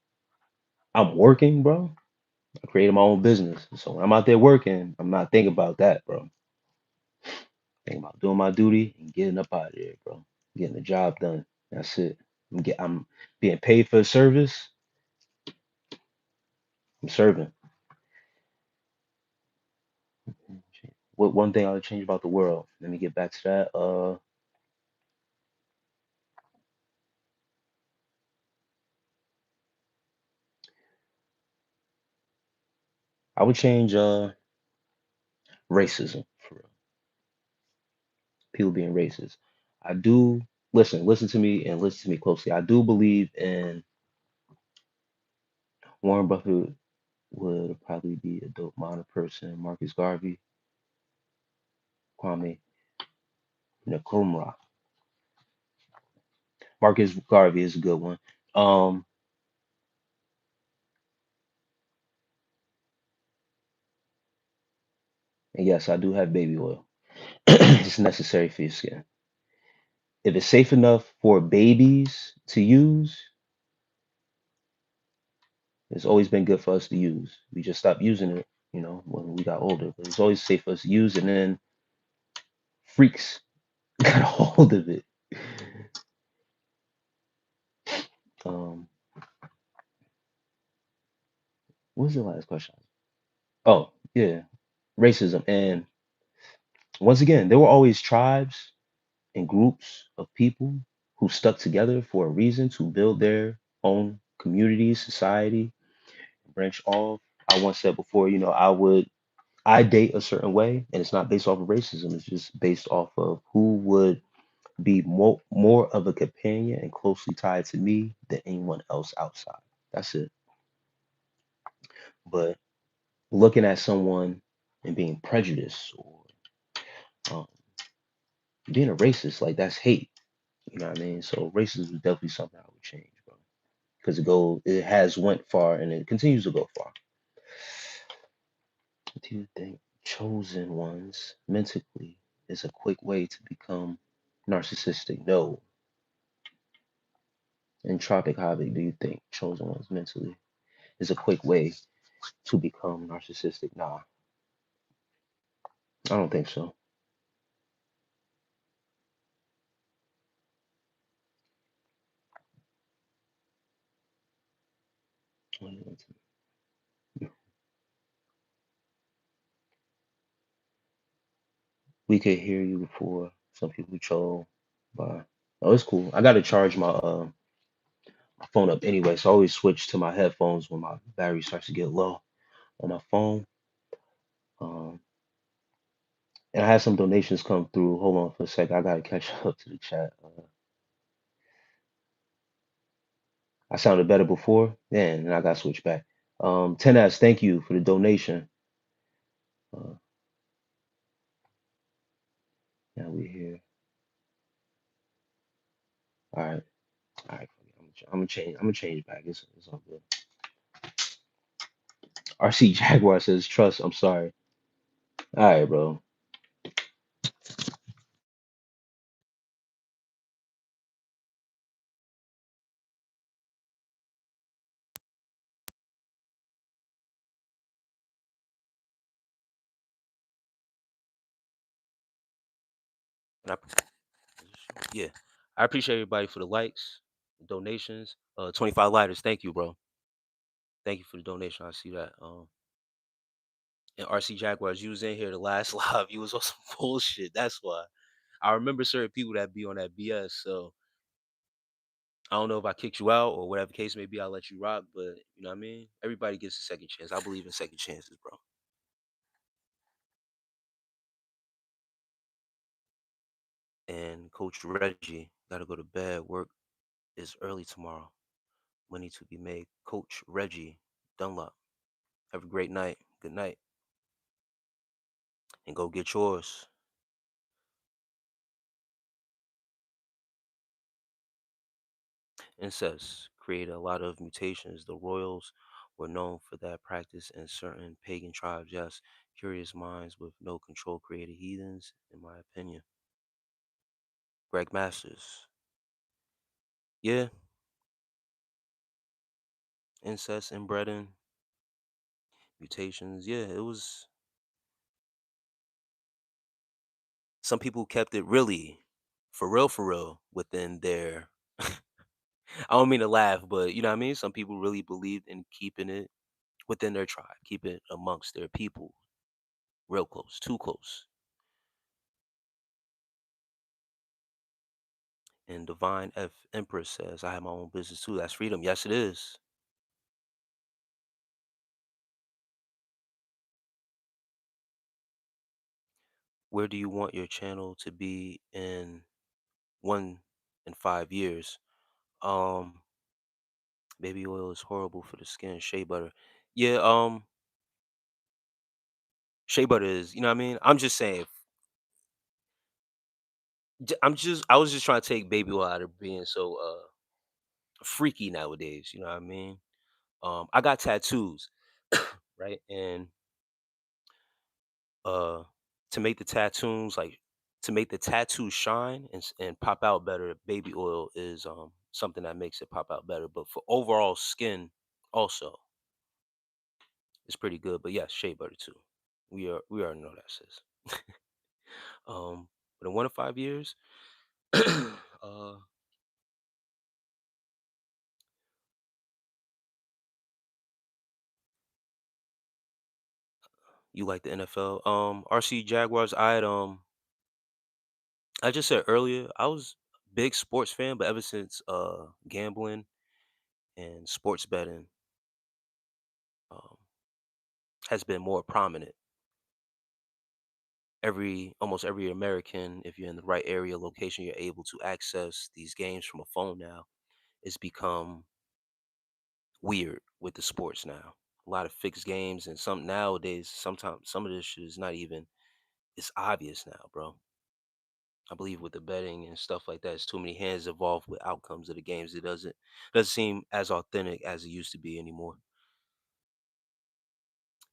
I'm working, bro. I created my own business. So when I'm out there working, I'm not thinking about that, bro. Thinking about doing my duty and getting up out of there, bro. Getting the job done. That's it. I'm being paid for the service. I'm serving. What one thing I would change about the world? Let me get back to that. I would change racism for real. People being racist. I do listen to me and listen to me closely. I do believe in Warren Buffett would probably be a dope modern person. Marcus Garvey, Kwame Nkrumah. Marcus Garvey is a good one. Um, and yes, I do have baby oil. It's necessary for your skin. If it's safe enough for babies to use, it's always been good for us to use. We just stopped using it, when we got older. But it's always safe for us to use, and then freaks got a hold of it. Um, what was the last question? Oh, yeah, racism. And once again, there were always tribes and groups of people who stuck together for a reason to build their own community, society, branch off. I once said before, I date a certain way, and it's not based off of racism. It's just based off of who would be more of a companion and closely tied to me than anyone else outside. That's it. But looking at someone and being prejudiced or um, being a racist, like that's hate. You know what I mean? So racism is definitely something I would change, bro, because it has went far and it continues to go far. Do you think chosen ones mentally is a quick way to become narcissistic? No. In Tropic Hobby, do you think chosen ones mentally is a quick way to become narcissistic? Nah, I don't think so. We could hear you before some people troll, but oh, it's cool. I gotta charge my my phone up anyway, so I always switch to my headphones when my battery starts to get low on my phone. Um, and I had some donations come through. Hold on for a sec. I gotta catch up to the chat. I sounded better before, and I got switched back. 10S, thank you for the donation. Uh, now we here. All right, all right. I'm gonna change. I'm gonna change back. It's all good. RC Jaguar says trust. I'm sorry. All right, bro. And yeah, I appreciate everybody for the likes, donations. 25 lighters. Thank you, bro. Thank you for the donation. I see that. And RC Jaguars, you was in here the last live. You was on some bullshit. That's why. I remember certain people that be on that BS. So I don't know if I kicked you out or whatever case may be. I'll let you rock. But you know what I mean? Everybody gets a second chance. I believe in second chances, bro. And Coach Reggie, gotta go to bed. Work is early tomorrow. Money to be made. Coach Reggie Dunlop. Have a great night. Good night. And go get yours. Incest created a lot of mutations. The royals were known for that practice in certain pagan tribes. Yes, curious minds with no control created heathens, in my opinion. Greg Masters. Yeah, incest, inbreeding, mutations. Yeah, it was. Some people kept it really, for real, within their. I don't mean to laugh, but you know what I mean? Some people really believed in keeping it within their tribe, keep it amongst their people, real close, too close. And Divine F Empress says, I have my own business too. That's freedom. Yes, it is. Where do you want your channel to be in 1 and 5 years? Um, Baby oil is horrible for the skin. Shea butter. Yeah, shea butter is, you know what I mean? I'm just saying, I was just trying to take baby oil out of being so freaky nowadays, you know what I mean? I got tattoos, right? And uh to make the tattoos to make the tattoo shine and pop out better, baby oil is something that makes it pop out better. But for overall skin, also, it's pretty good. But yes, shea butter too. We already know that, sis. But in 1 to 5 years, you like the NFL? RC Jaguars. I just said earlier, I was a big sports fan, but ever since gambling and sports betting um has been more prominent. Almost every American, if you're in the right area location, you're able to access these games from a phone now. It's become weird with the sports now. A lot of fixed games and some nowadays, sometimes some of this shit is not even it's obvious now, bro. I believe with the betting and stuff like that, it's too many hands involved with outcomes of the games. It doesn't seem as authentic as it used to be anymore.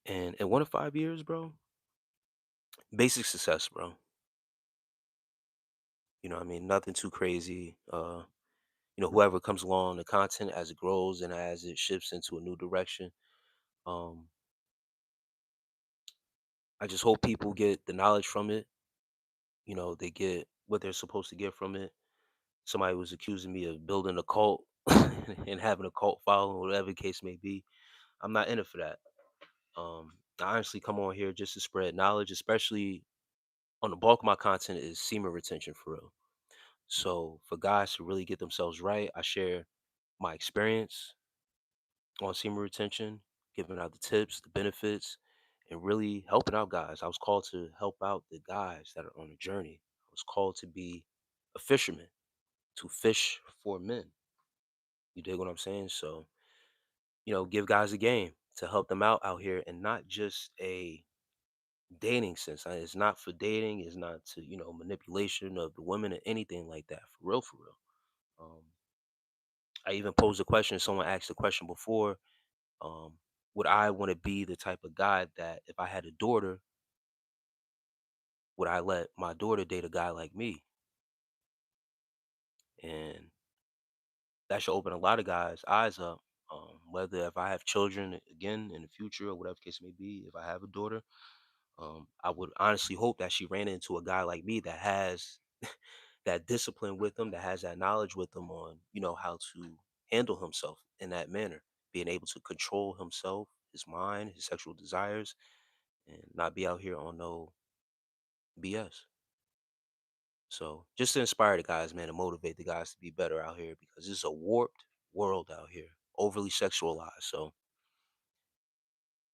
And in 1 to 5 years, bro, basic success, bro. You know what I mean? Nothing too crazy. Whoever comes along, the content as it grows and as it shifts into a new direction, um, I just hope people get the knowledge from it. They get what they're supposed to get from it. Somebody was accusing me of building a cult and having a cult following, whatever the case may be. I'm not in it for that. I honestly come on here just to spread knowledge, especially on the bulk of my content is semen retention for real. So for guys to really get themselves right, I share my experience on semen retention, giving out the tips, the benefits, and really helping out guys. I was called to help out the guys that are on a journey. I was called to be a fisherman, to fish for men. You dig what I'm saying? So, give guys a game to help them out here and not just a dating sense. It's not for dating, it's not to, manipulation of the women or anything like that. For real, for real. I even posed a question. Someone asked a question before. Um, would I want to be the type of guy that if I had a daughter, would I let my daughter date a guy like me? And that should open a lot of guys' eyes up. Whether if I have children again in the future or whatever case may be, if I have a daughter, I would honestly hope that she ran into a guy like me that has that discipline with him, that has that knowledge with him on, how to handle himself in that manner, being able to control himself, his mind, his sexual desires, and not be out here on no BS. So just to inspire the guys, man, to motivate the guys to be better out here because it's a warped world out here, overly sexualized. So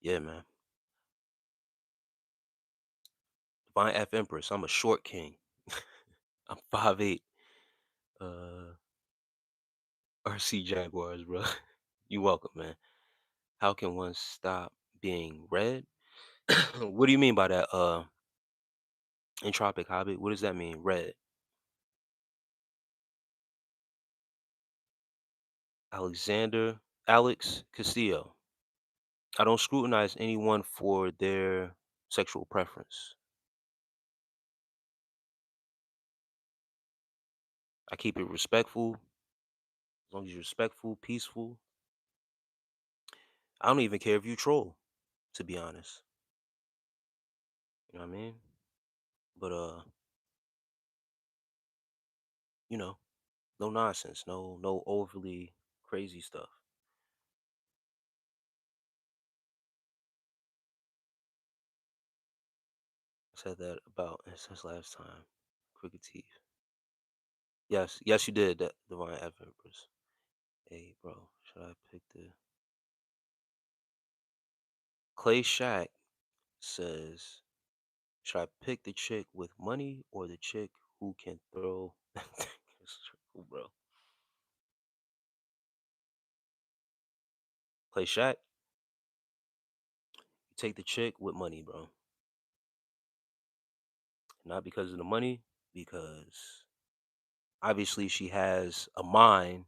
yeah, man. Divine F Empress. I'm a short king. I'm 5'8". Uh RC Jaguars, bro. You welcome, man. How can one stop being red? What do you mean by that? Entropic hobby. What does that mean? Red. Alexander Alex Castillo. I don't scrutinize anyone for their sexual preference. I keep it respectful. As long as you're respectful, peaceful. I don't even care if you troll, to be honest. You know what I mean? But you know, no nonsense, no overly crazy stuff. I said that about since last time. Crooked teeth. Yes, yes, you did. That Divine Empress. Hey, bro, should I pick the Clay Shack says, should I pick the chick with money or the chick who can throw circle, bro? Clay Shack, you take the chick with money, bro. Not because of the money, because obviously she has a mind.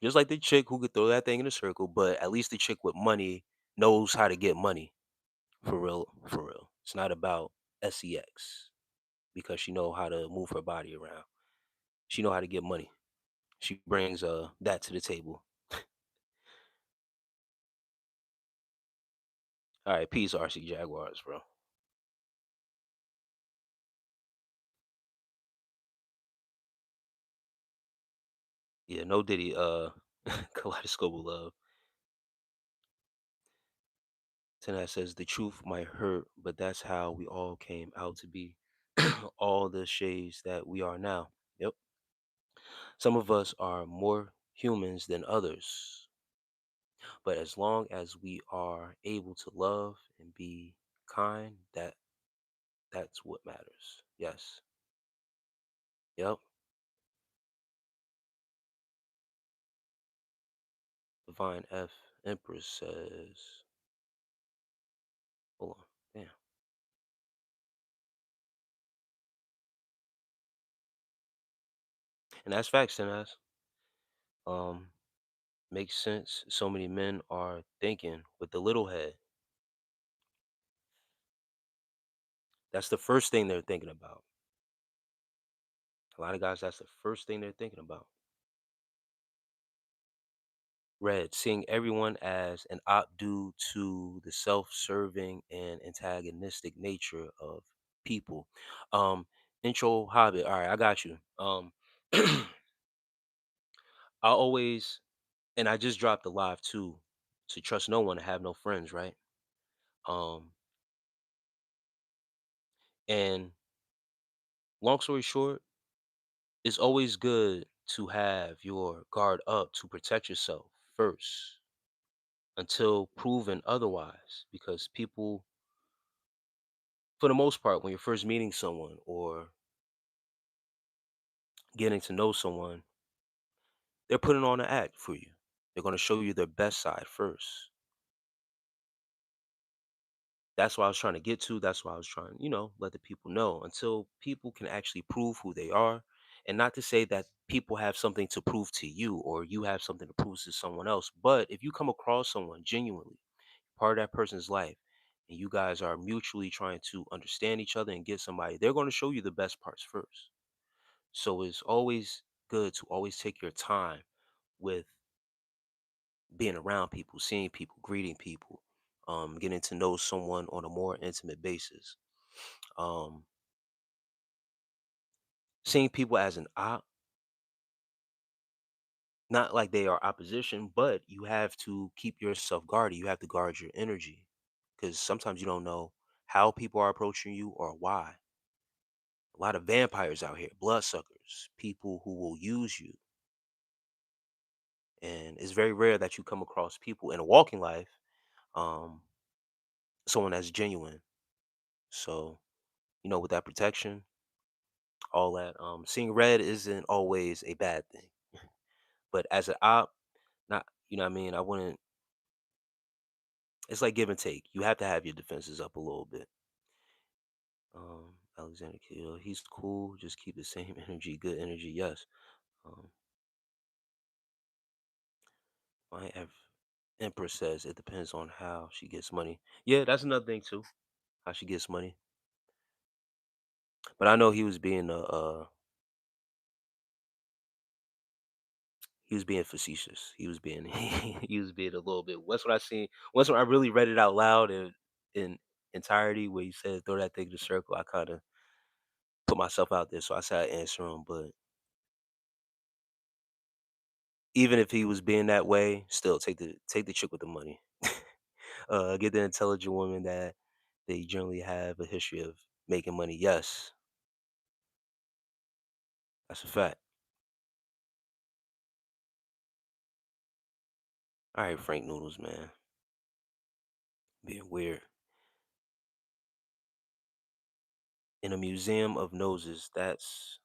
Just like the chick who could throw that thing in a circle, but at least the chick with money knows how to get money. For real, for real. It's not about sex because she know how to move her body around. She know how to get money. She brings that to the table. All right, peace, RC Jaguars, bro. Yeah, no Diddy. Kaleidoscope of love. Tonight says the truth might hurt, but that's how we all came out to be. All the shades that we are now. Yep. Some of us are more humans than others, but as long as we are able to love and be kind, that's what matters. Yes. Yep. Divine F Empress says, hold on. Damn. And that's facts, and that's makes sense. So many men are thinking with the little head. That's the first thing they're thinking about. A lot of guys, that's the first thing they're thinking about. Red, seeing everyone as an op due to the self-serving and antagonistic nature of people. Um, Intro Hobbit. All right, I got you. I always, and I just dropped a live too, to trust no one and have no friends, right? Um, and long story short, it's always good. to have your guard up to protect yourself first until proven otherwise. Because people, for the most part, when you're first meeting someone or getting to know someone, they're putting on an act for you. They're going to show you their best side first. That's what I was trying to get to. That's why I was trying, let the people know until people can actually prove who they are. And not to say that people have something to prove to you or you have something to prove to someone else. But if you come across someone genuinely, part of that person's life, and you guys are mutually trying to understand each other and get somebody, they're going to show you the best parts first. So it's always good to always take your time with being around people, seeing people, greeting people, getting to know someone on a more intimate basis. Um, Seeing people as an op, not like they are opposition, but you have to keep yourself guarded. You have to guard your energy because sometimes you don't know how people are approaching you or why. A lot of vampires out here, bloodsuckers, people who will use you. And it's very rare that you come across people in a walking life, um, someone that's genuine. So, with that protection, all that, seeing red isn't always a bad thing. But as an op, not, what I mean? I wouldn't, it's like give and take. You have to have your defenses up a little bit. Alexander Kill, he's cool. Just keep the same energy, good energy. Yes. Um, my Empress says it depends on how she gets money. Yeah, that's another thing too. How she gets money. But I know he was being facetious. He was being he was being a little bit. Once when I seen once when I really read it out loud in entirety, where he said throw that thing in the circle, I kind of put myself out there. So I said I answer him, but even if he was being that way, still take the chick with the money. Get the intelligent woman that they generally have a history of making money. Yes, that's a fact. All right, Frank Noodles, man, being weird in a museum of noses. That's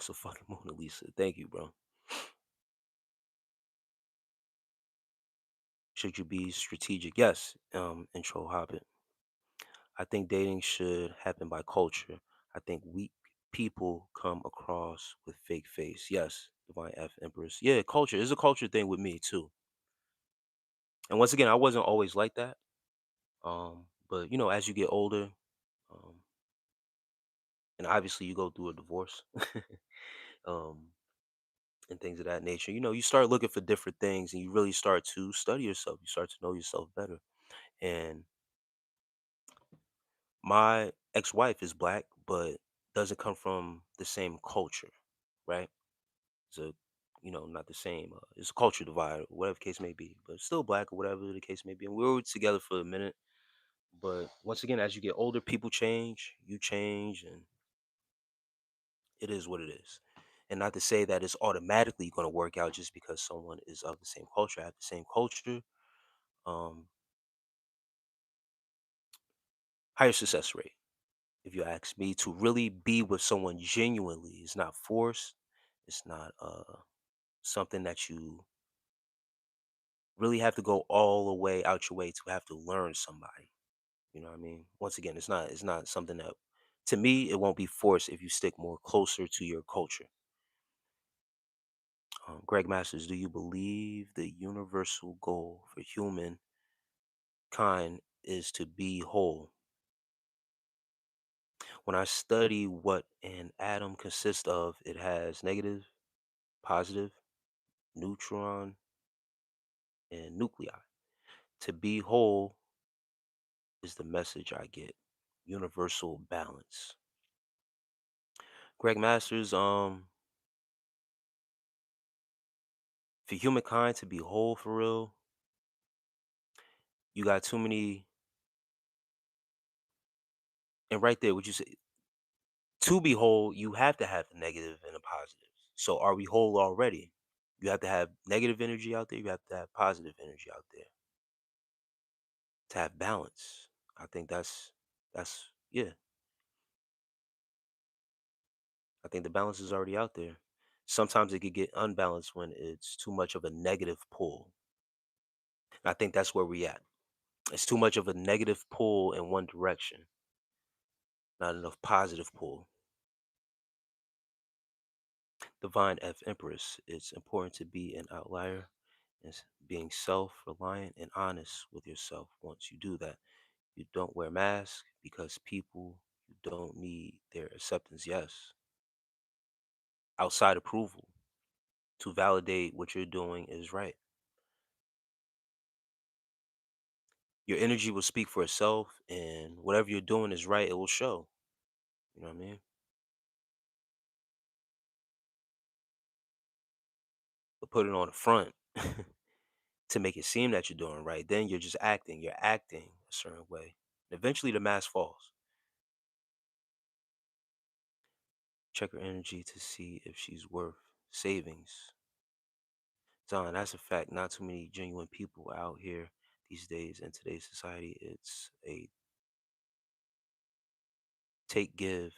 a fucking Mona Lisa. Thank you, bro. Should you be strategic? Yes. Intro Hobbit. I think dating should happen by culture. I think weak people come across with fake face. Yes. Divine F Empress. Yeah, culture is a culture thing with me too. And once again, I wasn't always like that. But as you get older, um, and obviously you go through a divorce, um, and things of that nature, you start looking for different things and you really start to study yourself. You start to know yourself better. And my ex-wife is black, but doesn't come from the same culture, right? It's a, not the same. It's a culture divide, whatever the case may be, but still black or whatever the case may be. And we were together for a minute, but once again, as you get older, people change, you change, and it is what it is. And not to say that it's automatically going to work out just because someone is of the same culture, have the same culture. Um, Higher success rate, if you ask me, to really be with someone genuinely. It's not forced. It's not something that you really have to go all the way out your way to have to learn somebody. You know what I mean? Once again, it's not something that to me it won't be forced if you stick more closer to your culture. Greg Masters, do you believe the universal goal for humankind is to be whole? When I study what an atom consists of, it has negative, positive, neutron, and nuclei. To be whole is the message I get. Universal balance. Greg Masters, for humankind to be whole for real, you got too many. And right there, what you say? To be whole, you have to have a negative and a positive. So are we whole already? You have to have negative energy out there, you have to have positive energy out there to have balance. I think that's yeah. I think the balance is already out there. Sometimes it could get unbalanced when it's too much of a negative pull. And I think that's where we at. It's too much of a negative pull in one direction, not enough positive pull. Divine F Empress, it's important to be an outlier and being self reliant and honest with yourself. Once you do that, you don't wear masks because people you don't need their acceptance, yes, outside approval to validate what you're doing is right. Your energy will speak for itself, and whatever you're doing is right, it will show. You know what I mean? But put it on the front to make it seem that you're doing right. Then you're just acting. You're acting a certain way. And eventually the mask falls. Check her energy to see if she's worth savings. Don, that's a fact. Not too many genuine people out here these days in today's society. It's a take give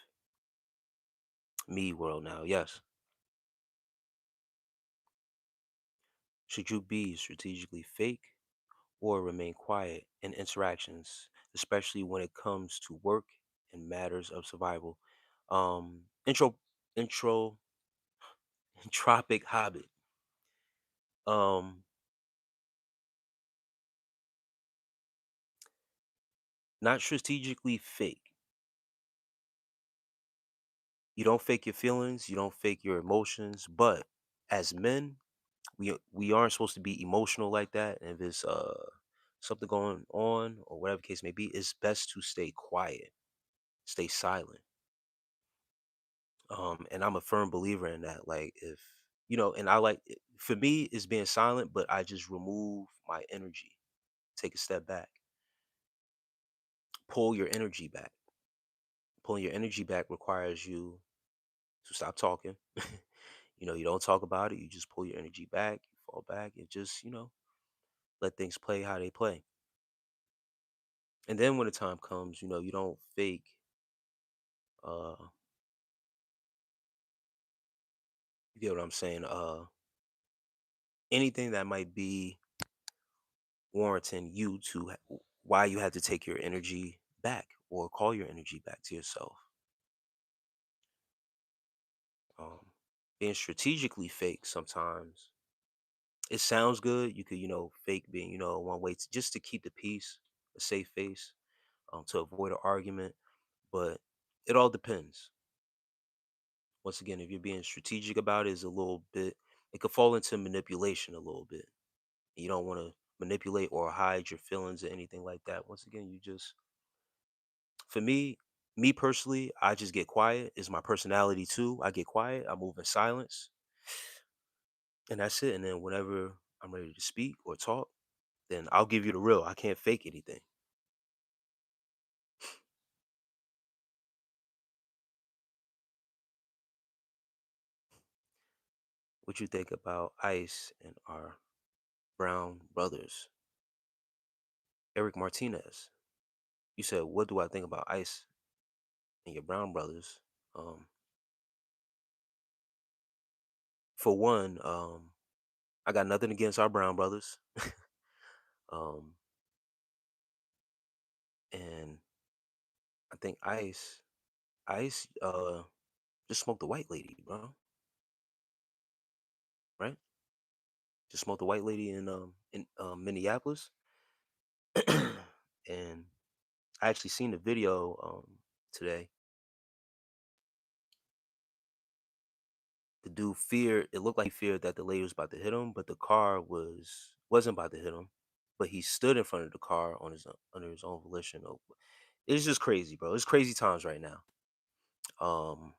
me world now. Yes. Should you be strategically fake or remain quiet in interactions, especially when it comes to work and matters of survival? Intro intro entropic hobbit. Um, Not strategically fake. You don't fake your feelings, you don't fake your emotions, but as men, we aren't supposed to be emotional like that. And if there's something going on or whatever case may be, it's best to stay quiet, stay silent. And I'm a firm believer in that. Like if and I like for me it's being silent, but I just remove my energy, take a step back, pull your energy back. Pulling your energy back requires you to stop talking. You don't talk about it. You just pull your energy back, you fall back, and just, let things play how they play. And then when the time comes, you don't fake uh you get what I'm saying, anything that might be warranting you to why you had to take your energy back or call your energy back to yourself. Um Being strategically fake sometimes it sounds good. You could, fake being, one way to just to keep the peace, a safe face, to avoid an argument. But it all depends. Once again, if you're being strategic about it, is a little bit. It could fall into manipulation a little bit. You don't want to manipulate or hide your feelings or anything like that. Once again, you just, for me personally, I just get quiet. It's my personality too. I get quiet. I move in silence, and that's it. And then whenever I'm ready to speak or talk, then I'll give you the real. I can't fake anything. What you think about Ice and our Brown brothers? Eric Martinez. You said, what do I think about Ice and your Brown brothers? Um, for one, I got nothing against our Brown brothers. um, and I think Ice, just smoked a white lady, bro. Right? Just smoked a white lady in Minneapolis. And I actually seen the video today. The dude feared. It looked like he feared that the lady was about to hit him, but the car wasn't about to hit him. But he stood in front of the car on under his own volition. It's just crazy, bro. It's crazy times right now. Um,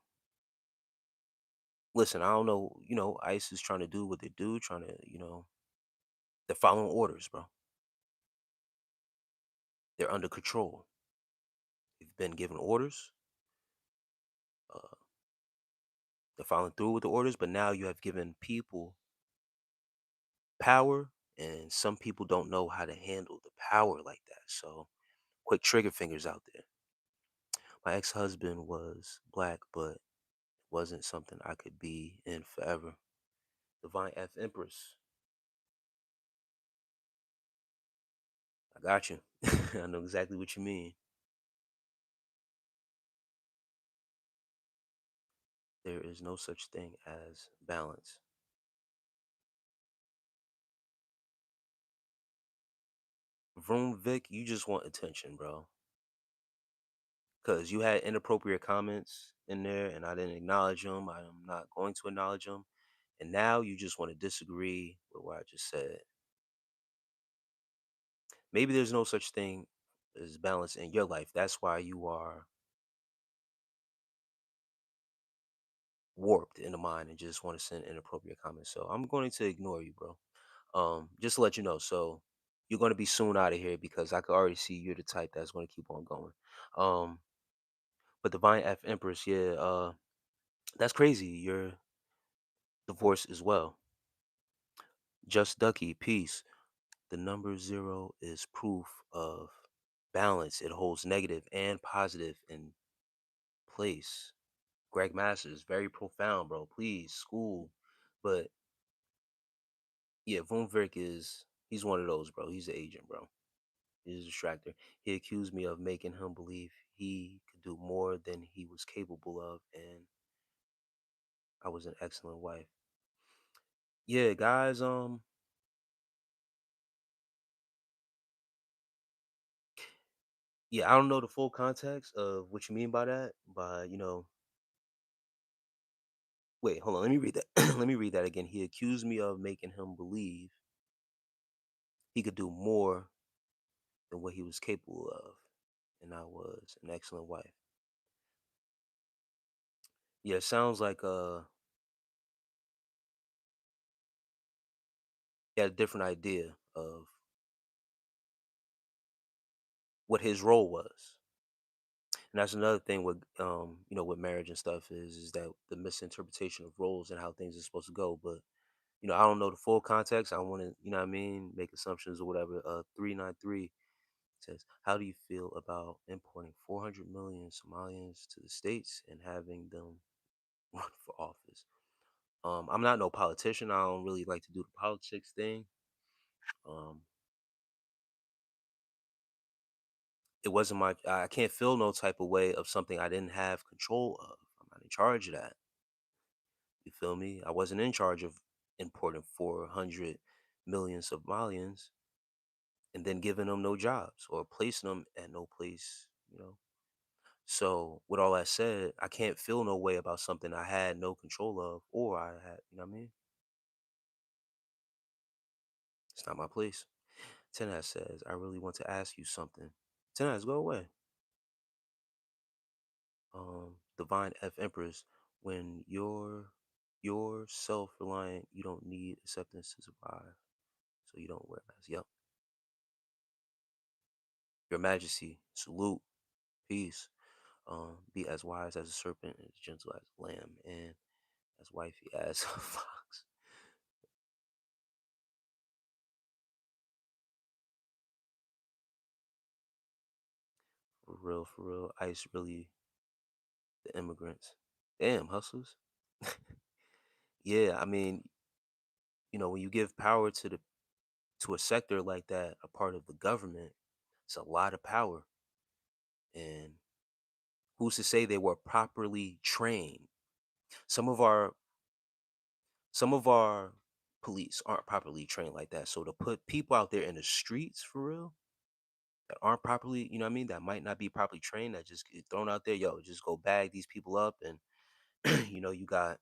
Listen, I don't know. ICE is trying to do what they do, trying to, they're following orders, bro. They're under control. They've been given orders. They're following through with the orders, but now you have given people power, and some people don't know how to handle the power like that. So, quick trigger fingers out there. My ex-husband was black, but wasn't something I could be in forever. Divine F Empress, I got you. I know exactly what you mean. There is no such thing as balance. Vroom Vic, you just want attention, bro. Because you had inappropriate comments in there and I didn't acknowledge them. I'm not going to acknowledge them. And now you just want to disagree with what I just said. Maybe there's no such thing as balance in your life. That's why you are warped in the mind and just want to send inappropriate comments. So I'm going to ignore you, bro. Just to let you know. So you're going to be soon out of here because I could already see you're the type that's going to keep on going. Um, but Divine F Empress, yeah, that's crazy. You're divorced as well. Just Ducky, peace. The number zero is proof of balance. It holds negative and positive in place. Greg Masters, very profound, bro. Please, school. But yeah, Vumvik he's one of those, bro. He's an agent, bro. He's a distractor. He accused me of making him believe he could do more than he was capable of, and I was an excellent wife. Yeah, guys, yeah, I don't know the full context of what you mean by that, but wait, hold on, let me read that. Let me read that again. He accused me of making him believe he could do more than what he was capable of, and I was an excellent wife. Yeah, it sounds like he had a different idea of what his role was. And that's another thing with with marriage and stuff is that the misinterpretation of roles and how things are supposed to go. But I don't know the full context. I want to, what I mean, make assumptions or whatever. 393 says, how do you feel about importing 400 million Somalians to the States and having them run for office? I'm not no politician. I don't really like to do the politics thing. Um, it wasn't my. I can't feel no type of way of something I didn't have control of. I'm not in charge of that. You feel me? I wasn't in charge of importing 400 million Somalians and then giving them no jobs or placing them at no place. So, with all that said, I can't feel no way about something I had no control of or I had, you know what I mean? It's not my place. Tenaz says, I really want to ask you something. Tenaz, go away. Divine F Empress, when you're self-reliant, you don't need acceptance to survive. So you don't wear masks. Yep. Your Majesty, salute, peace. Be as wise as a serpent, as gentle as a lamb, and as wifey as a fox. For real. ICE really the immigrants. Damn, hustlers. Yeah, I mean, when you give power to a sector like that, a part of the government, it's a lot of power. And who's to say they were properly trained? Some of our some of our police aren't properly trained like that. So to put people out there in the streets for real that aren't properly, you know what I mean, that might not be properly trained, that just get thrown out there, yo, just go bag these people up and you got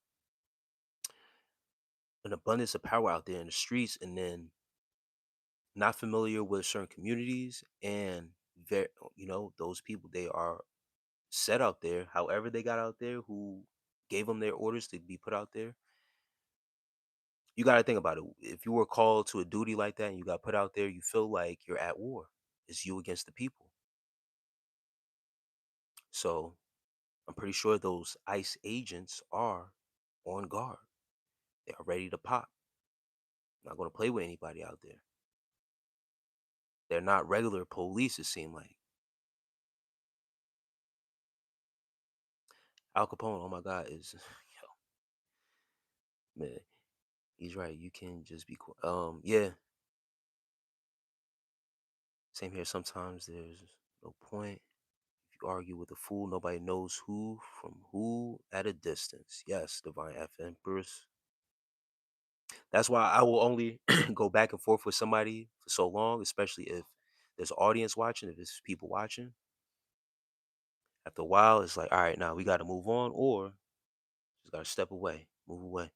an abundance of power out there in the streets and then not familiar with certain communities and very those people they are set out there however they got out there who gave them their orders to be put out there. You got to think about it. If you were called to a duty like that and you got put out there, you feel like you're at war. It's you against the people. So I'm pretty sure those ICE agents are. on guard. They are ready to pop. Not going to play with anybody out there. They're not regular police, it seems like. Al Capone, oh my God, is yo, man, he's right. You can just be yeah, same here. Sometimes there's no point. If you argue with a fool, nobody knows who from who at a distance. Yes, Divine F Empress. That's why I will only go back and forth with somebody for so long, especially if there's an audience watching, if there's people watching. After a while, it's like, all right, now we got to move on, or just got to step away, move away.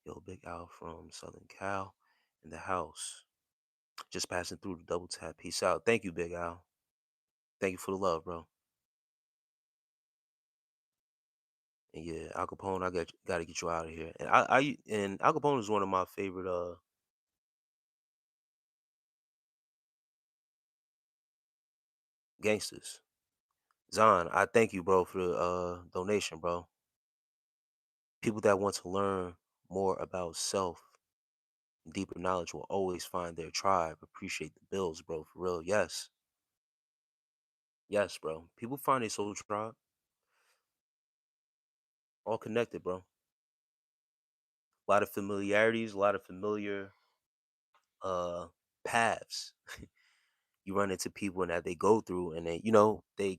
Yo, Big Al from Southern Cal in the house. Just passing through the double tap. Peace out. Thank you, Big Al. Thank you for the love, bro. And yeah, Al Capone, got to get you out of here. And and Al Capone is one of my favorite gangsters. Zon, I thank you, bro, for the donation, bro. People that want to learn more about self and deeper knowledge will always find their tribe. Appreciate the bills, bro. For real. Yes. Yes, bro. People find their soul tribe. All connected, bro. A lot of familiarities, a lot of familiar uh paths. You run into people and that they go through, and they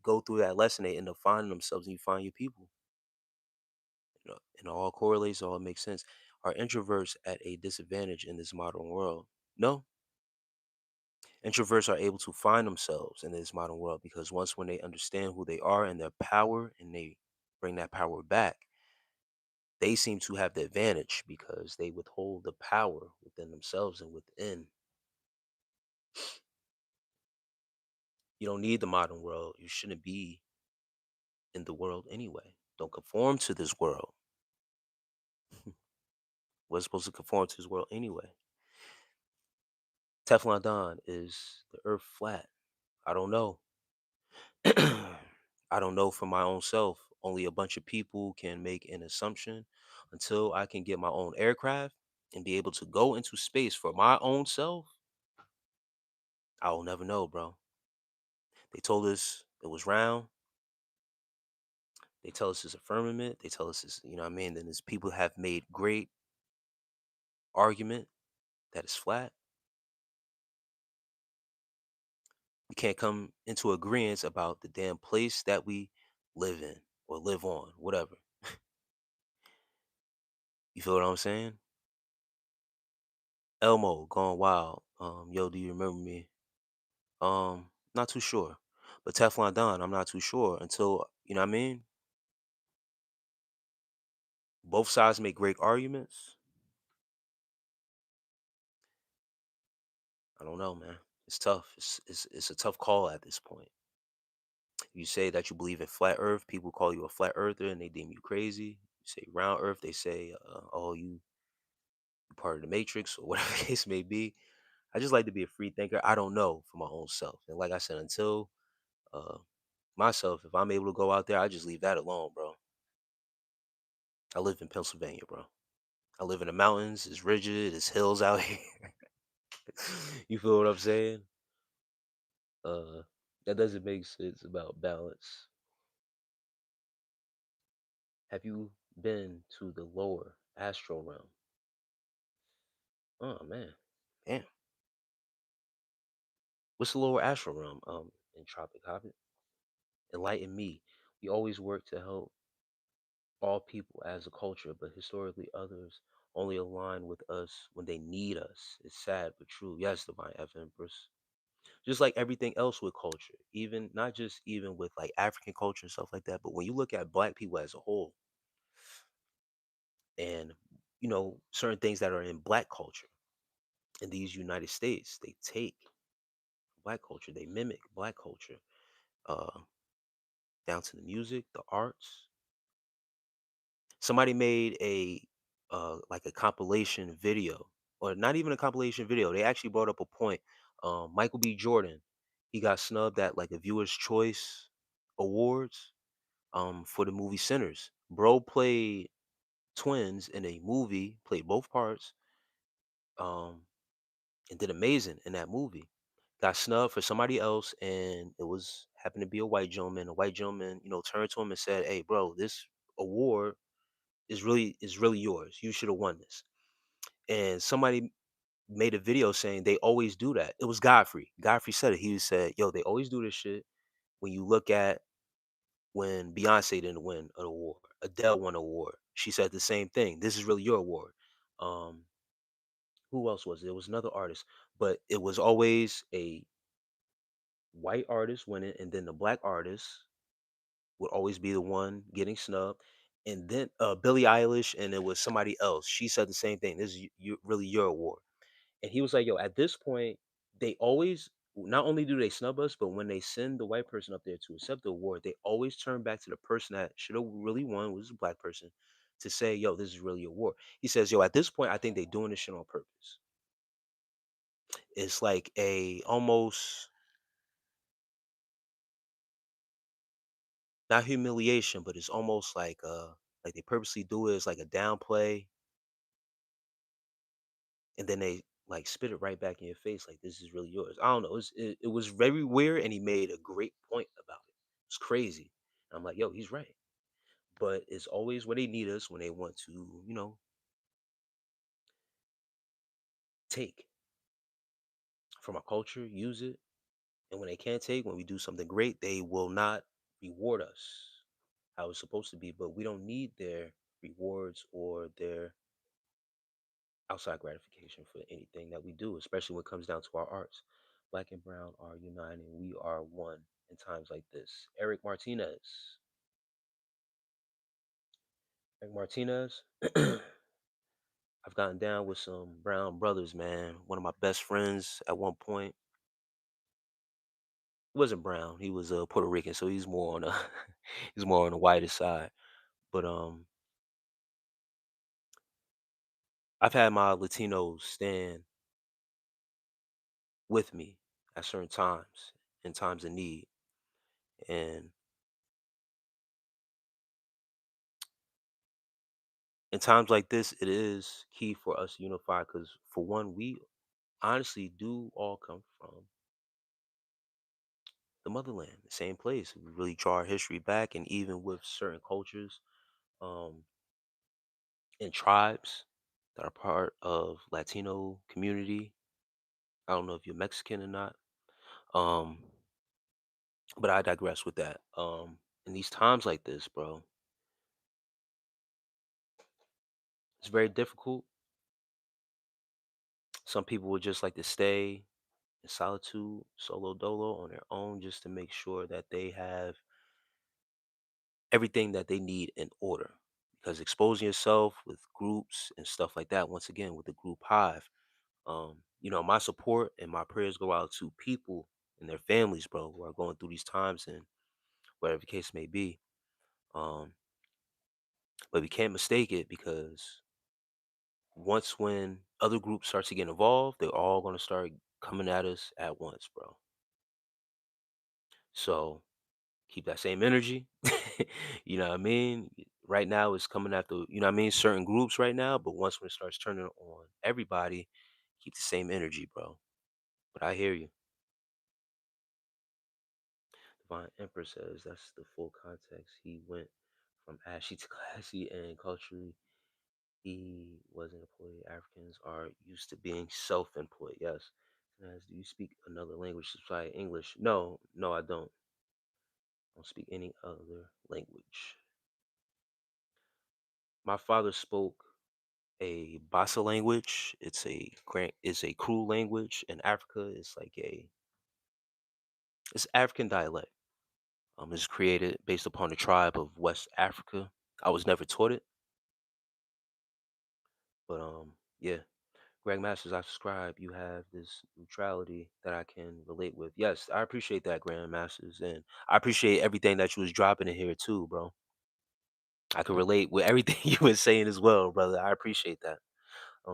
go through that lesson, they end up finding themselves, and you find your people. And it all correlates, all makes sense. Are introverts at a disadvantage in this modern world? No. Introverts are able to find themselves in this modern world because once when they understand who they are and their power and they bring that power back, they seem to have the advantage because they withhold the power within themselves and within. You don't need the modern world. You shouldn't be in the world anyway. Don't conform to this world. We're supposed to conform to this world anyway. Teflon Don, is the earth flat? I don't know. I don't know for my own self. Only a bunch of people can make an assumption. Until I can get my own aircraft and be able to go into space for my own self, I will never know, bro. They told us it was round. They tell us it's a firmament. They tell us it's, what I mean? Then there's people have made great argument that it's flat. We can't come into agreement about the damn place that we live in or live on, whatever. You feel what I'm saying? Elmo gone wild. Yo, do you remember me? Not too sure. But Teflon Don, I'm not too sure until, you know what I mean? Both sides make great arguments. I don't know, man. It's tough. It's a tough call at this point. You say that you believe in flat earth, people call you a flat earther and they deem you crazy. You say round earth, they say, oh, you part of the matrix or whatever the case may be. I just like to be a free thinker. I don't know for my own self. And like I said, until uh myself, if I'm able to go out there, I just leave that alone, bro. I live in Pennsylvania, bro. I live in the mountains. It's rigid. It's hills out here. You feel what I'm saying? Uh, that doesn't make sense about balance. Have you been to the lower astral realm? Oh man, damn. What's the lower astral realm? In Tropic Hobbit, enlighten me. We always work to help all people as a culture, but historically others only align with us when they need us. It's sad but true. Yes, Divine F Empress. Just like everything else with culture, even not just even with like African culture and stuff like that, but when you look at black people as a whole and certain things that are in black culture in these United States, they take black culture, they mimic black culture, uh, down to the music, the arts. Somebody made a like a compilation video, or not even a compilation video. They actually brought up a point. Michael B. Jordan, he got snubbed at like a Viewer's Choice Awards for the movie Sinners. Bro played twins in a movie, played both parts, um, and did amazing in that movie. Got snubbed for somebody else, and it was happened to be a white gentleman. A white gentleman, turned to him and said, "Hey, bro, this award is really yours. You should have won this." And somebody made a video saying they always do that. It was Godfrey. Godfrey said it. He said, "Yo, they always do this shit when you look at when Beyonce didn't win an award, Adele won an award. She said the same thing. This is really your award." Um, who else was it? It was another artist, but it was always a white artist winning, and then the black artist would always be the one getting snubbed. And then Billie Eilish, and it was somebody else. She said the same thing. This is really your award. And he was like, "Yo, at this point, they always not only do they snub us, but when they send the white person up there to accept the award, they always turn back to the person that should have really won, which is a black person, to say, 'Yo, this is really your award.'" He says, "Yo, at this point, I think they doing this shit on purpose. It's like a almost not humiliation, but it's almost like they purposely do it as like a downplay, and then they like spit it right back in your face, like this is really yours." I don't know. It was very weird, and he made a great point about it. It's crazy. I'm like, yo, he's right. But it's always where they need us when they want to, take from our culture, use it. And when they can't take, when we do something great, they will not reward us how it's supposed to be. But we don't need their rewards or their outside gratification for anything that we do, especially when it comes down to our arts. Black and brown are united. We are one in times like this. Eric Martinez. Eric Martinez. I've gotten down with some brown brothers, man. One of my best friends at one point, he wasn't brown. He was Puerto Rican, so he's more on a he's more on the whiter side. But I've had my Latinos stand with me at certain times, in times of need. And in times like this, it is key for us to unify because, for one, we honestly do all come from the motherland, the same place. We really draw our history back, and even with certain cultures um, and tribes that are part of Latino community. I don't know if you're Mexican or not, um, but I digress with that. In these times like this, bro, it's very difficult. Some people would just like to stay in solitude, solo dolo, on their own, just to make sure that they have everything that they need in order. Because exposing yourself with groups and stuff like that, once again, with the group hive, my support and my prayers go out to people and their families, bro, who are going through these times and whatever the case may be. Um, but we can't mistake it because once when other groups start to get involved, they're all going to start coming at us at once, bro. So keep that same energy. You know what I mean? Right now it's coming after, certain groups right now, but once when it starts turning on everybody, keep the same energy, bro. But I hear you. Divine Emperor says that's the full context. He went from ashy to classy, and culturally he was an employee. Africans are used to being self-employed. Yes. Do you speak another language besides English? No, no, I don't. I don't speak any other language. My father spoke a Bassa language. It's a Kru language in Africa. It's African dialect. It's created based upon the tribe of West Africa. I was never taught it, but yeah. Greg Masters, I subscribe. You have this neutrality that I can relate with. Yes, I appreciate that, Grand Masters, and I appreciate everything that you was dropping in here too, bro. I can relate with everything you were saying as well, brother. I appreciate that.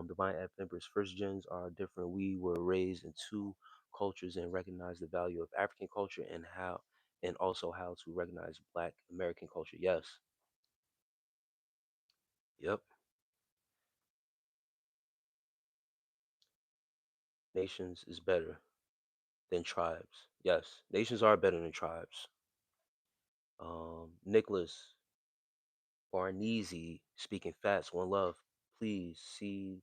Divine F Empress, first gens are different. We were raised in two cultures and recognize the value of African culture and also how to recognize Black American culture. Yes. Yep. Nations is better than tribes. Yes, nations are better than tribes. Nicholas Barnese speaking facts. One love. Please see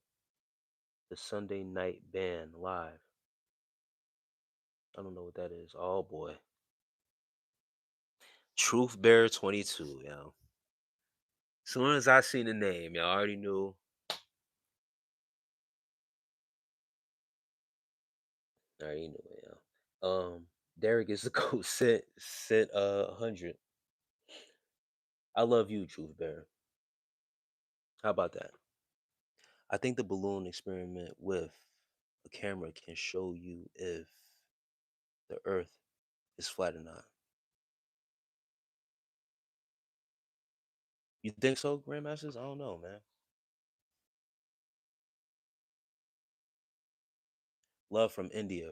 the Sunday night band live. I don't know what that is. Oh boy. Truth Bearer 22, yo. Soon as I seen the name, y'all already knew. I already knew it, yo. Derek is the coach. Sent 100. I love you, Truth Bearer. How about that? I think the balloon experiment with a camera can show you if the Earth is flat or not. You think so, Grandmasters? I don't know, man. Love from India,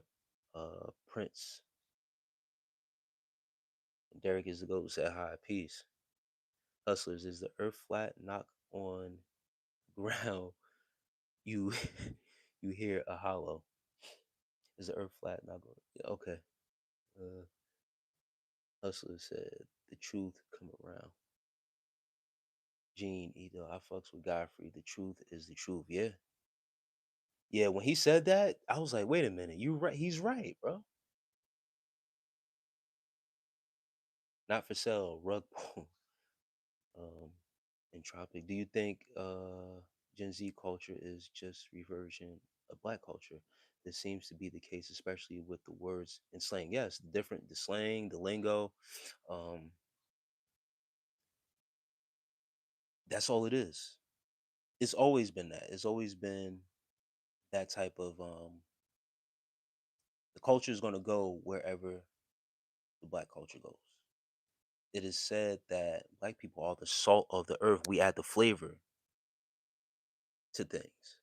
Prince. Derek is the goat. Said hi, peace. Hustlers, is the Earth flat? Knock on ground. You, you hear a hollow. Is the Earth flat? Not going. Yeah, okay. Uh, Hustler said the truth come around. Gene, either I fucks with Godfrey. The truth is the truth. Yeah, yeah. When he said that, I was like, wait a minute. You right? He's right, bro. Not for sale. Rug pull. Um, Entropic. Do you think Gen Z culture is just reversion of Black culture? This seems to be the case, especially with the words and slang. Yes, different the slang, the lingo. Um, that's all it is. It's always been that. It's always been that type of the culture is going to go wherever the Black culture goes. It is said that Black people are the salt of the earth. We add the flavor to things,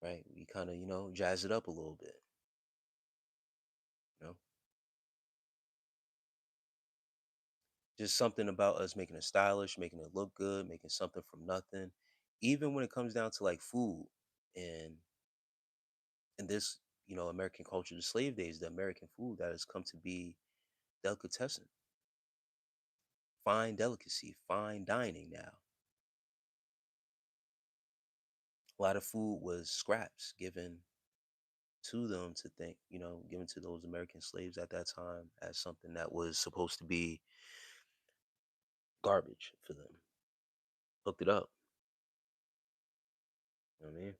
right? We kind of jazz it up a little bit. You know, just something about us making it stylish, making it look good, making something from nothing. Even when it comes down to like food and in this American culture, the slave days, the American food that has come to be delicatessen, fine delicacy, fine dining now. A lot of food was scraps given to them to think, given to those American slaves at that time as something that was supposed to be garbage for them. Looked it up. You know what I mean?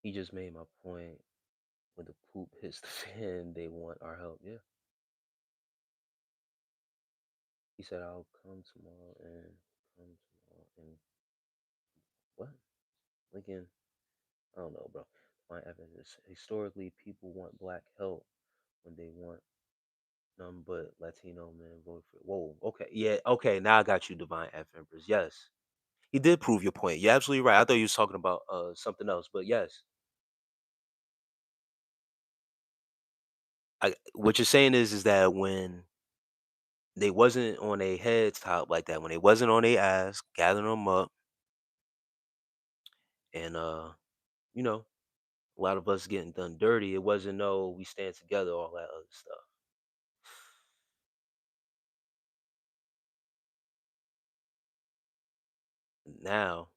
He just made my point. When the poop hits the fan, they want our help. Yeah. He said, I'll come tomorrow and come tomorrow and what? Lincoln, I don't know, bro. My evidence. Historically, people want black help when they want none but Latino men vote for. Whoa, okay, yeah, okay. Now I got you, Divine F Empress. Yes, he did prove your point. You're absolutely right. I thought you was talking about something else, but yes, what you're saying is that when they wasn't on a head top like that, when they wasn't on their ass, gathering them up, and you know, a lot of us getting done dirty. It wasn't no we stand together, all that other stuff. Now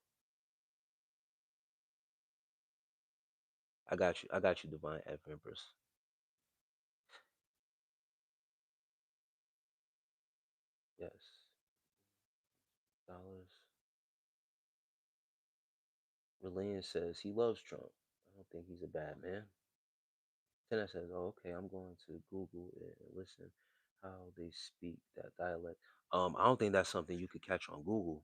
I got you, Divine F Empress. Yes, dollars. Reliant says he loves Trump. I don't think he's a bad man. Then I says, "Oh, okay. I'm going to Google it and listen how they speak that dialect." I don't think that's something you could catch on Google.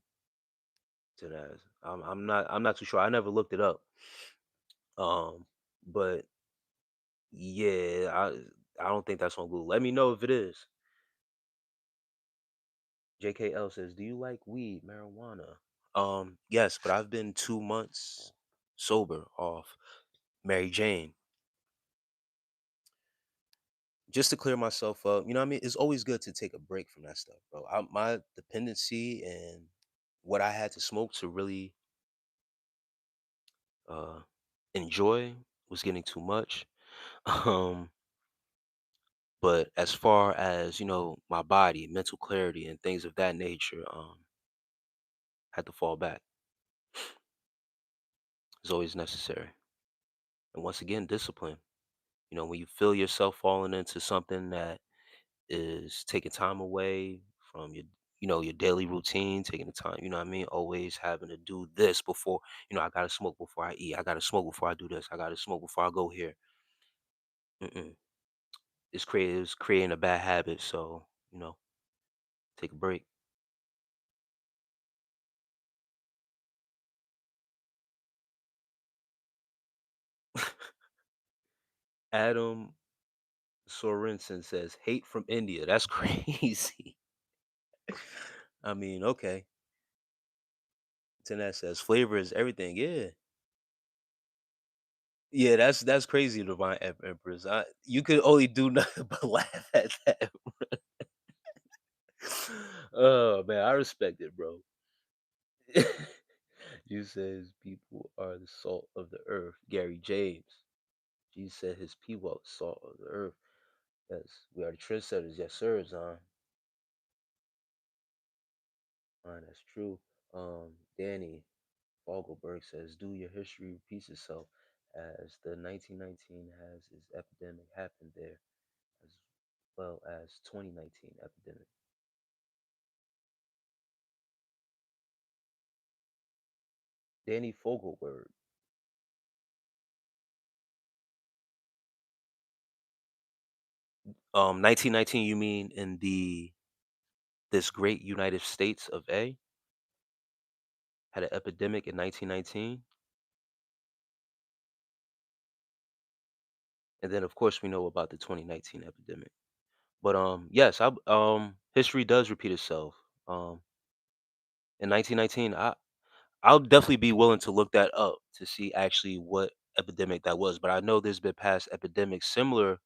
To that, I'm not too sure. I never looked it up. Um, but yeah, I don't think that's on Google. Let me know if it is. JKL says, "Do you like weed, marijuana?" Yes, but I've been 2 months sober off Mary Jane just to clear myself up. You know what I mean? It's always good to take a break from that stuff, bro. My dependency and what I had to smoke to really Uh, enjoy was getting too much. Um, but as far as my body, mental clarity, and things of that nature, had to fall back. It's always necessary. And once again, discipline. When you feel yourself falling into something that is taking time away from your daily routine, taking the time, you know what I mean? Always having to do this before, I gotta smoke before I eat. I gotta smoke before I do this. I gotta smoke before I go here. Mm-mm. It's creating a bad habit. So, take a break. Adam Sorensen says hate from India. That's crazy. I mean, okay. Tenet says flavor is everything. Yeah. Yeah, that's crazy, Divine Empress. You could only do nothing but laugh at that. Oh man, I respect it, bro. You says people are the salt of the earth. Gary James. Jesus said his people are the salt of the earth. Yes, we are the trendsetters. Yes, sir, John. That's true. Danny Fogelberg says, "Do your history repeats itself as the 1919 has its epidemic happened there, as well as 2019 epidemic." Danny Fogelberg. 1919. You mean in this great United States of A had an epidemic in 1919, and then of course we know about the 2019 epidemic. But yes, history does repeat itself. Um, in 1919, I'll definitely be willing to look that up to see actually what epidemic that was. But I know there's been past epidemics similar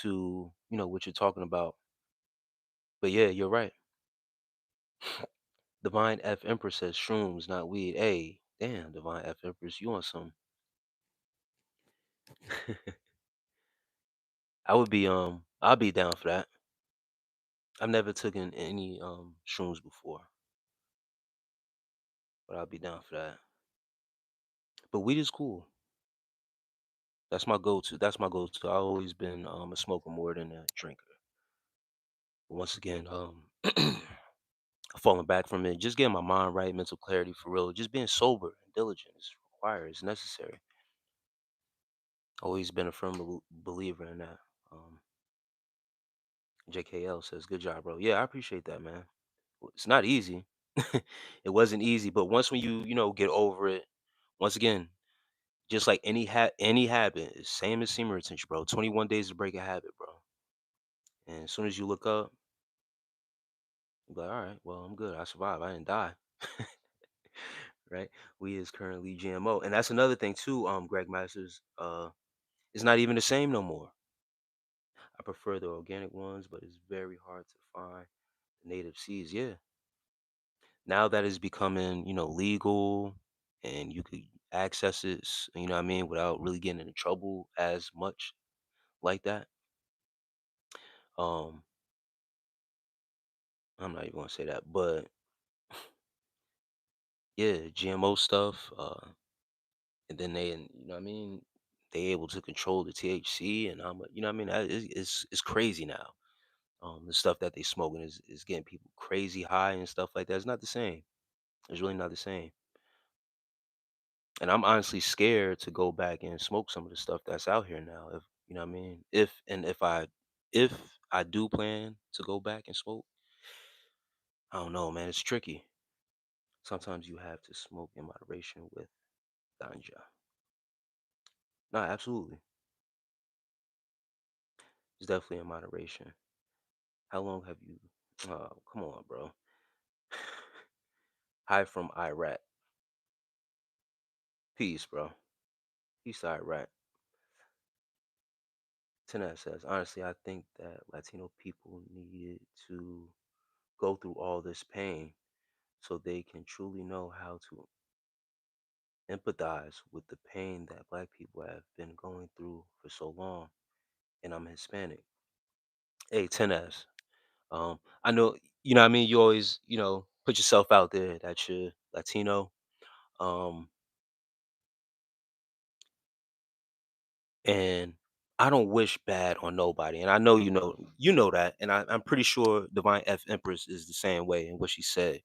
to what you're talking about. But yeah, you're right. Divine F Empress says shrooms, not weed. Hey, damn, Divine F Empress, you want some? I'll be down for that. I've never taken any shrooms before, but I'll be down for that. But weed is cool. That's my go-to. That's my go-to. I've always been a smoker more than a drinker. But once again, falling back from it, just getting my mind right, mental clarity for real, just being sober and diligent is required, it's necessary. Always been a firm believer in that. Um, JKL says, "Good job, bro." Yeah, I appreciate that, man. It's not easy. It wasn't easy, but once when you get over it, once again, just like any habit, it's same as semen retention, bro. 21 days to break a habit, bro. And as soon as you look up, you're like, all right, well, I'm good. I survived. I didn't die. Right? We is currently GMO. And that's another thing too, Greg Masters. It's not even the same no more. I prefer the organic ones, but it's very hard to find native seeds. Yeah. Now that is becoming, legal and you could access it, what I mean, without really getting into trouble as much like that. Um, I'm not even gonna say that, but yeah, GMO stuff, and then what I mean, they able to control the THC and how much, what I mean, it's crazy now. The stuff that they smoking is getting people crazy high and stuff like that. It's not the same. It's really not the same. And I'm honestly scared to go back and smoke some of the stuff that's out here now. If you know what I mean. If I do plan to go back and smoke, I don't know, man. It's tricky. Sometimes you have to smoke in moderation with ganja. No, absolutely. It's definitely in moderation. How long have you? Oh, come on, bro. Hi from Iraq. Peace, bro. Peace to Iraq. Tenet says, honestly, I think that Latino people needed to go through all this pain so they can truly know how to. empathize with the pain that black people have been going through for so long, and I'm Hispanic. Hey, Tenaz. I know, what I mean, you always, put yourself out there that you're Latino. Um, and I don't wish bad on nobody. And I know you know that, and I'm pretty sure Divine F Empress is the same way in what she said.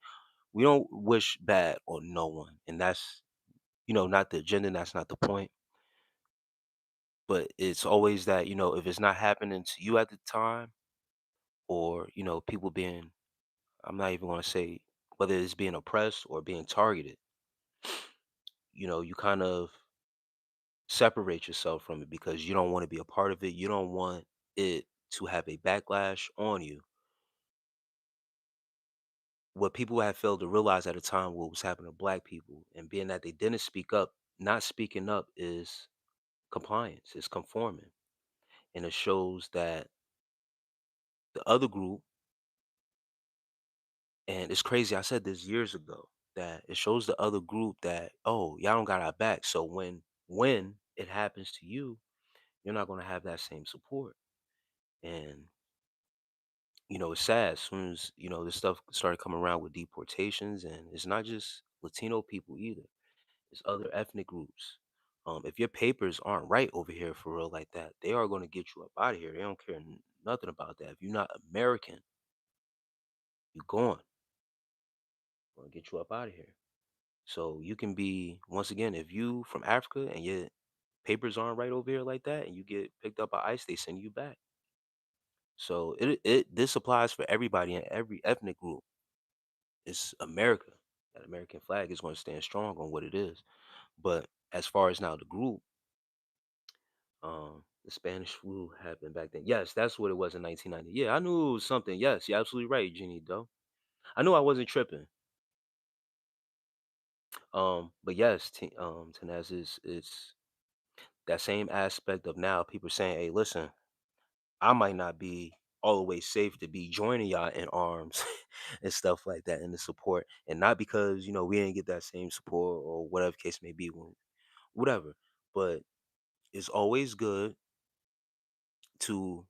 We don't wish bad on no one. And that's, not the agenda, that's not the point. But it's always that, if it's not happening to you at the time, or, people being, I'm not even gonna say whether it's being oppressed or being targeted, you kind of separate yourself from it because you don't want to be a part of it. You don't want it to have a backlash on you. What people have failed to realize at a time what was happening to black people, and being that they didn't speak up, not speaking up is compliance, is conforming. And it shows that the other group, and it's crazy, I said this years ago, that it shows the other group that, oh, y'all don't got our back. So when it happens to you, you're not gonna have that same support. And it's sad as soon as, this stuff started coming around with deportations, and it's not just Latino people either. It's other ethnic groups. If your papers aren't right over here for real like that, they are going to get you up out of here. They don't care nothing about that. If you're not American, you're gone. Going to get you up out of here. So you can be, once again, if you from Africa and your papers aren't right over here like that, and you get picked up by ICE, they send you back. So it this applies for everybody in every ethnic group. It's America. That American flag is going to stand strong on what it is. But as far as now the group, the Spanish flu happened back then. Yes, that's what it was in 1990. Yeah, I knew it was something. Yes, you're absolutely right, Jeannie. Though I knew I wasn't tripping. But yes, Tanaz is it's that same aspect of now people saying, "Hey, listen, I might not be all the way safe to be joining y'all in arms and stuff like that, and the support, and not because we didn't get that same support or whatever case may be, whatever. But it's always good to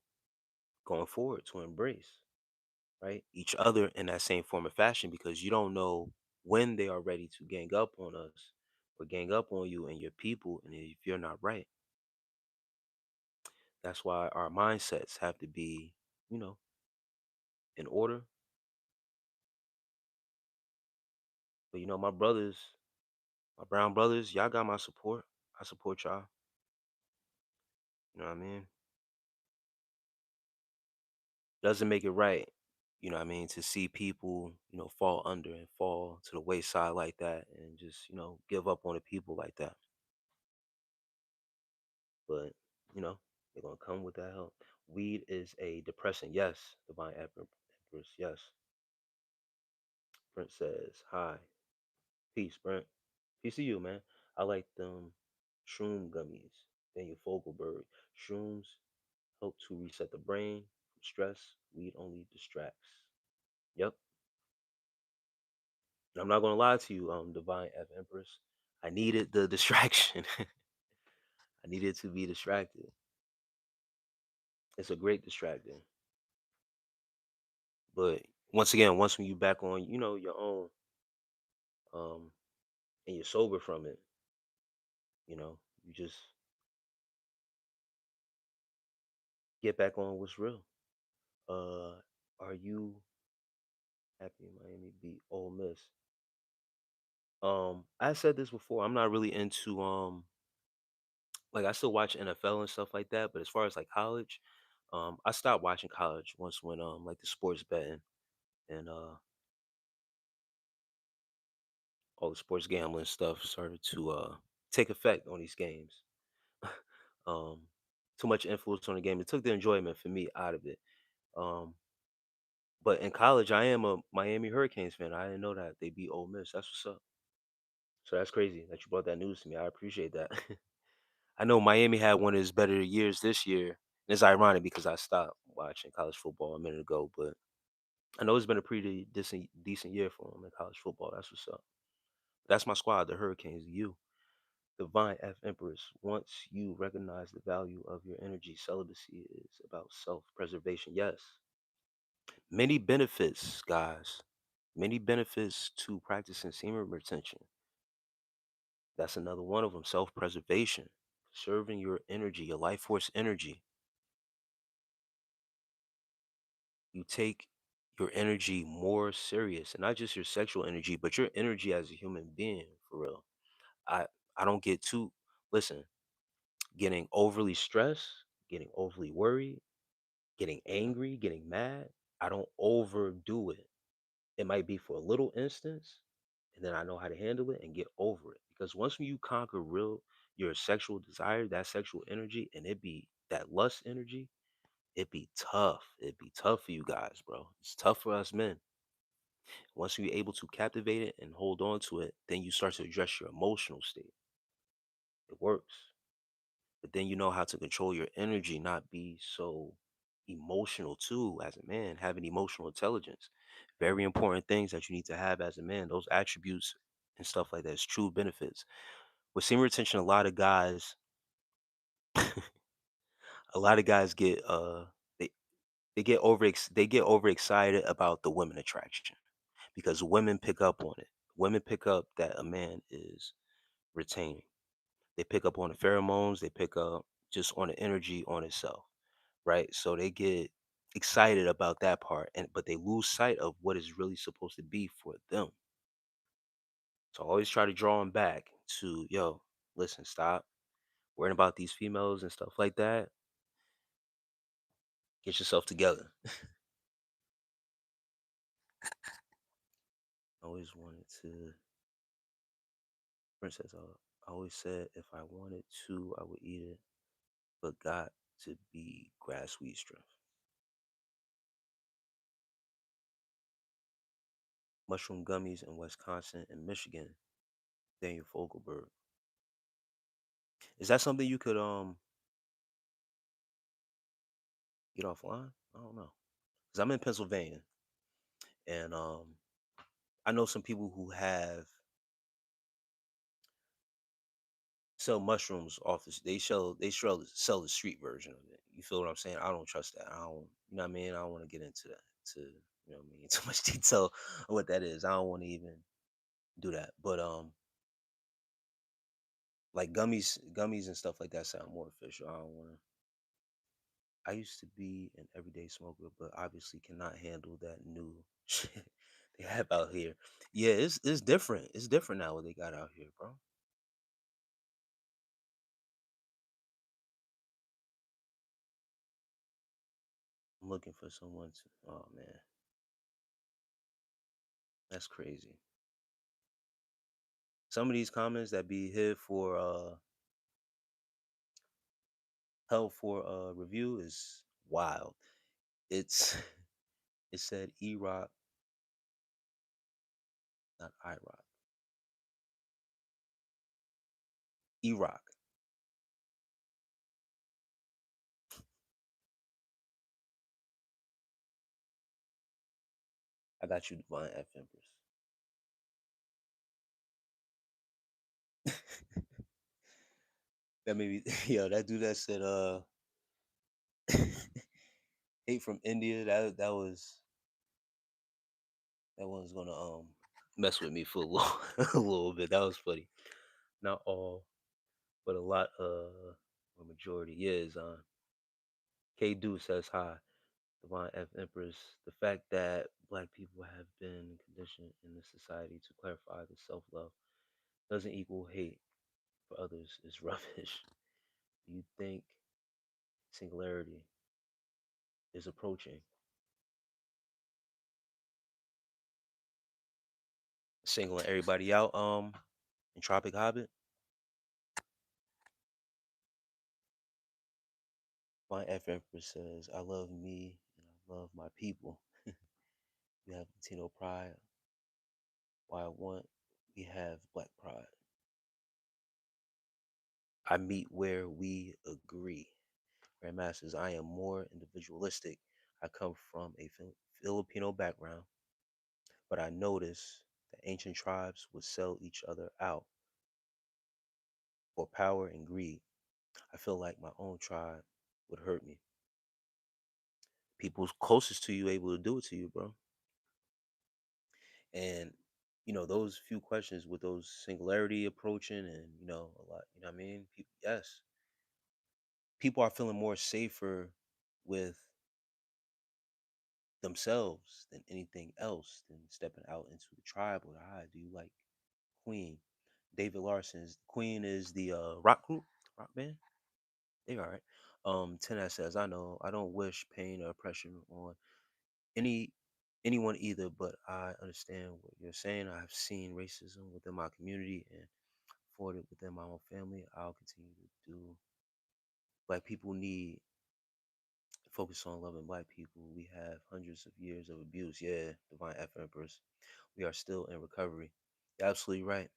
going forward to embrace, right, each other in that same form of fashion, because you don't know when they are ready to gang up on us or gang up on you and your people, and if you're not right. That's why our mindsets have to be, you know, in order. But my brothers, my brown brothers, y'all got my support. I support y'all. You know what I mean? Doesn't make it right, what I mean, to see people, fall under and fall to the wayside like that and just, give up on the people like that. But, you know, they're gonna come with that help. Weed is a depressant, yes. Divine Empress, yes. Brent says, hi. Peace, Brent. Peace to you, man. I like them shroom gummies. Daniel Fogelberg. Shrooms help to reset the brain from stress. Weed only distracts. Yep. And I'm not gonna lie to you, Divine F Empress. I needed the distraction. I needed to be distracted. It's a great distractor. But once again, once when you back on, your own, um, and you're sober from it, you just get back on what's real. Uh, are you happy Miami beat Ole Miss? I said this before. I'm not really into like I still watch NFL and stuff like that, but as far as like college, I stopped watching college once when like the sports betting and all the sports gambling stuff started to take effect on these games. um, Too much influence on the game. It took the enjoyment for me out of it. Um, but in college, I am a Miami Hurricanes fan. I didn't know that they beat Ole Miss. That's what's up. So that's crazy that you brought that news to me. I appreciate that. I know Miami had one of his better years this year. And it's ironic because I stopped watching college football a minute ago, but I know it's been a pretty decent year for him in college football. That's what's up. That's my squad, the Hurricanes. You. Divine F Empress, once you recognize the value of your energy, celibacy is about self preservation. Yes. Many benefits, guys. Many benefits to practicing semen retention. That's another one of them. Self preservation, serving your energy, your life force energy. You take your energy more serious, and not just your sexual energy, but your energy as a human being, for real. I I don't get too listen, getting overly stressed, getting overly worried, getting angry, getting mad. I don't overdo it. It might be for a little instance, and then I know how to handle it and get over it. Because once you conquer real your sexual desire, that sexual energy, and it be that lust energy, it be tough. It be tough for you guys, bro. It's tough for us men. Once you're able to captivate it and hold on to it, then you start to address your emotional state. It works. But then you know how to control your energy, not be so emotional too as a man, having emotional intelligence. Very important things that you need to have as a man. Those attributes and stuff like that is true benefits. With semen retention, a lot of guys get they they get overexcited about the women attraction because women pick up on it. Women pick up that a man is retaining. They pick up on the pheromones, they pick up just on the energy on itself, right? So they get excited about that part, and but they lose sight of what is really supposed to be for them. So I always try to draw them back to, yo, listen, stop worrying about these females and stuff like that. Get yourself together. I always wanted to, Princess, I always said if I wanted to, I would eat it, but got to be grass wheat strength. Mushroom gummies in Wisconsin and Michigan. Daniel Fogelberg. Is that something you could get offline? I don't know. Cause I'm in Pennsylvania, and I know some people who have sell mushrooms off this. They sell the street version of it. You feel what I'm saying? I don't trust that. I don't. You know what I mean? I don't want to get into that. To you know what I mean? Too much detail on what that is. I don't want to even do that. But like gummies and stuff like that sound more official. I don't want to. I used to be an everyday smoker, but obviously cannot handle that new shit they have out here. Yeah, it's different. It's different now what they got out here, bro. I'm looking for someone to. Oh man, that's crazy. Some of these comments that be hid for held for review is wild. It's it said E Rock, not I Rock. E Rock. I got you, Divine F Empress. That made me yo, that dude that said hate from India, that one's gonna mess with me for a little a little bit. That was funny. Not all, but a lot a majority. Yeah, is K Do says hi. Divine F Empress. The fact that black people have been conditioned in this society to clarify the self love doesn't equal hate for others is rubbish. Do you think singularity is approaching? Singling everybody out, in Tropic Hobbit? My F Empress says, I love me and I love my people. We have Latino pride. Why I want, we have black pride. I meet where we agree. Grandmasters, I am more individualistic. I come from a Filipino background, but I notice that ancient tribes would sell each other out. or power and greed. I feel like my own tribe would hurt me. People closest to you able to do it to you, bro. And those few questions with those singularity approaching, and a lot. You know what I mean? Yes, people are feeling more safer with themselves than anything else, than stepping out into the tribe or the hive. Do you like Queen? David Larson's Queen is the rock group, rock band. They all right. 10 says, I know I don't wish pain or oppression on any anyone either, but I understand what you're saying. I've seen racism within my community and fought it within my own family. I'll continue to do. Black people need focus on loving black people. We have hundreds of years of abuse. Yeah, Divine F Empress. We are still in recovery. You're absolutely right.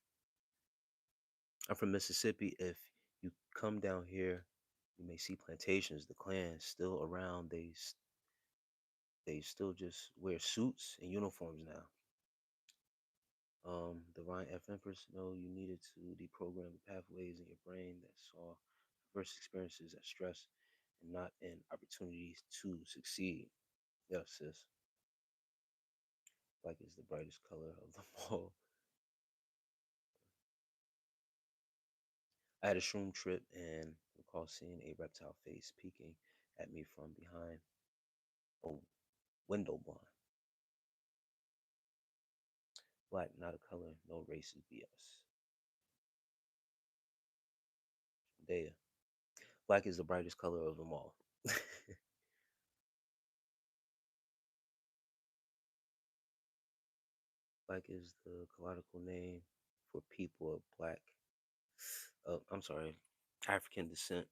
I'm from Mississippi. If you come down here, you may see plantations, the clans still around. They still just wear suits and uniforms now. Divine F Empress, no, you needed to deprogram the pathways in your brain that saw first experiences as stress and not in opportunities to succeed. Yes, sis. Black is the brightest color of them all. I had a shroom trip and recall seeing a reptile face peeking at me from behind a window blind. Black, not a color, no race is BS. Dea. Black is the brightest color of them all. Black is the colloquial name for people of black, I'm sorry, African descent.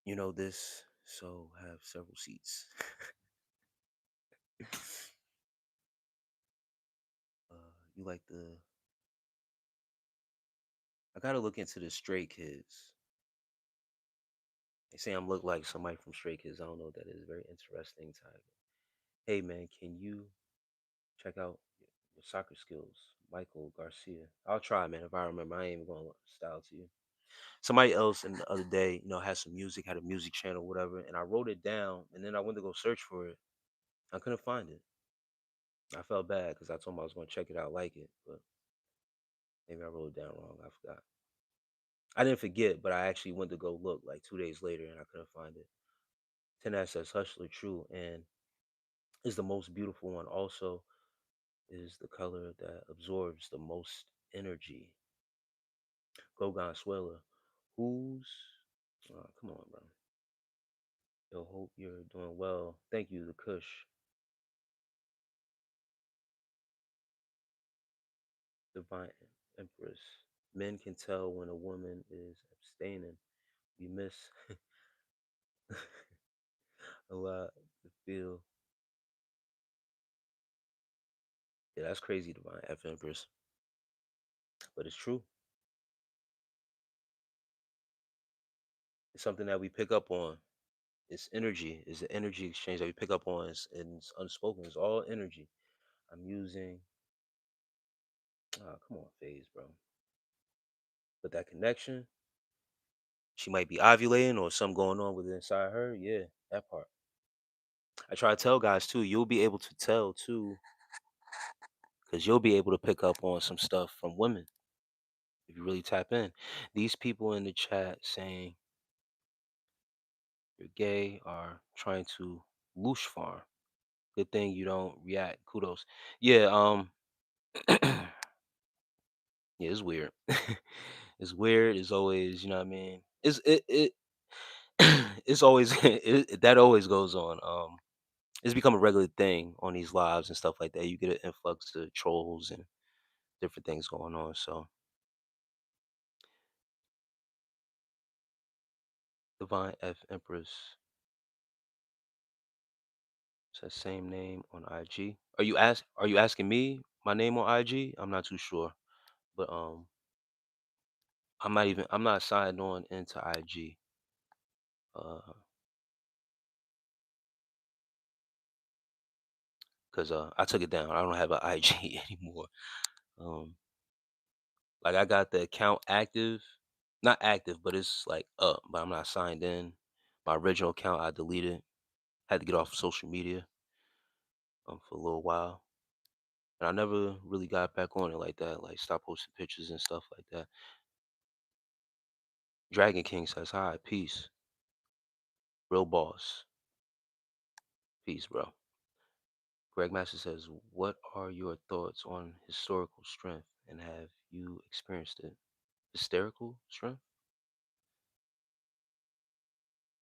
You know this, so have several seats. You like the? I gotta look into the Stray Kids. They say I'm look like somebody from Stray Kids. I don't know what that is. Very interesting title. Hey man, can you check out your soccer skills? Michael Garcia. I'll try, man. If I remember, I ain't even gonna style to you. Somebody else in the other day, had some music, had a music channel, whatever, and I wrote it down, and then I went to go search for it. I couldn't find it. I felt bad because I told him I was gonna check it out, like it, but maybe I wrote it down wrong. I forgot. I didn't forget, but I actually went to go look like 2 days later, and I couldn't find it. 10 says Hustler True, and is the most beautiful one. Also, is the color that absorbs the most energy. Gogon Swella, who's come on, bro. Yo, hope you're doing well. Thank you, the Kush. Divine Empress. Men can tell when a woman is abstaining. We miss a lot to feel. Yeah, that's crazy, Divine F Empress. But it's true. It's something that we pick up on. It's energy. It's the energy exchange that we pick up on. And it's unspoken. It's all energy. I'm using. Come on, phase, bro. But that connection, she might be ovulating or something going on with inside her. Yeah, that part. I try to tell guys too. You'll be able to tell too, because you'll be able to pick up on some stuff from women if you really tap in. These people in the chat saying you're gay are trying to loosh farm. Good thing you don't react. Kudos. Yeah. Yeah, it's weird. It's weird. It's always, you know what I mean. It's always that always goes on. It's become a regular thing on these lives and stuff like that. You get an influx of trolls and different things going on. So Divine F Empress says same name on IG. Are you asking me my name on IG? I'm not too sure. But I'm not signed on into IG. Uh because I took it down. I don't have an IG anymore. Um like I got the account active. not active, but it's like up, but I'm not signed in. My original account I deleted. Had to get off social media for a little while. And I never really got back on it like that. Like stop posting pictures and stuff like that. Dragon King says hi, peace. Real boss. Peace, bro. Greg Master says, what are your thoughts on historical strength and have you experienced it? Hysterical strength?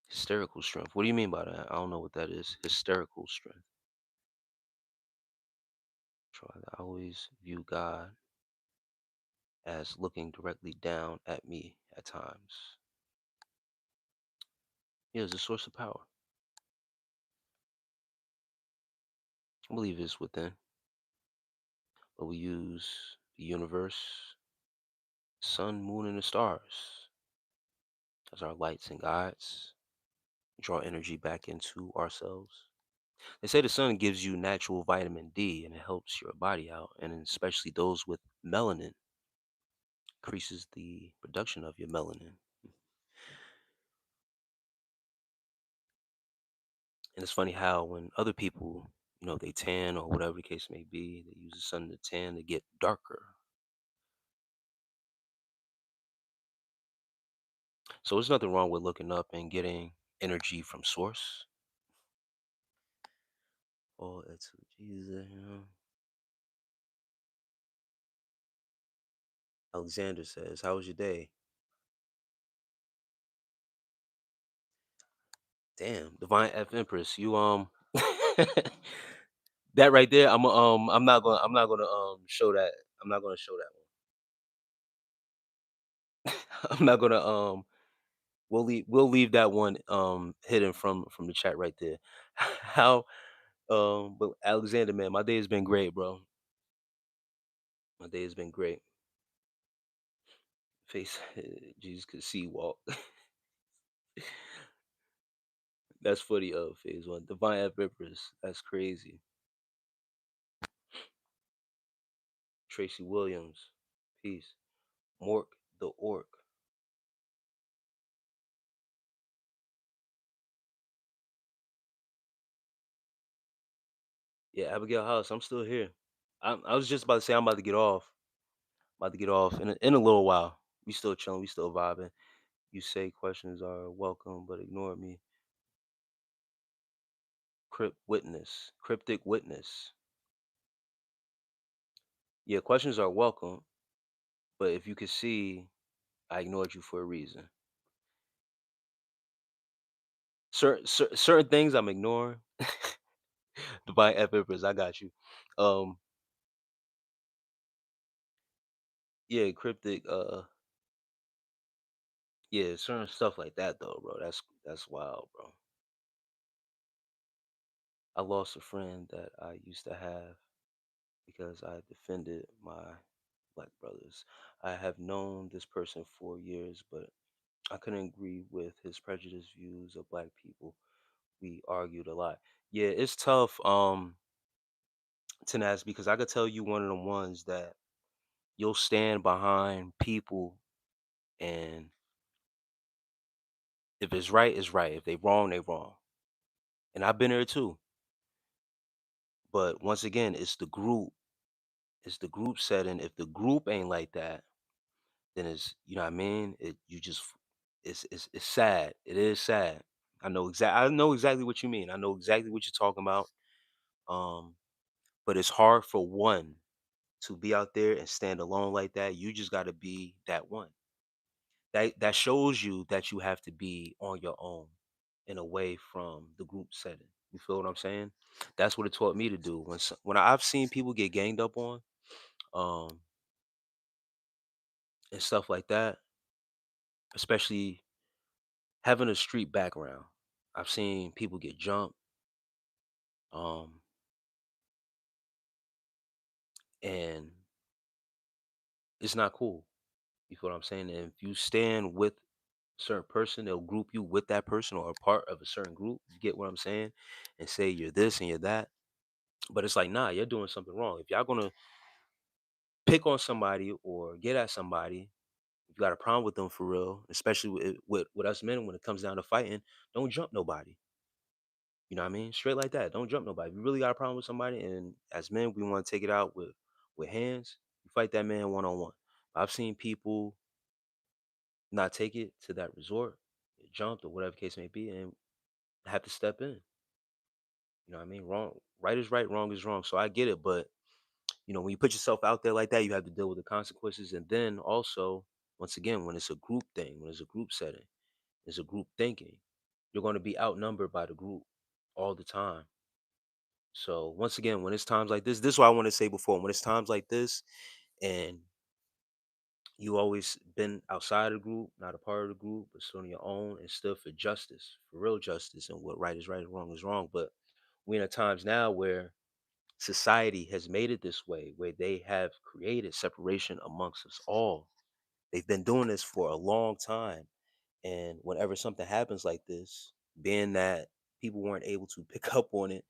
Hysterical strength. What do you mean by that? I don't know what that is. Hysterical strength. Try to always view God as looking directly down at me at times. Yeah, it's a source of power. I believe it's within, but we use the universe, sun, moon, and the stars as our lights and guides. Draw energy back into ourselves. They say the sun gives you natural vitamin D and it helps your body out, and especially those with melanin, increases the production of your melanin. And it's funny how when other people, they tan or whatever the case may be, they use the sun to tan to get darker. So there's nothing wrong with looking up and getting energy from source. Oh, it's Jesus. Alexander says, "How was your day?" Damn, Divine F Empress, you that right there. I'm not gonna show that. I'm not gonna show that one. I'm not gonna we'll leave that one hidden from the chat right there. How but Alexander, man, my day has been great, bro. My day has been great. Face Jesus could see walk. That's funny. Phase one. Divine F Empress. That's crazy. Tracy Williams. Peace. Mork the Orc. Yeah, Abigail House. I'm still here. I was just about to say I'm about to get off. About to get off in a little while. We still chilling. We still vibing. You say questions are welcome, but ignore me. Cryptic witness. Yeah, questions are welcome, but if you could see, I ignored you for a reason. Certain things I'm ignoring. Divine F Empress, I got you. Um, yeah, cryptic. Yeah, certain stuff like that though, bro. That's wild, bro. I lost a friend that I used to have because I defended my black brothers. I have known this person for years, but I couldn't agree with his prejudiced views of black people. We argued a lot. Yeah, it's tough, Tenaz, because I could tell you one of the ones that you'll stand behind people, and if it's right, it's right. If they wrong, they wrong. And I've been there too. But once again, it's the group. It's the group setting. If the group ain't like that, then it's you know what I mean. It's sad. It is sad. I know exactly what you mean. I know exactly what you're talking about. Um, but it's hard for one to be out there and stand alone like that. You just got to be that one. That shows you that you have to be on your own and away from the group setting. You feel what I'm saying? That's what it taught me to do. When I've seen people get ganged up on, um, and stuff like that, especially having a street background. I've seen people get jumped, um, and it's not cool. You feel what I'm saying? And if you stand with a certain person, they'll group you with that person or a part of a certain group. You get what I'm saying? And say you're this and you're that. But it's like, nah, you're doing something wrong. If y'all gonna pick on somebody or get at somebody, you got a problem with them for real, especially with us men when it comes down to fighting, don't jump nobody. You know what I mean? Straight like that. Don't jump nobody. If you really got a problem with somebody, and as men, we want to take it out with hands, you fight that man one on one. I've seen people not take it to that resort, get jumped or whatever case may be, and have to step in. You know what I mean? Wrong, right is right, wrong is wrong. So I get it, but when you put yourself out there like that, you have to deal with the consequences. And then also, once again, when it's a group thing, when it's a group setting, it's a group thinking, you're going to be outnumbered by the group all the time. So once again, when it's times like this is what I want to say before. When it's times like this, and you always been outside the group, not a part of the group, but still on your own, and stood for justice, for real justice, and what right is right and wrong is wrong. But we're in a times now where society has made it this way, where they have created separation amongst us all. They've been doing this for a long time. And whenever something happens like this, being that people weren't able to pick up on it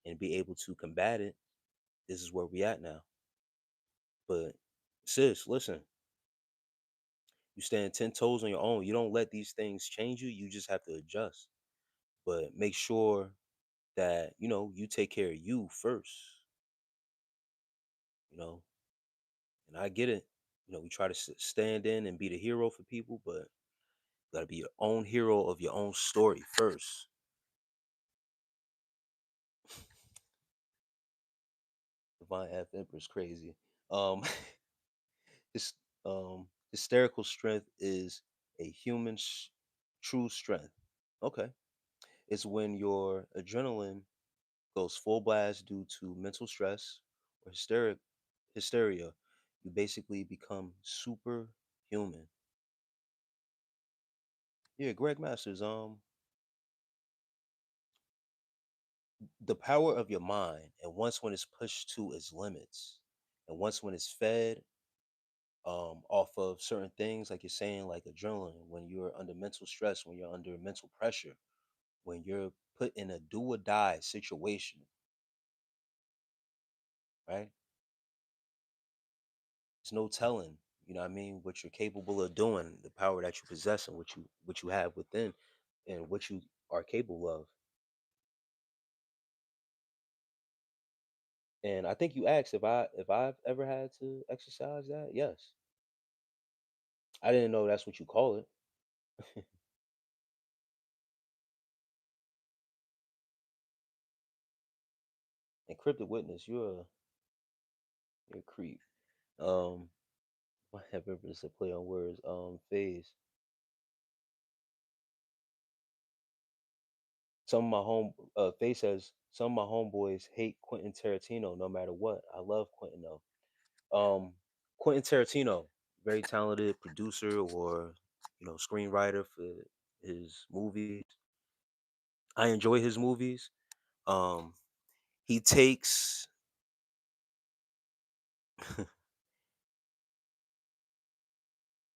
and be able to combat it, this is where we at now. But sis, listen, you stand 10 toes on your own. You don't let these things change you. You just have to adjust. But make sure that, you take care of you first, you know, and I get it. We try to stand in and be the hero for people, but you got to be your own hero of your own story first. Divine F Empress crazy. Um, his, hysterical strength is a human's true strength. Okay. It's when your adrenaline goes full blast due to mental stress or hysteria. You basically become superhuman. Yeah, Greg Masters. The power of your mind, and once when it's pushed to its limits, and once when it's fed off of certain things, like you're saying, like adrenaline, when you're under mental stress, when you're under mental pressure, when you're put in a do or die situation, right? There's no telling, what I mean, what you're capable of doing, the power that you possess, and what you have within, and what you are capable of. And I think you asked if I've ever had to exercise that. Yes, I didn't know that's what you call it. Encrypted witness, you're a creep. Um, I have ever just a play on words. Phase. Some of my home Phase says some of my homeboys hate Quentin Tarantino no matter what. I love Quentin though. Quentin Tarantino, very talented producer or screenwriter for his movies. I enjoy his movies. Um, he takes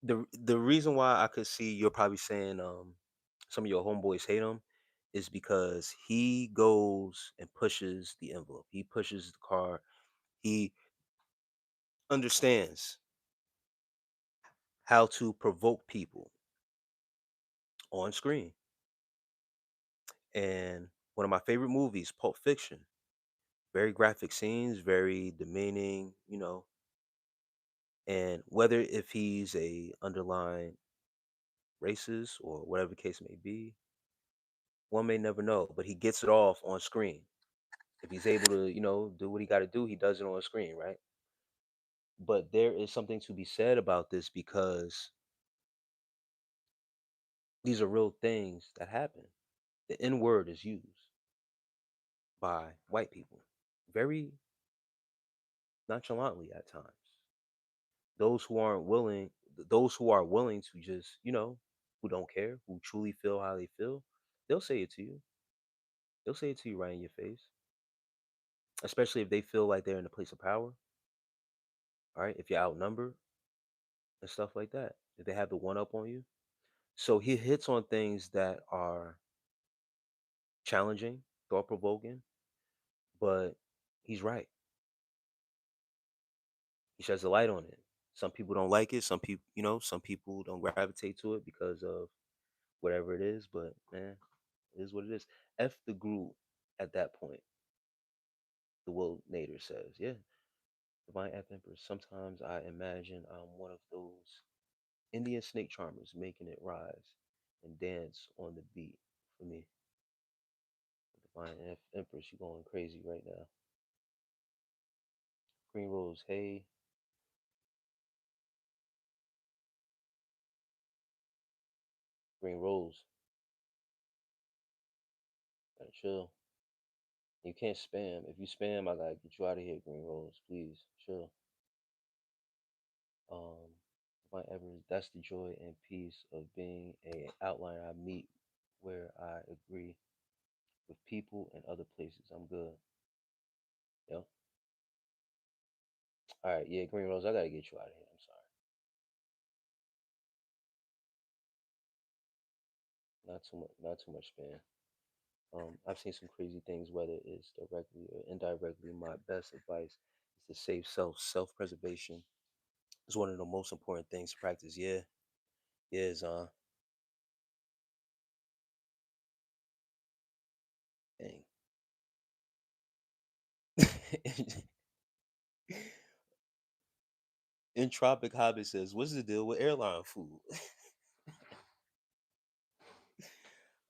the reason why I could see you're probably saying some of your homeboys hate him is because he goes and pushes the envelope. He pushes the car. He understands how to provoke people on screen. And one of my favorite movies, Pulp Fiction, very graphic scenes, very demeaning, and whether if he's a underlying racist or whatever the case may be, one may never know, but he gets it off on screen. If he's able to, do what he got to do, he does it on screen, right? But there is something to be said about this because these are real things that happen. The N word is used by white people very nonchalantly at times. Those who aren't willing, those who are willing to just, who don't care, who truly feel how they feel, they'll say it to you. They'll say it to you right in your face, especially if they feel like they're in a place of power. All right, if you're outnumbered and stuff like that, if they have the one up on you. So he hits on things that are challenging, thought provoking, but he's right. He sheds a light on it. Some people don't like it. Some people, some people don't gravitate to it because of whatever it is. But man, it is what it is. F the group at that point. The Will Nader says, yeah, Divine F Emperor. Sometimes I imagine I'm one of those Indian snake charmers making it rise and dance on the beat for me. Divine F Empress, you going crazy right now. Green Rose, hey, Green Rose, gotta chill. You can't spam. If you spam, I gotta get you out of here, Green Rose. Please, chill. Um, Divine Empress, that's the joy and peace of being a outlier. I meet where I agree with people and other places. I'm good. Yep. All right, yeah, Green Rose, I gotta get you out of here. I'm sorry. Not too much spam. I've seen some crazy things, whether it's directly or indirectly. My best advice is to save self preservation is one of the most important things to practice. Yeah, yeah, dang. Entropic Hobbit says, "What's the deal with airline food?"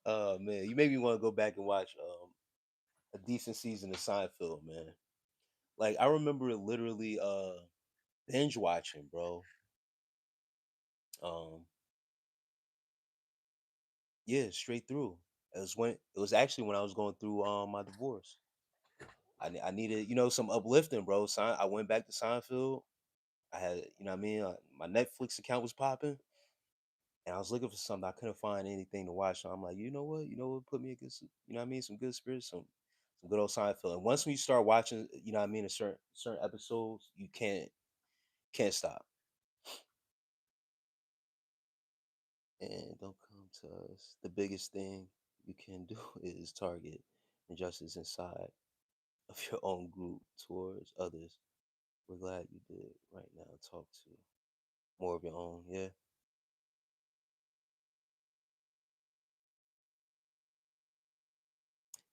Oh man, you made me want to go back and watch a decent season of Seinfeld, man. Like I remember literally binge watching, bro. Um, yeah, straight through. It was actually when I was going through my divorce. I needed, some uplifting, bro. I went back to Seinfeld. I had, you know what I mean? My Netflix account was popping, and I was looking for something. I couldn't find anything to watch. So I'm like, you know what? Put me a you know what I mean? Some good spirits, some good old Seinfeld. And once when you start watching, you know what I mean, a certain episodes, you can't stop. And don't come to us. The biggest thing you can do is target injustice inside of your own group towards others. We're glad you did right now. Talk to more of your own. Yeah,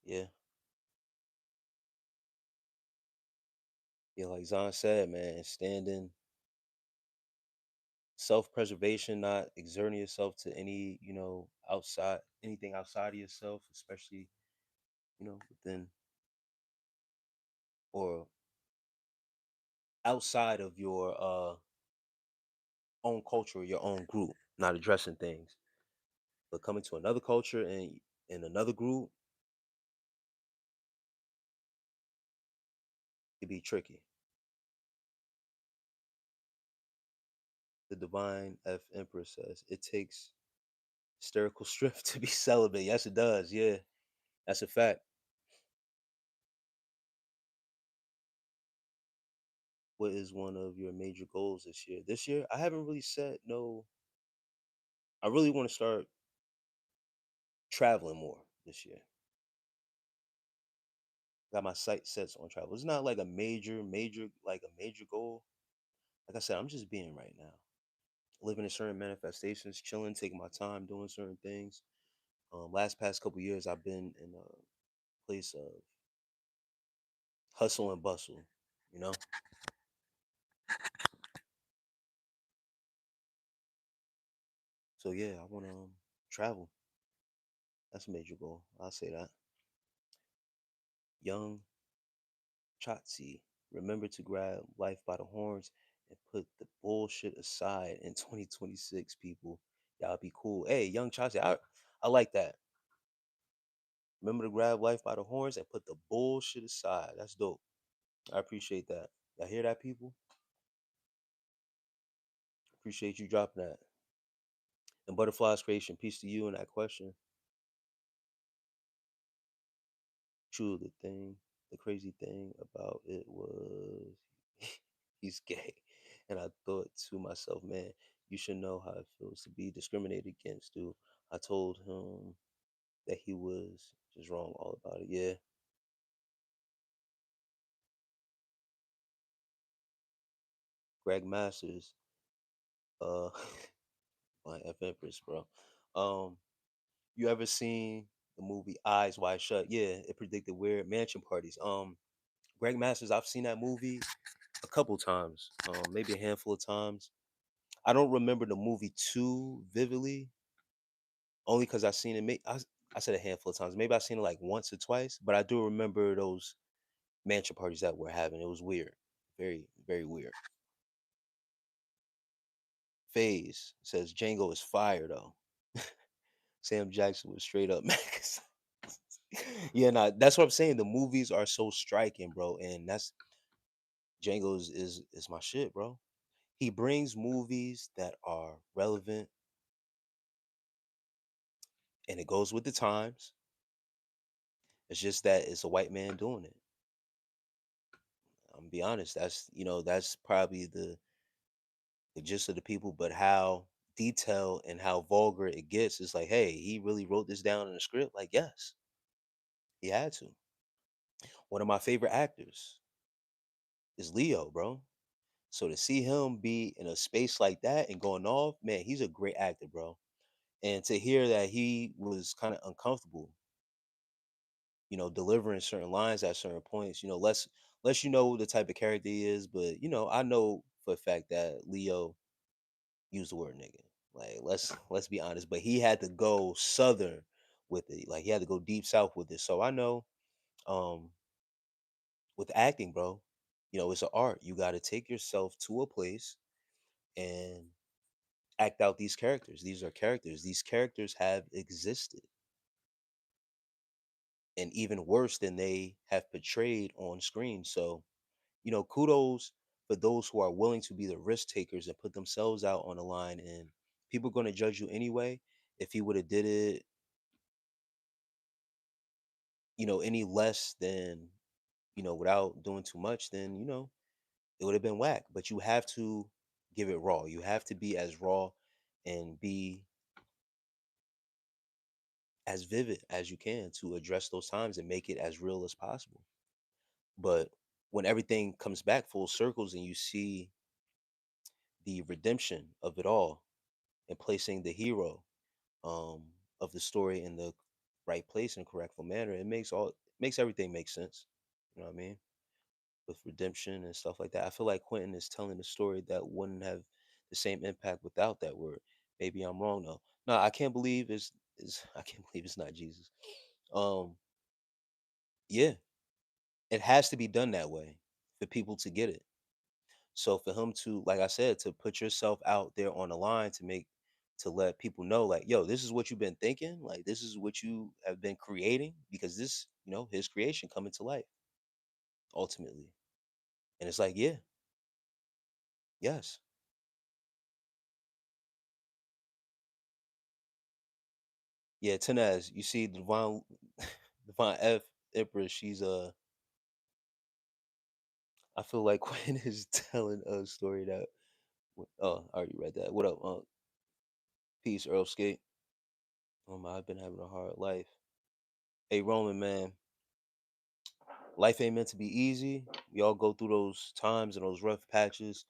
yeah, yeah. Like Zahn said, man, standing self-preservation, not exerting yourself to any, anything outside of yourself, especially, within or outside of your own culture or your own group, not addressing things. But coming to another culture and in another group, it be tricky. The divine F Empress says it takes hysterical strength to be celibate. Yes, it does. Yeah, that's a fact. What is one of your major goals this year? This year, I haven't really set no. I really want to start traveling more this year. Got my sight sets on travel. It's not like a major goal. Like I said, I'm just being right now, living in certain manifestations, chilling, taking my time, doing certain things. Last past couple years, I've been in a place of hustle and bustle. You know, so yeah, I want to travel. That's a major goal. I'll say that. Young Chotzi, remember to grab life by the horns and put the bullshit aside in 2026, people. Y'all be cool. Hey, young Chotzi, I like that. Remember to grab life by the horns and put the bullshit aside. That's dope. I appreciate that. Y'all hear that, people? Appreciate you dropping that. And Butterflies Creation, peace to you and that question. True, the crazy thing about it was he's gay. And I thought to myself, man, you should know how it feels to be discriminated against, dude. I told him that he was just wrong all about it. Yeah. Greg Masters. Uh, my F Empress, bro. Um, you ever seen the movie Eyes Wide Shut? Yeah, it predicted weird mansion parties. Greg Masters, I've seen that movie a couple times, maybe a handful of times. I don't remember the movie too vividly, only because I seen it. I said a handful of times. Maybe I seen it like once or twice, but I do remember those mansion parties that we're having. It was weird, very very weird. Phase says Django is fire though. Sam Jackson was straight up Max. Yeah, nah, that's what I'm saying. The movies are so striking, bro, and that's Django is my shit, bro. He brings movies that are relevant, and it goes with the times. It's just that it's a white man doing it. I'm be honest. That's probably the gist of the people, but how detailed and how vulgar it gets is like, hey, he really wrote this down in the script. Like, yes, he had to. One of my favorite actors is Leo, bro. So to see him be in a space like that and going off, man, he's a great actor, bro. And to hear that he was kind of uncomfortable, delivering certain lines at certain points, less you know the type of character he is, but I know for a fact that Leo used the word nigga. Like let's be honest, but he had to go southern with it. Like he had to go deep south with it. So I know um with acting, bro, it's an art. You got to take yourself to a place and act out these characters. These are characters. These characters have existed, and even worse than they have portrayed on screen. So, kudos for those who are willing to be the risk takers and put themselves out on the line. And people are going to judge you anyway. If he would have did it, any less than, without doing too much, then, it would have been whack. But you have to give it raw. You have to be as raw and be as vivid as you can to address those times and make it as real as possible. But when everything comes back full circles and you see the redemption of it all and placing the hero um of the story in the right place and correctful manner, it makes everything make sense. You know what I mean? With redemption and stuff like that. I feel like Quentin is telling a story that wouldn't have the same impact without that word. Maybe I'm wrong though. No, I can't believe is I can't believe it's not Jesus. Um yeah, it has to be done that way for people to get it. So for him to, like I said, to put yourself out there on the line to let people know, like, yo, this is what you've been thinking, like this is what you have been creating, because this, his creation coming to life ultimately. And it's like, yeah, yes. Yeah, Tenaz, you see Divine Divine F Empress, she's I feel like Quinn is telling a story that oh, I already read that. What up, peace, Earl Skate. I've been having a hard life. Hey Roman, man, life ain't meant to be easy. We all go through those times and those rough patches.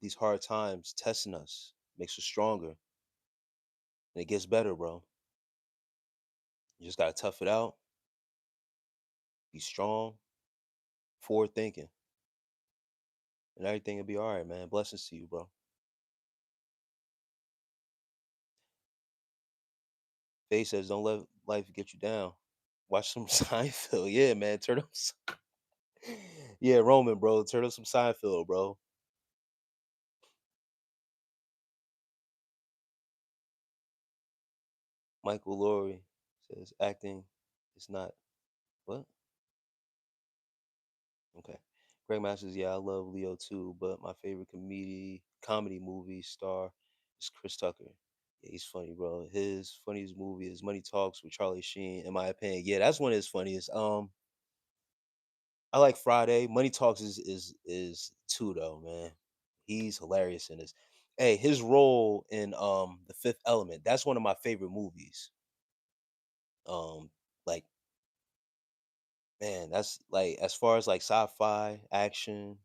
These hard times testing us, makes us stronger, and it gets better, bro. You just gotta tough it out, be strong, forward thinking, and everything will be all right, man. Blessings to you, bro. Faye says, "Don't let life get you down. Watch some Seinfeld." Yeah, man. Turn up. Yeah, Roman, bro. Turn up some Seinfeld, bro. Michael Laurie says, "Acting is not what." Okay. Greg Masters, yeah, I love Leo too, but my favorite comedy movie star is Chris Tucker. Yeah, he's funny, bro. His funniest movie is Money Talks with Charlie Sheen, in my opinion. Yeah, that's one of his funniest. I like Friday. Money Talks is two though, man. He's hilarious in this. Hey, his role in The Fifth Element, that's one of my favorite movies. Like, man, that's like as far as like sci-fi, action,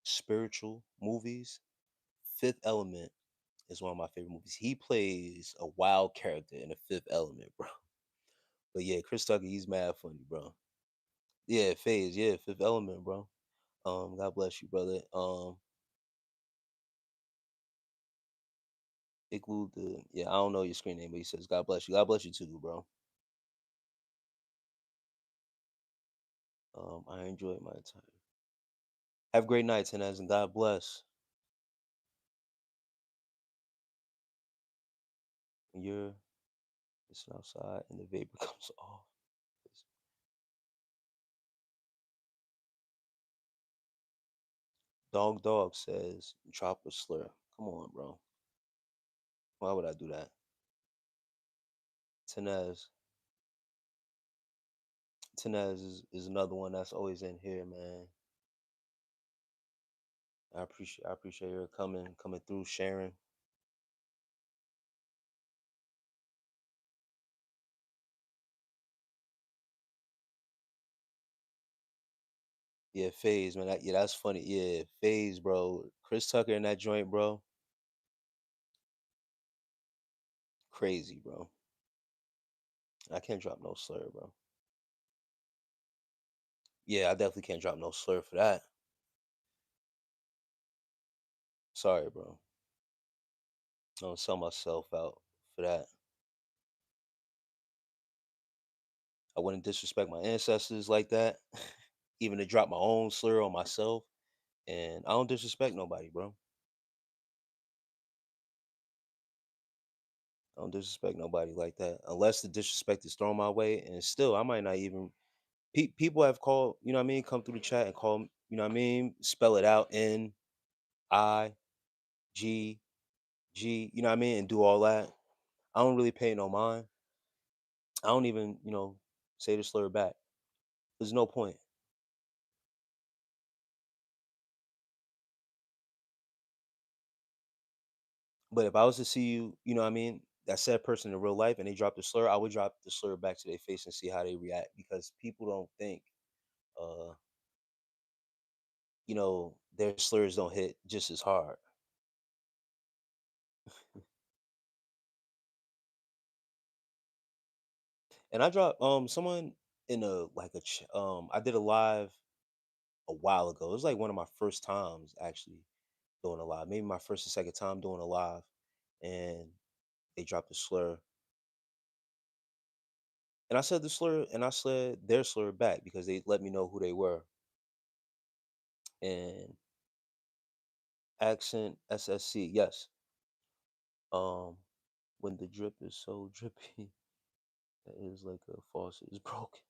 spiritual movies. Fifth Element is one of my favorite movies. He plays a wild character in the Fifth Element, bro. But yeah, Chris Tucker, he's mad funny, bro. Yeah, Phase, yeah, Fifth Element, bro. God bless you, brother. Igloo, yeah, I don't know your screen name, but he says, God bless you. God bless you too, bro. I enjoyed my time. Have a great night, Tenaz, and God bless. When you're listening outside and the vapor comes off. Dog says, drop a slur. Come on, bro. Why would I do that? Tenez. Tenez is another one that's always in here, man. I appreciate her coming through, sharing. Yeah, Phase, man. Yeah, that's funny. Yeah, Phase, bro. Chris Tucker in that joint, bro. Crazy, bro. I can't drop no slur, bro. Yeah, I definitely can't drop no slur for that. Sorry, bro. I don't sell myself out for that. I wouldn't disrespect my ancestors like that, even to drop my own slur on myself. And I don't disrespect nobody, bro. I don't disrespect nobody like that unless the disrespect is thrown my way. And still, I might not even. People have called, you know what I mean, come through the chat and call, you know what I mean, spell it out N-I-G-G, you know what I mean, and do all that. I don't really pay no mind. I don't even, say the slur back. There's no point. But if I was to see you, you know what I mean, that said person in real life and they drop the slur, I would drop the slur back to their face and see how they react because people don't think, uh, their slurs don't hit just as hard. And I dropped someone in I did a live a while ago. It was like one of my first times actually doing a live. Maybe my first or second time doing a live, and they dropped a slur. And I said the slur, and I said their slur back because they let me know who they were. And accent SSC, yes. Um, when the drip is so drippy, that is like a faucet is broken.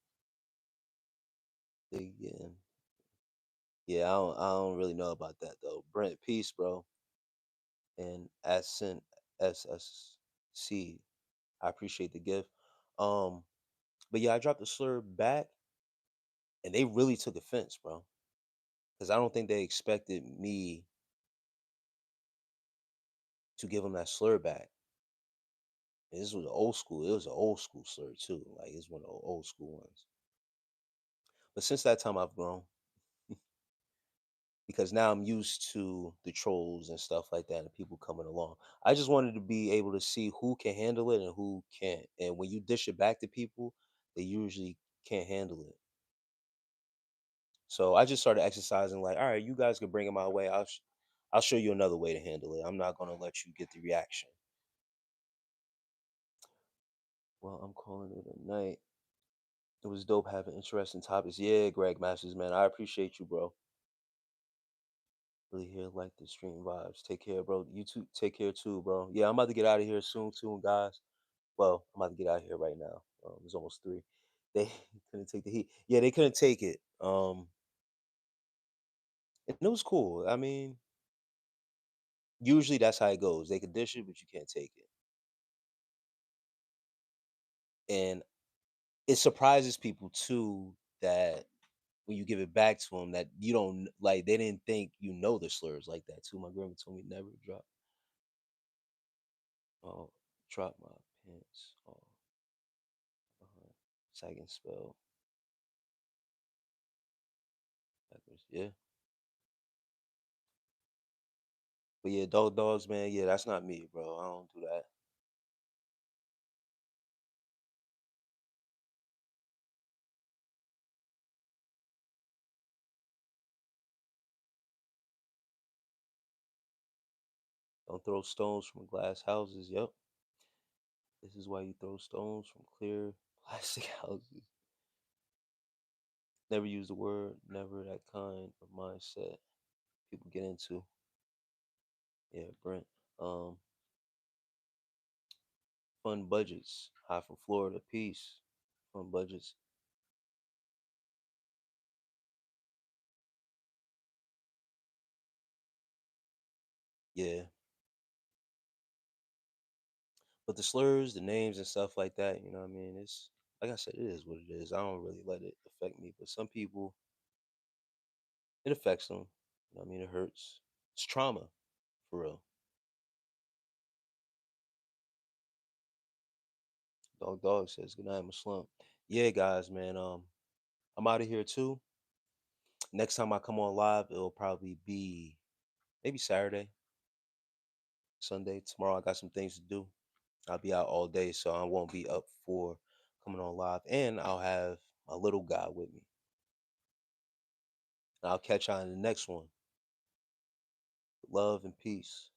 They getting, yeah, I don't really know about that though. Brent, peace, bro. And accent SSC, I appreciate the gift. Um, but yeah, I dropped the slur back, and they really took offense, bro. Because I don't think they expected me to give them that slur back. And this was old school. It was an old school slur too. Like it's one of the old school ones. But since that time, I've grown because now I'm used to the trolls and stuff like that, and people coming along. I just wanted to be able to see who can handle it and who can't. And when you dish it back to people, they usually can't handle it. So I just started exercising. Like, all right, you guys can bring it my way. I'll show you another way to handle it. I'm not gonna let you get the reaction. Well, I'm calling it a night. It was dope having interesting topics. Yeah, Greg Masters, man. I appreciate you, bro. Really here like the stream vibes. Take care, bro. You too. Take care too, bro. Yeah, I'm about to get out of here soon, guys. Well, I'm about to get out of here right now. It's almost 3. They couldn't take the heat. Yeah, they couldn't take it. And it was cool. I mean, usually that's how it goes. They can dish it, but you can't take it. And it surprises people too that when you give it back to them, that you don't like. They didn't think the slurs like that too. My grandma told me never uh, drop my pants off behind. Second spell backwards. Yeah, But yeah, dogs, man. Yeah, that's not me, bro. I don't do that. Don't throw stones from glass houses. Yep. This is why you throw stones from clear plastic houses. Never use the word, never that kind of mindset people get into. Yeah, Brent. Um, fun budgets. High from Florida. Peace. Fun budgets. Yeah. But the slurs, the names and stuff like that, you know what I mean? It's like I said, it is what it is. I don't really let it affect me. But some people, it affects them. You know what I mean? It hurts. It's trauma, for real. Dog says, good night, I'm a slump. Yeah, guys, man. I'm out of here too. Next time I come on live, it'll probably be maybe Saturday, Sunday. Tomorrow I got some things to do. I'll be out all day, so I won't be up for coming on live. And I'll have my little guy with me. And I'll catch y'all in the next one. Love and peace.